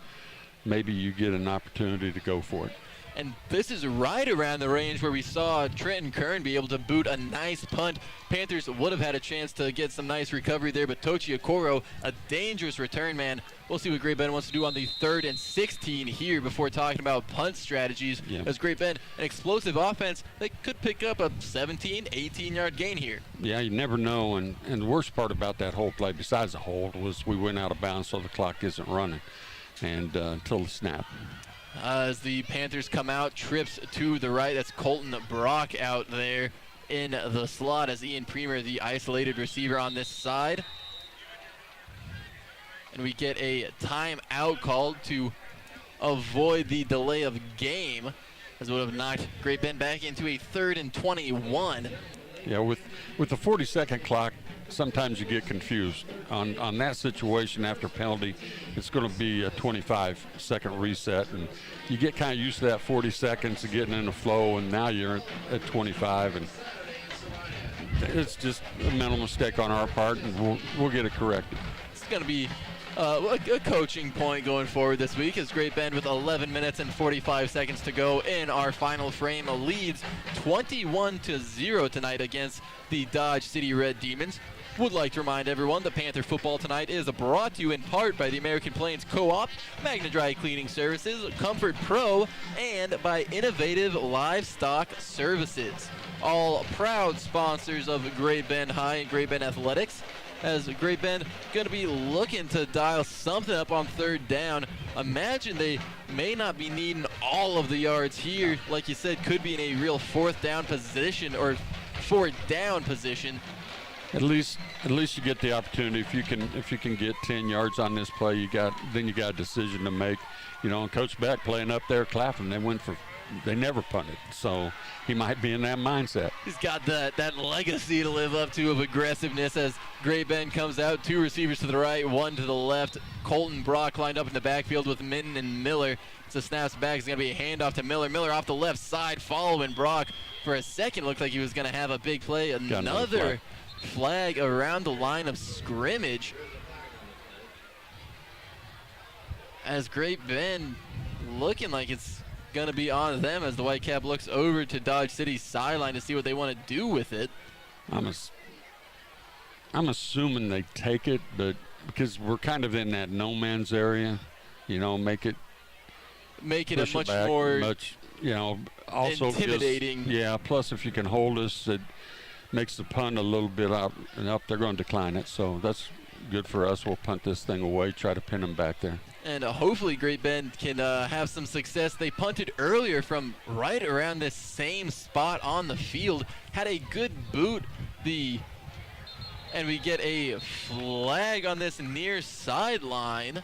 Speaker 1: maybe you get an opportunity to go for it.
Speaker 2: And this is right around the range where we saw Trenton Kern be able to boot a nice punt. Panthers would have had a chance to get some nice recovery there, but Tochi Okoro, a dangerous return man. We'll see what Great Bend wants to do on the 3rd and 16 here before talking about punt strategies.
Speaker 1: Yeah.
Speaker 2: As Great Bend, an explosive offense, they could pick up a 17, 18-yard gain here.
Speaker 1: Yeah, you never know, and the worst part about that whole play, besides the hold, was we went out of bounds, so the clock isn't running and until the snap.
Speaker 2: As the Panthers come out, trips to the right. That's Colton Brock out there in the slot as Ian Premer, the isolated receiver on this side. And we get a timeout called to avoid the delay of game, as it would have knocked Great Bend back into a 3rd and 21.
Speaker 1: Yeah, with the 40-second clock, sometimes you get confused. On that situation after penalty, it's going to be a 25-second reset, and you get kind of used to that 40 seconds of getting in the flow, and now you're at 25, and it's just a mental mistake on our part, and we'll get it corrected.
Speaker 2: It's going to be a coaching point going forward this week, as Great Bend, with 11 minutes and 45 seconds to go in our final frame, leads 21-0 tonight against the Dodge City Red Demons. Would like to remind everyone that Panther football tonight is brought to you in part by the American Plains Co-op, Magna Dry Cleaning Services, Comfort Pro, and by Innovative Livestock Services. All proud sponsors of Great Bend High and Great Bend Athletics, as Great Bend going to be looking to dial something up on 3rd down. Imagine they may not be needing all of the yards here. Like you said, could be in a real 4th down position or 4th down position.
Speaker 1: At least you get the opportunity. If you can get 10 yards on this play, you got a decision to make. You know, and Coach Beck playing up there, Claflin, they never punted, so he might be in that mindset.
Speaker 2: He's got that legacy to live up to of aggressiveness as Great Bend comes out. 2 receivers to the right, 1 to the left. Colton Brock lined up in the backfield with Minton and Miller. So snaps back. It's going to be a handoff to Miller. Miller off the left side, following Brock. For a second, looked like he was going to have a big play. Another flag around the line of scrimmage, as Great Bend looking like it's going to be on them as the Whitecap looks over to Dodge City's sideline to see what they want to do with it.
Speaker 1: I'm assuming they take it, but because we're kind of in that no man's area, make it
Speaker 2: a much more
Speaker 1: also
Speaker 2: intimidating.
Speaker 1: Plus if you can hold us, it makes the punt a little bit up and up. They're going to decline it, so that's good for us. We'll punt this thing away, try to pin them back there.
Speaker 2: And hopefully Great Bend can have some success. They punted earlier from right around this same spot on the field. Had a good boot. And we get a flag on this near sideline.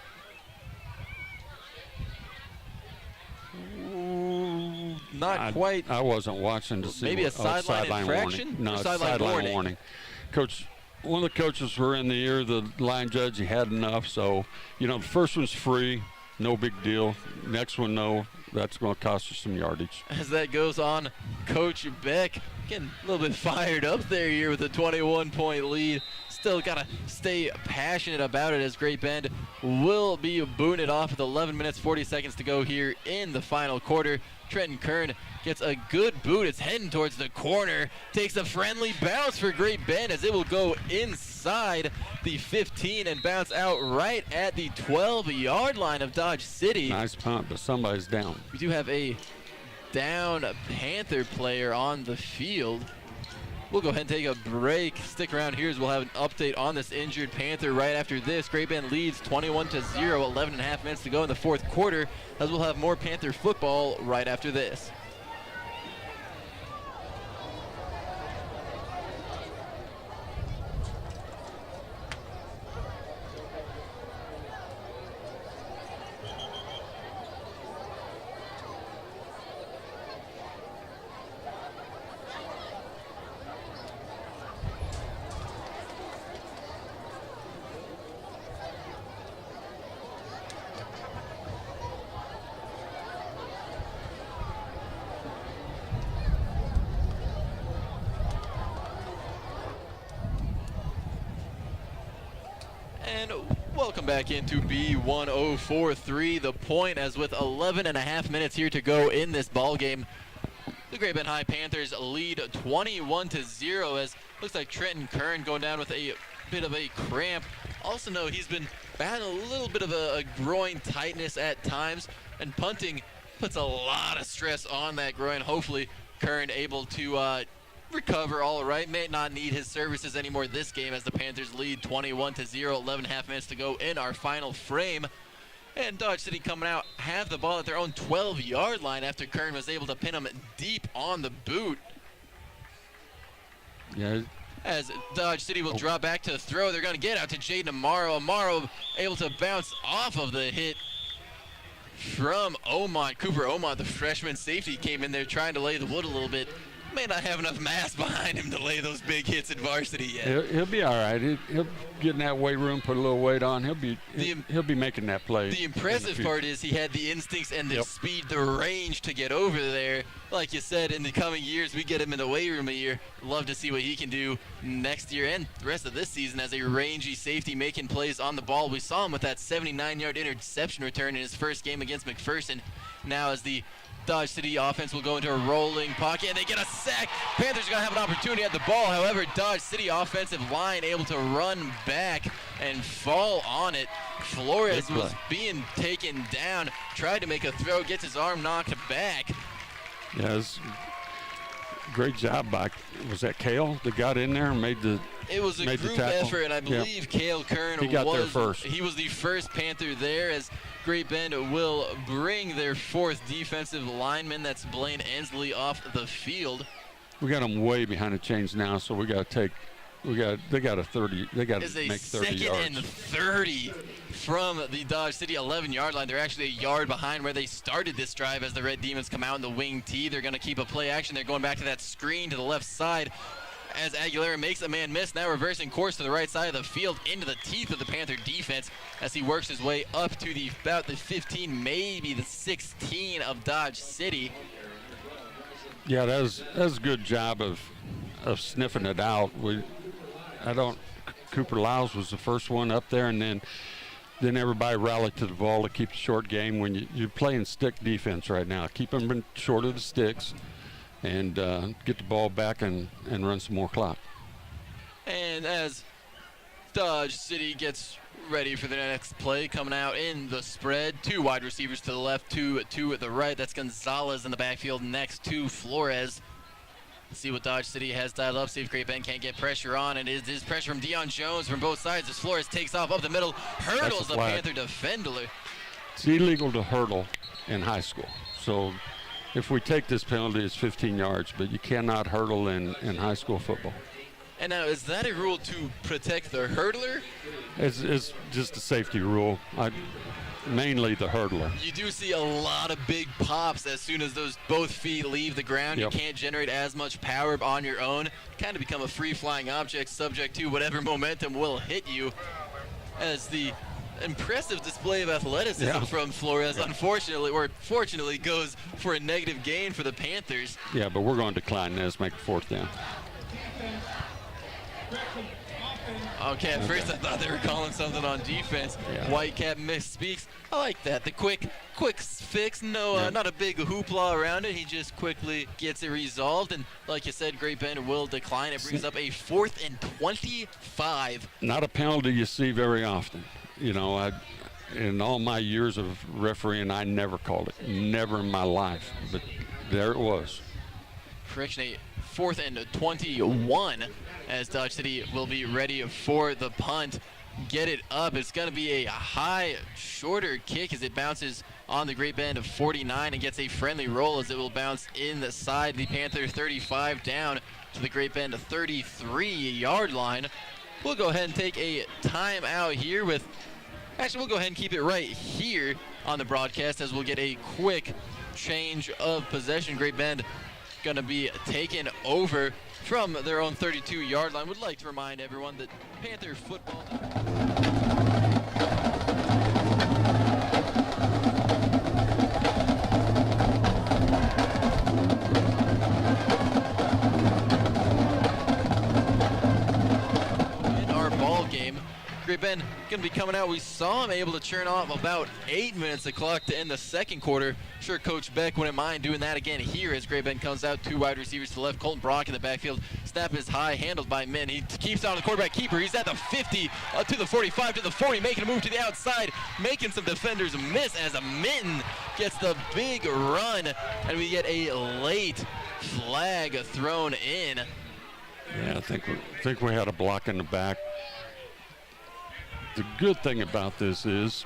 Speaker 2: Not quite.
Speaker 1: I wasn't watching to see.
Speaker 2: Maybe a sideline infraction?
Speaker 1: Warning. No,
Speaker 2: sideline
Speaker 1: warning. Coach, one of the coaches were in the ear of the line judge. He had enough. So, the first one's free. No big deal. Next one, no. That's going to cost you some yardage.
Speaker 2: As that goes on, Coach Beck getting a little bit fired up there here with a 21-point lead. Still got to stay passionate about it as Great Bend will be booting it off with 11 minutes, 40 seconds to go here in the final quarter. Trenton Kern gets a good boot. It's heading towards the corner. Takes a friendly bounce for Great Bend as it will go inside the 15 and bounce out right at the 12-yard line of Dodge City.
Speaker 1: Nice punt, but somebody's down.
Speaker 2: We do have a down Panther player on the field. We'll go ahead and take a break. Stick around here as we'll have an update on this injured Panther right after this. Great Bend leads 21-0, 11 and a half minutes to go in the fourth quarter, as we'll have more Panther football right after this. And welcome back into B1043. The point, as with 11 and a half minutes here to go in this ball game, the Great Bend High Panthers lead 21-0 as looks like Trenton Kern going down with a bit of a cramp. Also know he's been battling a little bit of a groin tightness at times, and punting puts a lot of stress on that groin. Hopefully Kern able to recover all right. May not need his services anymore this game as the Panthers lead 21-0, 11 and a half minutes to go in our final frame. And Dodge City coming out, have the ball at their own 12-yard line after Kern was able to pin him deep on the boot.
Speaker 1: Yeah.
Speaker 2: As Dodge City will draw back to the throw, they're going to get out to Jaden Amaro. Amaro able to bounce off of the hit from Omont. Cooper Omont, the freshman safety, came in there trying to lay the wood a little bit. May not have enough mass behind him to lay those big hits at varsity yet.
Speaker 1: He'll be all right. He'll get in that weight room, put a little weight on. He'll be making that play.
Speaker 2: The impressive part is he had the instincts and the speed, the range to get over there. Like you said, in the coming years, we get him in the weight room a year. Love to see what he can do next year and the rest of this season as a rangy safety making plays on the ball. We saw him with that 79-yard interception return in his first game against McPherson. Now as the Dodge City offense will go into a rolling pocket, and they get a sack. Panthers are going to have an opportunity at the ball. However, Dodge City offensive line able to run back and fall on it. Flores was being taken down, tried to make a throw, gets his arm knocked back.
Speaker 1: Yeah, it was great job by, was that Kale that got in there and made the
Speaker 2: It was a group effort, and I believe Kale Kern
Speaker 1: got there first.
Speaker 2: He was the first Panther there as Great Bend will bring their fourth defensive lineman, that's Blaine Ensley, off the field.
Speaker 1: We got them way behind the chains now, so they got a 30, they got to make 30 yards.
Speaker 2: Second and 30 from the Dodge City 11-yard line. They're actually a yard behind where they started this drive as the Red Demons come out in the wing T. They're going to keep a play action. They're going back to that screen to the left side as Aguilera makes a man miss, now reversing course to the right side of the field into the teeth of the Panther defense as he works his way up to about the 15, maybe the 16 of Dodge City.
Speaker 1: Yeah, that was a good job of sniffing it out. Cooper Lyles was the first one up there, and then then everybody rallied to the ball to keep the short game. When you're playing stick defense right now, keep them short of the sticks and get the ball back and run some more clock.
Speaker 2: And as Dodge City gets ready for the next play, coming out in the spread, 2 wide receivers to the left, 2 at the right. That's Gonzalez in the backfield next to Flores. Let's see what Dodge City has dialed up. See if Great Bend can't get pressure on. And it is pressure from Deion Jones from both sides as Flores takes off up the middle, hurdles the Panther defender.
Speaker 1: It's illegal to hurdle in high school. So if we take this penalty, it's 15 yards, but you cannot hurdle in high school football.
Speaker 2: And now, is that a rule to protect the hurdler?
Speaker 1: It's just a safety rule. Mainly the hurdler.
Speaker 2: You do see a lot of big pops as soon as those both feet leave the ground.
Speaker 1: Yep.
Speaker 2: You can't generate as much power on your own. Kind of become a free-flying object subject to whatever momentum will hit you. As the impressive display of athleticism from Flores, unfortunately, or fortunately, goes for a negative gain for the Panthers.
Speaker 1: Yeah, but we're going to decline this, make a 4th down.
Speaker 2: Okay, at first I thought they were calling something on defense.
Speaker 1: Yeah.
Speaker 2: Whitecap misspeaks. I like that. The quick fix. No, not a big hoopla around it. He just quickly gets it resolved. And like you said, Great Bend will decline. It brings up a 4th and 25.
Speaker 1: Not a penalty you see very often. You know, in all my years of refereeing, I never called it. Never in my life. But there it was.
Speaker 2: Correction, a 4th and 21. As Dodge City will be ready for the punt. Get it up. It's going to be a high, shorter kick as it bounces on the Great Bend of 49 and gets a friendly roll as it will bounce inside the Panther 35 down to the Great Bend 33-yard line. We'll go ahead and take a timeout here with... Actually, we'll go ahead and keep it right here on the broadcast as we'll get a quick change of possession. Great Bend going to be taken over from their own 32-yard line. Would like to remind everyone that Panther football... in our ball game. Great Bend going to be coming out. We saw him able to churn off about 8 minutes of clock to end the second quarter. I'm sure Coach Beck wouldn't mind doing that again here as Great Bend comes out. 2 wide receivers to the left. Colton Brock in the backfield. Snap is high, handled by Min. He keeps on the quarterback keeper. He's at the 50, to the 45, to the 40, making a move to the outside, making some defenders miss as a Min gets the big run, and we get a late flag thrown in.
Speaker 1: Yeah, I think we had a block in the back. The good thing about this is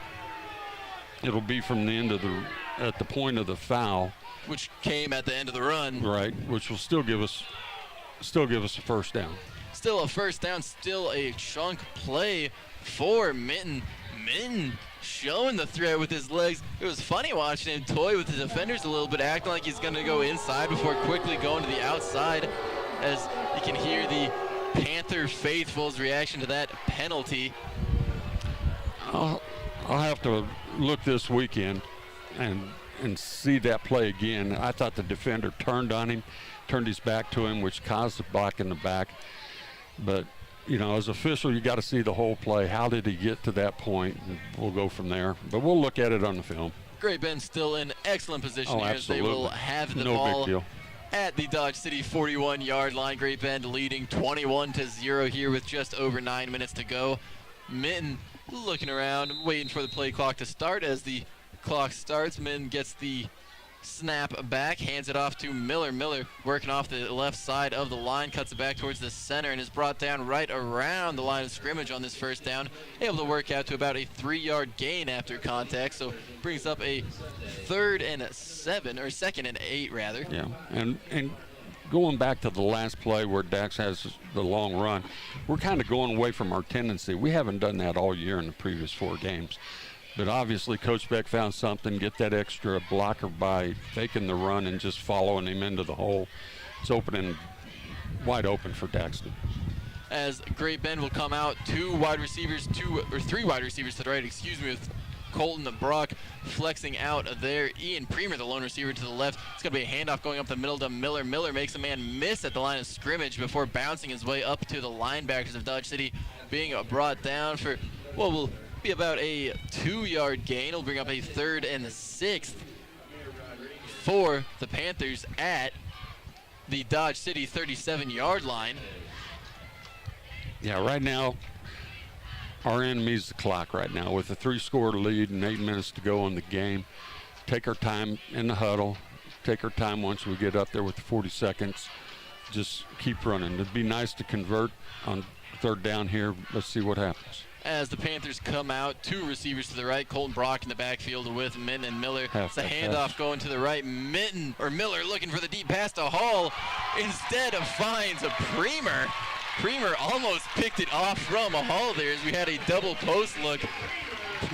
Speaker 1: it'll be from the end of at the point of the foul,
Speaker 2: which came at the end of the run.
Speaker 1: Right, which will still give us a first down.
Speaker 2: Still a first down, still a chunk play for Minton. Minton showing the threat with his legs. It was funny watching him toy with the defenders a little bit, acting like he's going to go inside before quickly going to the outside, as you can hear the Panther faithful's reaction to that penalty.
Speaker 1: I'll have to look this weekend and see that play again. I thought the defender turned on him, turned his back to him, which caused the block in the back. But, you know, as official, you got to see the whole play. How did he get to that point? And we'll go from there. But we'll look at it on the film.
Speaker 2: Great Bend still in excellent position here as they will have the
Speaker 1: no
Speaker 2: ball
Speaker 1: big deal.
Speaker 2: At the Dodge City 41-yard line. Great Bend leading 21-0 here with just over 9 minutes to go. Minton looking around, waiting for the play clock to start. As the clock starts, Minton gets the snap back, hands it off to Miller. Miller working off the left side of the line, cuts it back towards the center, and is brought down right around the line of scrimmage on this first down. Able to work out to about a 3-yard gain after contact, so brings up a 3rd and 7, or 2nd and 8 rather.
Speaker 1: Yeah, and going back to the last play where Dax has the long run, we're kind of going away from our tendency. We haven't done that all year in the previous 4 games. But obviously Coach Beck found something, get that extra blocker by faking the run and just following him into the hole. It's wide open for Daxton.
Speaker 2: As Great Bend will come out, 3 wide receivers to the right, with Colton Brock flexing out there. Ian Premer, the lone receiver, to the left. It's going to be a handoff going up the middle to Miller. Miller makes a man miss at the line of scrimmage before bouncing his way up to the linebackers of Dodge City, being brought down for what will Be about a 2-yard gain. It'll bring up a 3rd and 6th for the Panthers at the Dodge City 37-yard line.
Speaker 1: Yeah, right now, our enemy's the clock right now. With a 3-score lead and 8 minutes to go in the game, take our time in the huddle, take our time once we get up there with the 40 seconds, just keep running. It'd be nice to convert on 3rd down here. Let's see what happens.
Speaker 2: As the Panthers come out, 2 receivers to the right, Colton Brock in the backfield with Minton and Miller. It's a handoff going to the right. Miller looking for the deep pass to Hall. Instead finds a Premer. Premer almost picked it off from Hall there as we had a double post look.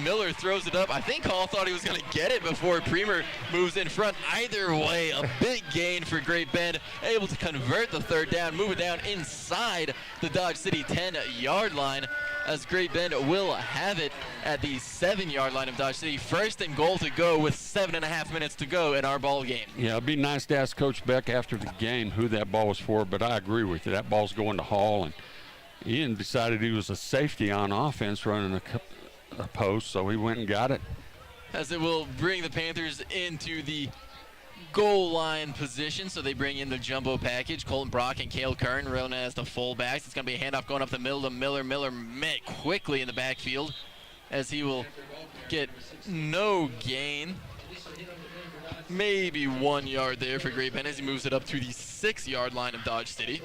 Speaker 2: Miller throws it up. I think Hall thought he was going to get it before Premer moves in front. Either way, a big gain for Great Bend, able to convert the 3rd down, move it down inside the Dodge City 10-yard line, as Great Bend will have it at the 7-yard line of Dodge City. 1st and goal to go with 7.5 minutes to go in our ball game.
Speaker 1: Yeah, it'd be nice to ask Coach Beck after the game who that ball was for, but I agree with you. That ball's going to Hall, and Ian decided he was a safety on offense running a post, so he went and got it.
Speaker 2: As it will bring the Panthers into the goal line position, so they bring in the jumbo package. Colton Brock and Cale Kern running as the fullbacks. It's going to be a handoff going up the middle to Miller. Miller met quickly in the backfield as he will get no gain. Maybe 1 yard there for Great Bend as he moves it up to the 6-yard line of Dodge City.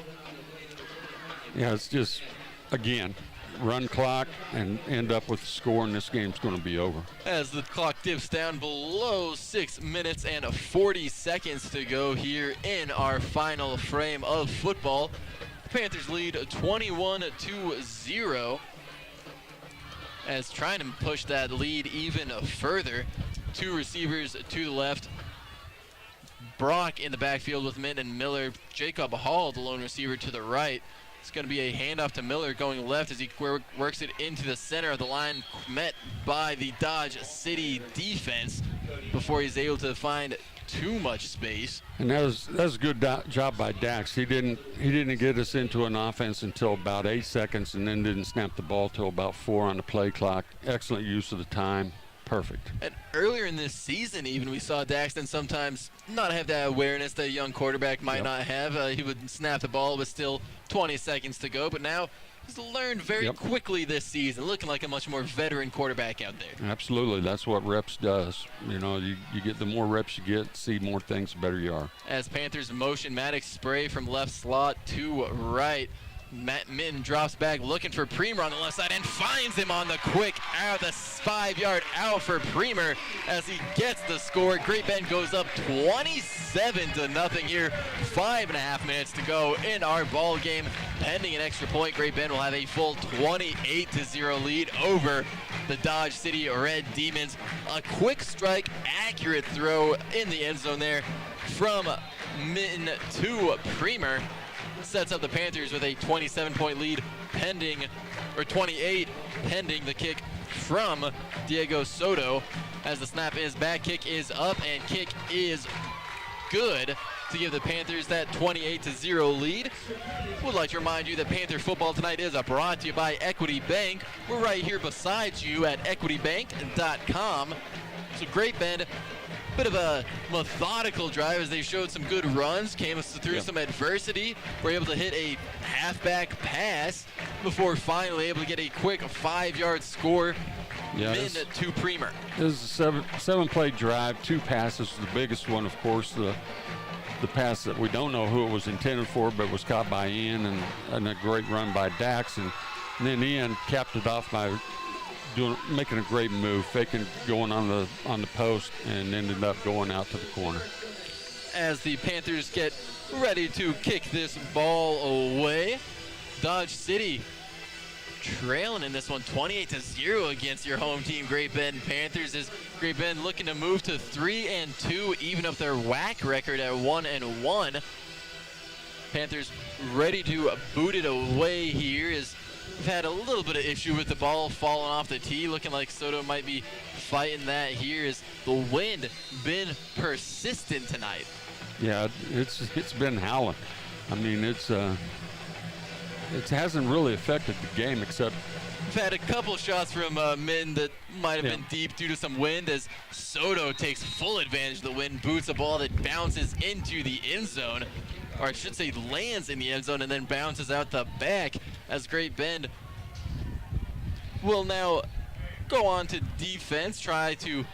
Speaker 1: Yeah, it's just, again, run clock and end up with a score, and this game's going to be over.
Speaker 2: As the clock dips down below 6 minutes and 40 seconds to go here in our final frame of football. The Panthers lead 21-0 as trying to push that lead even further. 2 receivers to the left. Brock in the backfield with Min and Miller. Jacob Hall, the lone receiver, to the right. It's going to be a handoff to Miller going left as he works it into the center of the line, met by the Dodge City defense before he's able to find too much space.
Speaker 1: And that was a good job by Dax. He didn't get us into an offense until about 8 seconds, and then didn't snap the ball till about 4 on the play clock. Excellent use of the time. Perfect.
Speaker 2: And earlier in this season, even, we saw Daxton sometimes not have that awareness that a young quarterback might not have. He would snap the ball with still 20 seconds to go, but now he's learned very quickly this season, looking like a much more veteran quarterback out there.
Speaker 1: Absolutely. That's what reps does. You know, you get the more reps you get, see more things, the better you are.
Speaker 2: As Panthers motion Maddox spray from left slot to right. Matt Minton drops back looking for Premer on the left side and finds him on the quick out, the 5-yard out for Premer as he gets the score. Great Bend goes up 27-0 here. 5.5 minutes to go in our ball game. Pending an extra point, Great Bend will have a full 28-0 lead over the Dodge City Red Demons. A quick strike, accurate throw in the end zone there from Minton to Premer. Sets up the Panthers with a 27-point lead pending, or 28 pending the kick from Diego Soto. As the snap is back, kick is up, and kick is good to give the Panthers that 28-0 lead. Would like to remind you that Panther football tonight is brought to you by Equity Bank. We're right here beside you at equitybank.com. So Great Bend, bit of a methodical drive as they showed some good runs, came through some adversity, were able to hit a halfback pass before finally able to get a quick 5-yard score. Min to Premer.
Speaker 1: This is a seven-play drive, 2 passes. The biggest one, of course, the pass that we don't know who it was intended for, but was caught by Ian, and a great run by Dax, and then Ian capped it off by making a great move, faking going on the post, and ended up going out to the corner.
Speaker 2: As the Panthers get ready to kick this ball away, Dodge City trailing in this one 28-0 against your home team, Great Bend Panthers, as Great Bend looking to move to 3-2, even up their WAC record at 1-1. Panthers ready to boot it away here as we've had a little bit of issue with the ball falling off the tee, looking like Soto might be fighting that here as the wind been persistent tonight.
Speaker 1: Yeah, it's been howling. I mean, it's it hasn't really affected the game except.
Speaker 2: We've had a couple shots from men that might have been deep due to some wind, as Soto takes full advantage of the wind, boots a ball that bounces into the end zone, or I should say lands in the end zone and then bounces out the back, as Great Bend will now go on to defense, try to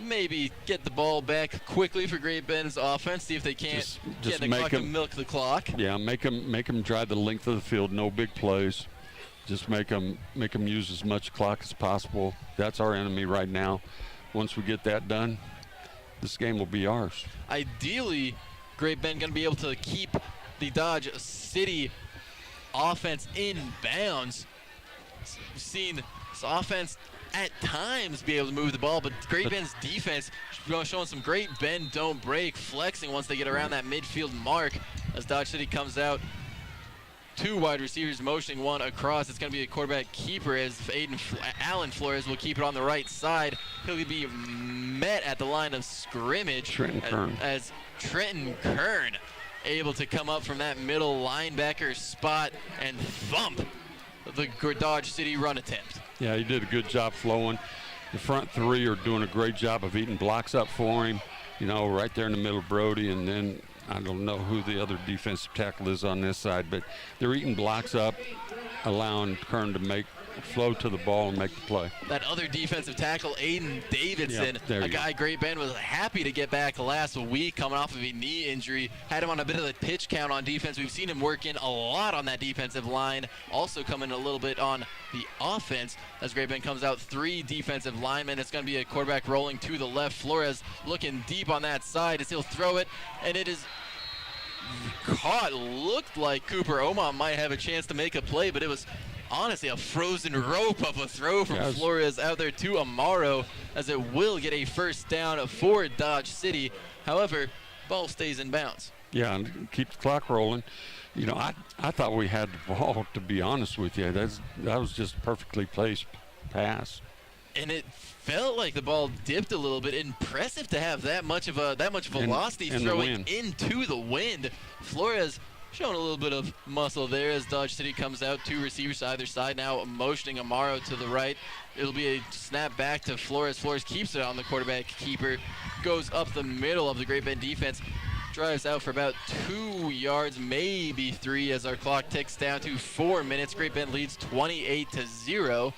Speaker 2: maybe get the ball back quickly for Great Bend's offense, see if they can't get the clock to milk the clock.
Speaker 1: Yeah, make them drive the length of the field, no big plays. Just make them use as much clock as possible. That's our enemy right now. Once we get that done, this game will be ours.
Speaker 2: Ideally, Great Bend going to be able to keep the Dodge City offense in bounds. We've seen this offense at times be able to move the ball, but Great Bend's defense showing some great bend, don't break, flexing once they get around that midfield mark as Dodge City comes out. Two wide receivers motioning one across. It's going to be a quarterback keeper as Alan Flores will keep it on the right side. He'll be met at the line of scrimmage as Trenton Kern able to come up from that middle linebacker spot and thump the Dodge City run attempt.
Speaker 1: Yeah, he did a good job flowing. The front three are doing a great job of eating blocks up for him, right there in the middle of Brody, and then I don't know who the other defensive tackle is on this side, but they're eating blocks up, allowing Kern to flow to the ball and make the play.
Speaker 2: That other defensive tackle, Aiden Davidson, a guy Great Bend was happy to get back last week coming off of a knee injury. Had him on a bit of a pitch count on defense. We've seen him work in a lot on that defensive line. Also coming a little bit on the offense as Great Bend comes out 3 defensive linemen. It's going to be a quarterback rolling to the left. Flores looking deep on that side as he'll throw it, and it is caught. Looked like Cooper Omon might have a chance to make a play, but it was honestly a frozen rope of a throw from Flores out there to Amaro, as it will get a first down for Dodge City. However, ball stays in bounds.
Speaker 1: Yeah, and keep the clock rolling. I thought we had the ball, to be honest with you. That was just a perfectly placed pass.
Speaker 2: And it felt like the ball dipped a little bit. Impressive to have that much velocity throwing into the wind. Flores showing a little bit of muscle there as Dodge City comes out. 2 receivers either side now, motioning Amaro to the right. It'll be a snap back to Flores. Flores keeps it on the quarterback keeper, goes up the middle of the Great Bend defense, drives out for about 2 yards, maybe 3, as our clock ticks down to 4 minutes. Great Bend leads 28-0.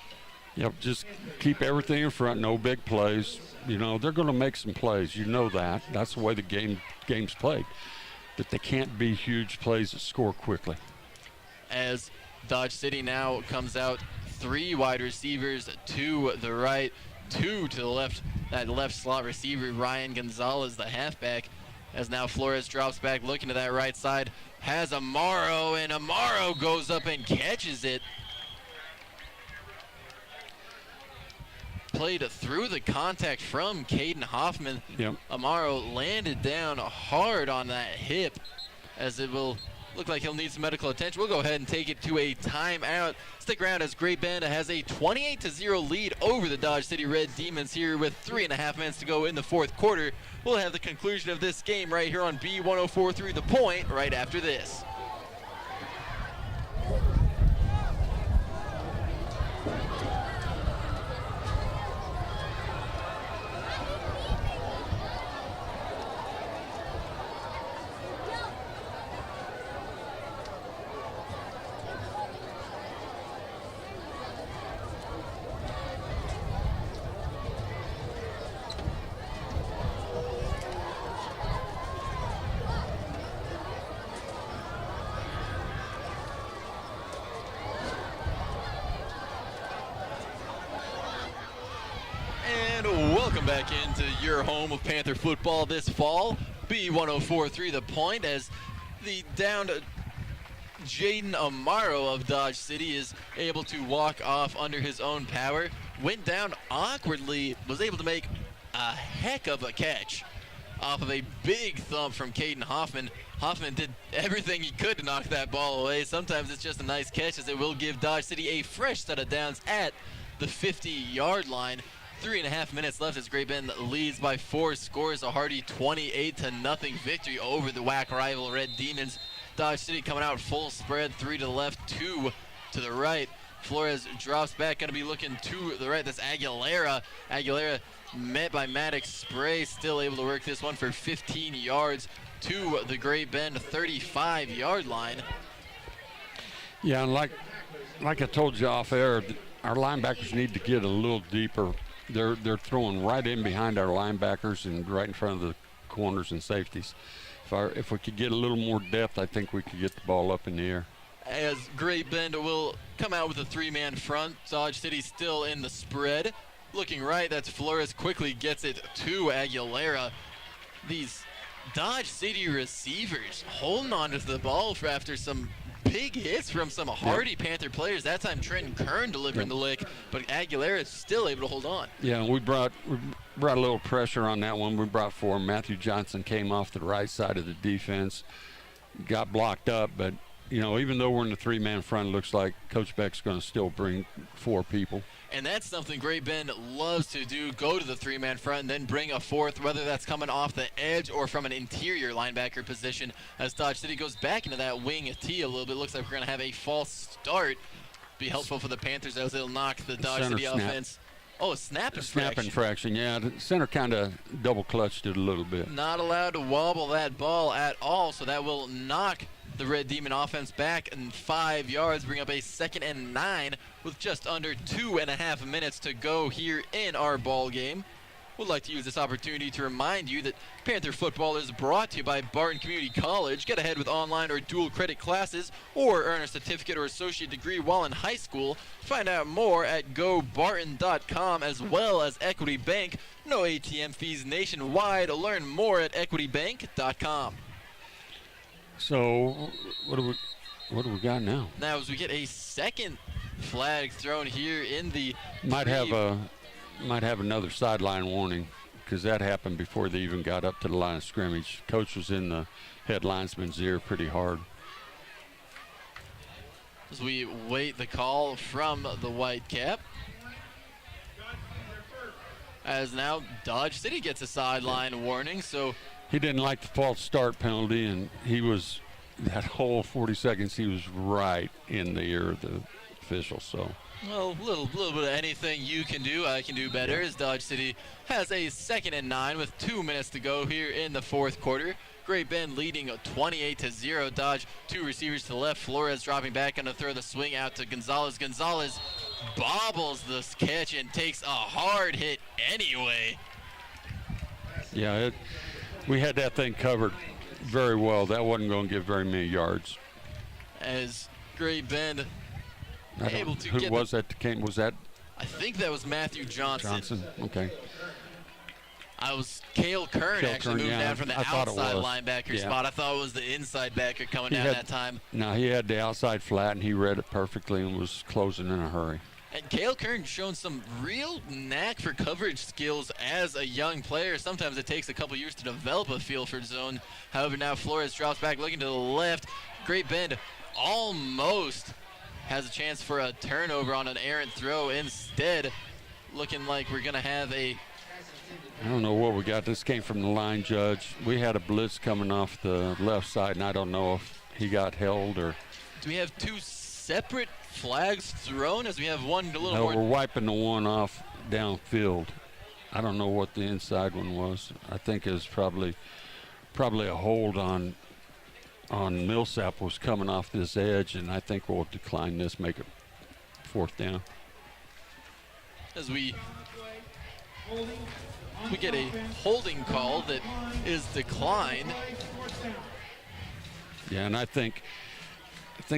Speaker 1: Yep, just keep everything in front, no big plays. They're going to make some plays. That. That's the way the game's played. But they can't be huge plays that score quickly.
Speaker 2: As Dodge City now comes out 3 wide receivers to the right, 2 to the left. That left slot receiver, Ryan Gonzalez, the halfback, as now Flores drops back looking to that right side. Has Amaro, and Amaro goes up and catches it. Played through the contact from Caden Hoffman.
Speaker 1: Yep.
Speaker 2: Amaro landed down hard on that hip, as it will look like he'll need some medical attention. We'll go ahead and take it to a timeout. Stick around as Great Bend has a 28-0 lead over the Dodge City Red Demons here with 3.5 minutes to go in the 4th quarter. We'll have the conclusion of this game right here on B104.3 The Point right after this. Back into your home of Panther football this fall. B104.3 The Point, as the downed Jaden Amaro of Dodge City is able to walk off under his own power. Went down awkwardly, was able to make a heck of a catch off of a big thump from Caden Hoffman. Hoffman did everything he could to knock that ball away. Sometimes it's just a nice catch, as it will give Dodge City a fresh set of downs at the 50-yard line. 3.5 minutes left as Great Bend leads by 4 scores, a hearty 28-0 victory over the WAC rival Red Demons. Dodge City coming out full spread, 3 to the left, 2 to the right. Flores drops back, going to be looking to the right. That's Aguilera. Aguilera met by Maddox Spray, still able to work this one for 15 yards to the Great Bend 35-yard line.
Speaker 1: Yeah, and like I told you off air, our linebackers need to get a little deeper. They're throwing right in behind our linebackers and right in front of the corners and safeties. If we could get a little more depth, I think we could get the ball up in the air.
Speaker 2: As Great Bend will come out with a 3-man front. Dodge City still in the spread. Looking right, that's Flores, quickly gets it to Aguilera. These Dodge City receivers holding on to the ball after some big hits from some hardy Panther players. That time Trenton Kern delivering the lick, but Aguilera is still able to hold on.
Speaker 1: Yeah, we brought a little pressure on that one. We brought 4. Matthew Johnson came off the right side of the defense, got blocked up, but you know, even though we're in the 3-man front, it looks like Coach Beck's going to still bring 4 people.
Speaker 2: And that's something Great Bend loves to do, go to the 3-man front and then bring a 4th, whether that's coming off the edge or from an interior linebacker position. As Dodge City goes back into that wing T a little bit, looks like we're going to have a false start. Be helpful for the Panthers as it'll knock the Dodge City offense. Oh, a snap infraction.
Speaker 1: Snap infraction, yeah. The center kind of double clutched it a little bit.
Speaker 2: Not allowed to wobble that ball at all, so that will knock the Red Demon offense back in 5 yards, bring up a 2nd and 9 with just under 2.5 minutes to go here in our ball game. Would like to use this opportunity to remind you that Panther football is brought to you by Barton Community College. Get ahead with online or dual credit classes or earn a certificate or associate degree while in high school. Find out more at gobarton.com, as well as Equity Bank. No ATM fees nationwide. Learn more at equitybank.com.
Speaker 1: So what do we got now?
Speaker 2: Now, as we get a second flag thrown here in the
Speaker 1: might have another sideline warning, because that happened before they even got up to the line of scrimmage. Coach was in the head linesman's ear pretty hard.
Speaker 2: As we wait the call from the Whitecap. As now Dodge City gets a sideline warning, so
Speaker 1: he didn't like the false start penalty, and he was, that whole 40 seconds, he was right in the ear of the official. So,
Speaker 2: well, a little bit of anything you can do, I can do better. As Dodge City has a 2nd and 9 with 2 minutes to go here in the 4th quarter. Great Bend leading 28-0. Dodge 2 receivers to the left. Flores dropping back, going to throw the swing out to Gonzalez. Gonzalez bobbles the catch and takes a hard hit anyway.
Speaker 1: Yeah, we had that thing covered very well. That wasn't going to give very many yards.
Speaker 2: As Great Bend able to
Speaker 1: who
Speaker 2: get
Speaker 1: was that? Was that?
Speaker 2: I think that was Matthew Johnson.
Speaker 1: Okay.
Speaker 2: I was Cale Kern moved down from the outside linebacker spot. I thought it was the inside backer coming down that time.
Speaker 1: No, he had the outside flat, and he read it perfectly and was closing in a hurry.
Speaker 2: And Cale Kern shown some real knack for coverage skills as a young player. Sometimes it takes a couple years to develop a feel for zone. However, now Flores drops back looking to the left. Great Bend almost has a chance for a turnover on an errant throw. Instead, looking like we're going to have a...
Speaker 1: I don't know what we got. This came from the line judge. We had a blitz coming off the left side, and I don't know if he got held or...
Speaker 2: Do we have 2 separate flags thrown, as we have one a little more?
Speaker 1: No, we're wiping the one off downfield. I don't know what the inside one was. I think it was probably a hold on Millsap was coming off this edge, and I think we'll decline this, make it 4th down.
Speaker 2: As we get a holding call that is declined.
Speaker 1: Yeah, and I think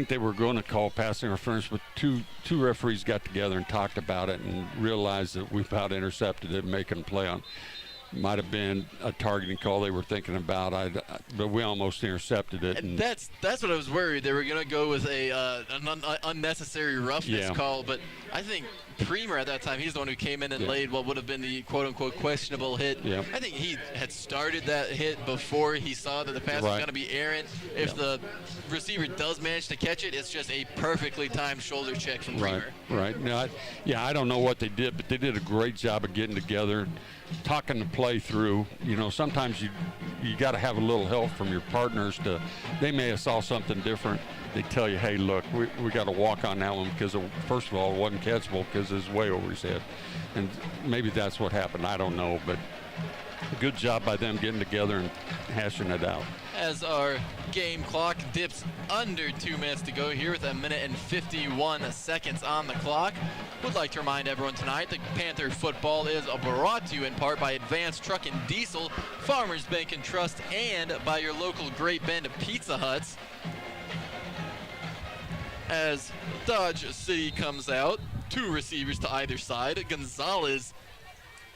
Speaker 1: they were going to call pass interference, but two referees got together and talked about it and realized that we about intercepted it, making a play on. Might have been a targeting call they were thinking about, but we almost intercepted it.
Speaker 2: And that's what I was worried. They were going to go with an unnecessary roughness call, but I think Premer at that time. He's the one who came in and
Speaker 1: Yeah.
Speaker 2: laid what would have been the quote-unquote questionable hit.
Speaker 1: Yeah.
Speaker 2: I think he had started that hit before he saw that the pass was
Speaker 1: Right.
Speaker 2: going to be errant. If the receiver does manage to catch it, it's just a perfectly timed shoulder check from
Speaker 1: Right,
Speaker 2: Premer.
Speaker 1: right. Now, I don't know what they did, but they did a great job of getting together, talking the play through. You know, sometimes you got to have a little help from your partners they may have saw something different. They tell you, hey, look, we got to walk on that one because, first of all, it wasn't catchable because it was way over his head. And maybe that's what happened. I don't know, but good job by them getting together and hashing it out.
Speaker 2: As our game clock dips under 2 minutes to go here with 1 minute and 51 seconds on the clock. Would like to remind everyone tonight that Panther football is brought to you in part by Advanced Truck and Diesel, Farmers Bank and Trust, and by your local Great Bend Pizza Huts. As Dodge City comes out, 2 receivers to either side. Gonzalez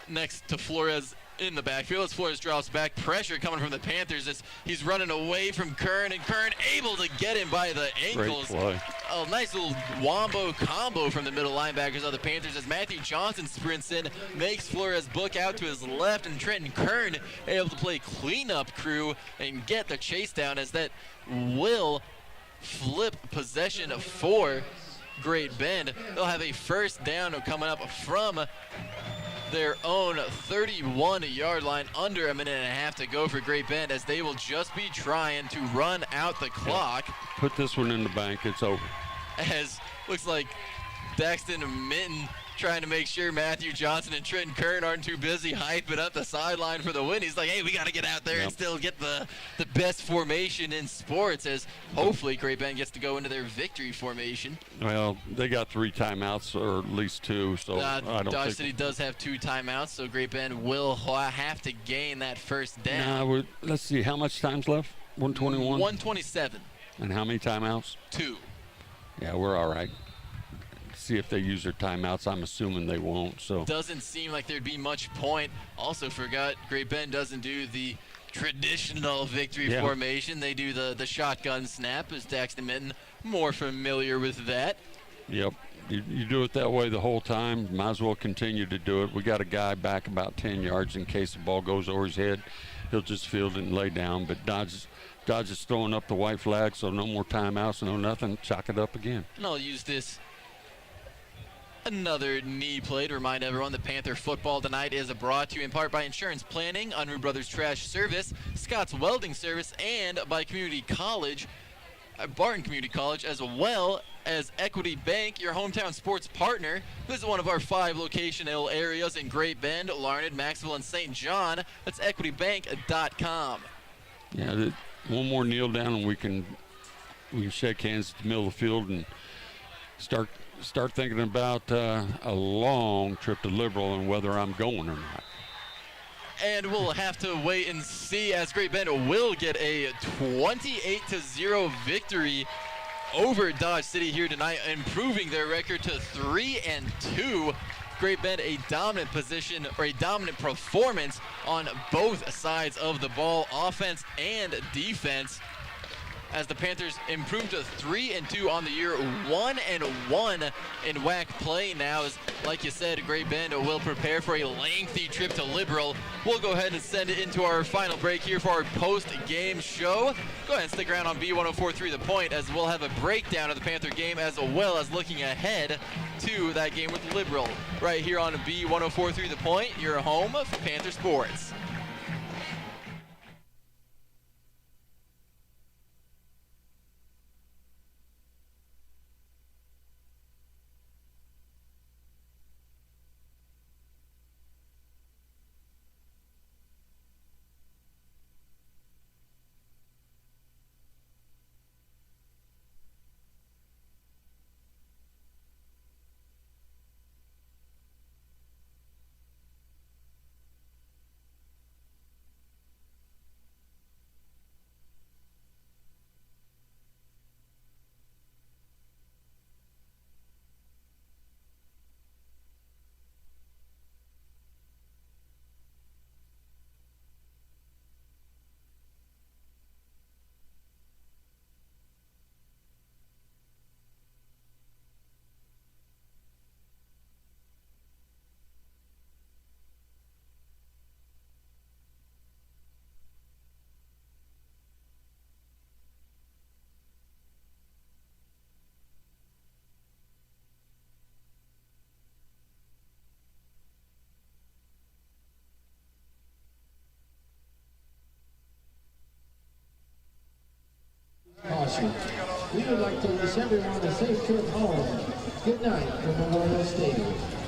Speaker 2: next to Flores in the backfield as Flores drops back. Pressure coming from the Panthers as he's running away from Kern, and Kern able to get him by the ankles.
Speaker 1: Great play.
Speaker 2: A nice little wombo combo from the middle linebackers of the Panthers as Matthew Johnson sprints in, makes Flores book out to his left, and Trenton Kern able to play cleanup crew and get the chase down, as that will flip possession for Great Bend. They'll have a first down coming up from their own 31-yard line, under 1.5 minutes to go for Great Bend, as they will just be trying to run out the clock.
Speaker 1: Put this one in the bank. It's over.
Speaker 2: As looks like Daxton Minton trying to make sure Matthew Johnson and Trenton Kern aren't too busy hyping up the sideline for the win. He's like, hey, we got to get out there and still get the best formation in sports, as hopefully Great Bend gets to go into their victory formation.
Speaker 1: Well, they got 3 timeouts, or at least 2, so I don't
Speaker 2: Dodge
Speaker 1: think.
Speaker 2: City does have 2 timeouts, so Great Bend will have to gain that first down.
Speaker 1: Nah, let's see, how much time's left? 121?
Speaker 2: 127.
Speaker 1: And how many timeouts?
Speaker 2: 2.
Speaker 1: Yeah, we're all right. See if they use their timeouts. I'm assuming they won't. So
Speaker 2: Doesn't seem like there'd be much point. Also forgot, Great Bend doesn't do the traditional victory formation. They do the shotgun snap, as Daxton Minton more familiar with that.
Speaker 1: Yep. You do it that way the whole time. Might as well continue to do it. We got a guy back about 10 yards in case the ball goes over his head. He'll just field it and lay down. But Dodge is throwing up the white flag, so no more timeouts, no nothing. Chalk it up again.
Speaker 2: And I'll use this another knee play to remind everyone that Panther football tonight is brought to you in part by Insurance Planning, Unruh Brothers Trash Service, Scott's Welding Service, and by Community College, Barton Community College, as well as Equity Bank, your hometown sports partner. Visit one of our 5 locational areas in Great Bend, Larned, Maxwell, and St. John. That's equitybank.com.
Speaker 1: Yeah, one more kneel down and we can shake hands at the middle of the field and start thinking about a long trip to Liberal and whether I'm going or not.
Speaker 2: And we'll have to wait and see, as Great Bend will get a 28-0 victory over Dodge City here tonight, improving their record to 3-2. Great Bend a dominant position, or a dominant performance on both sides of the ball, offense and defense, as the Panthers improve to 3-2 on the year, 1-1 in WAC play now. As, like you said, Great Bend will prepare for a lengthy trip to Liberal. We'll go ahead and send it into our final break here for our post-game show. Go ahead and stick around on B1043 The Point, as we'll have a breakdown of the Panther game, as well as looking ahead to that game with Liberal, right here on B1043 The Point, your home for Panther sports.
Speaker 3: caution. We would like to wish everyone a safe trip home. Good night from Memorial Stadium.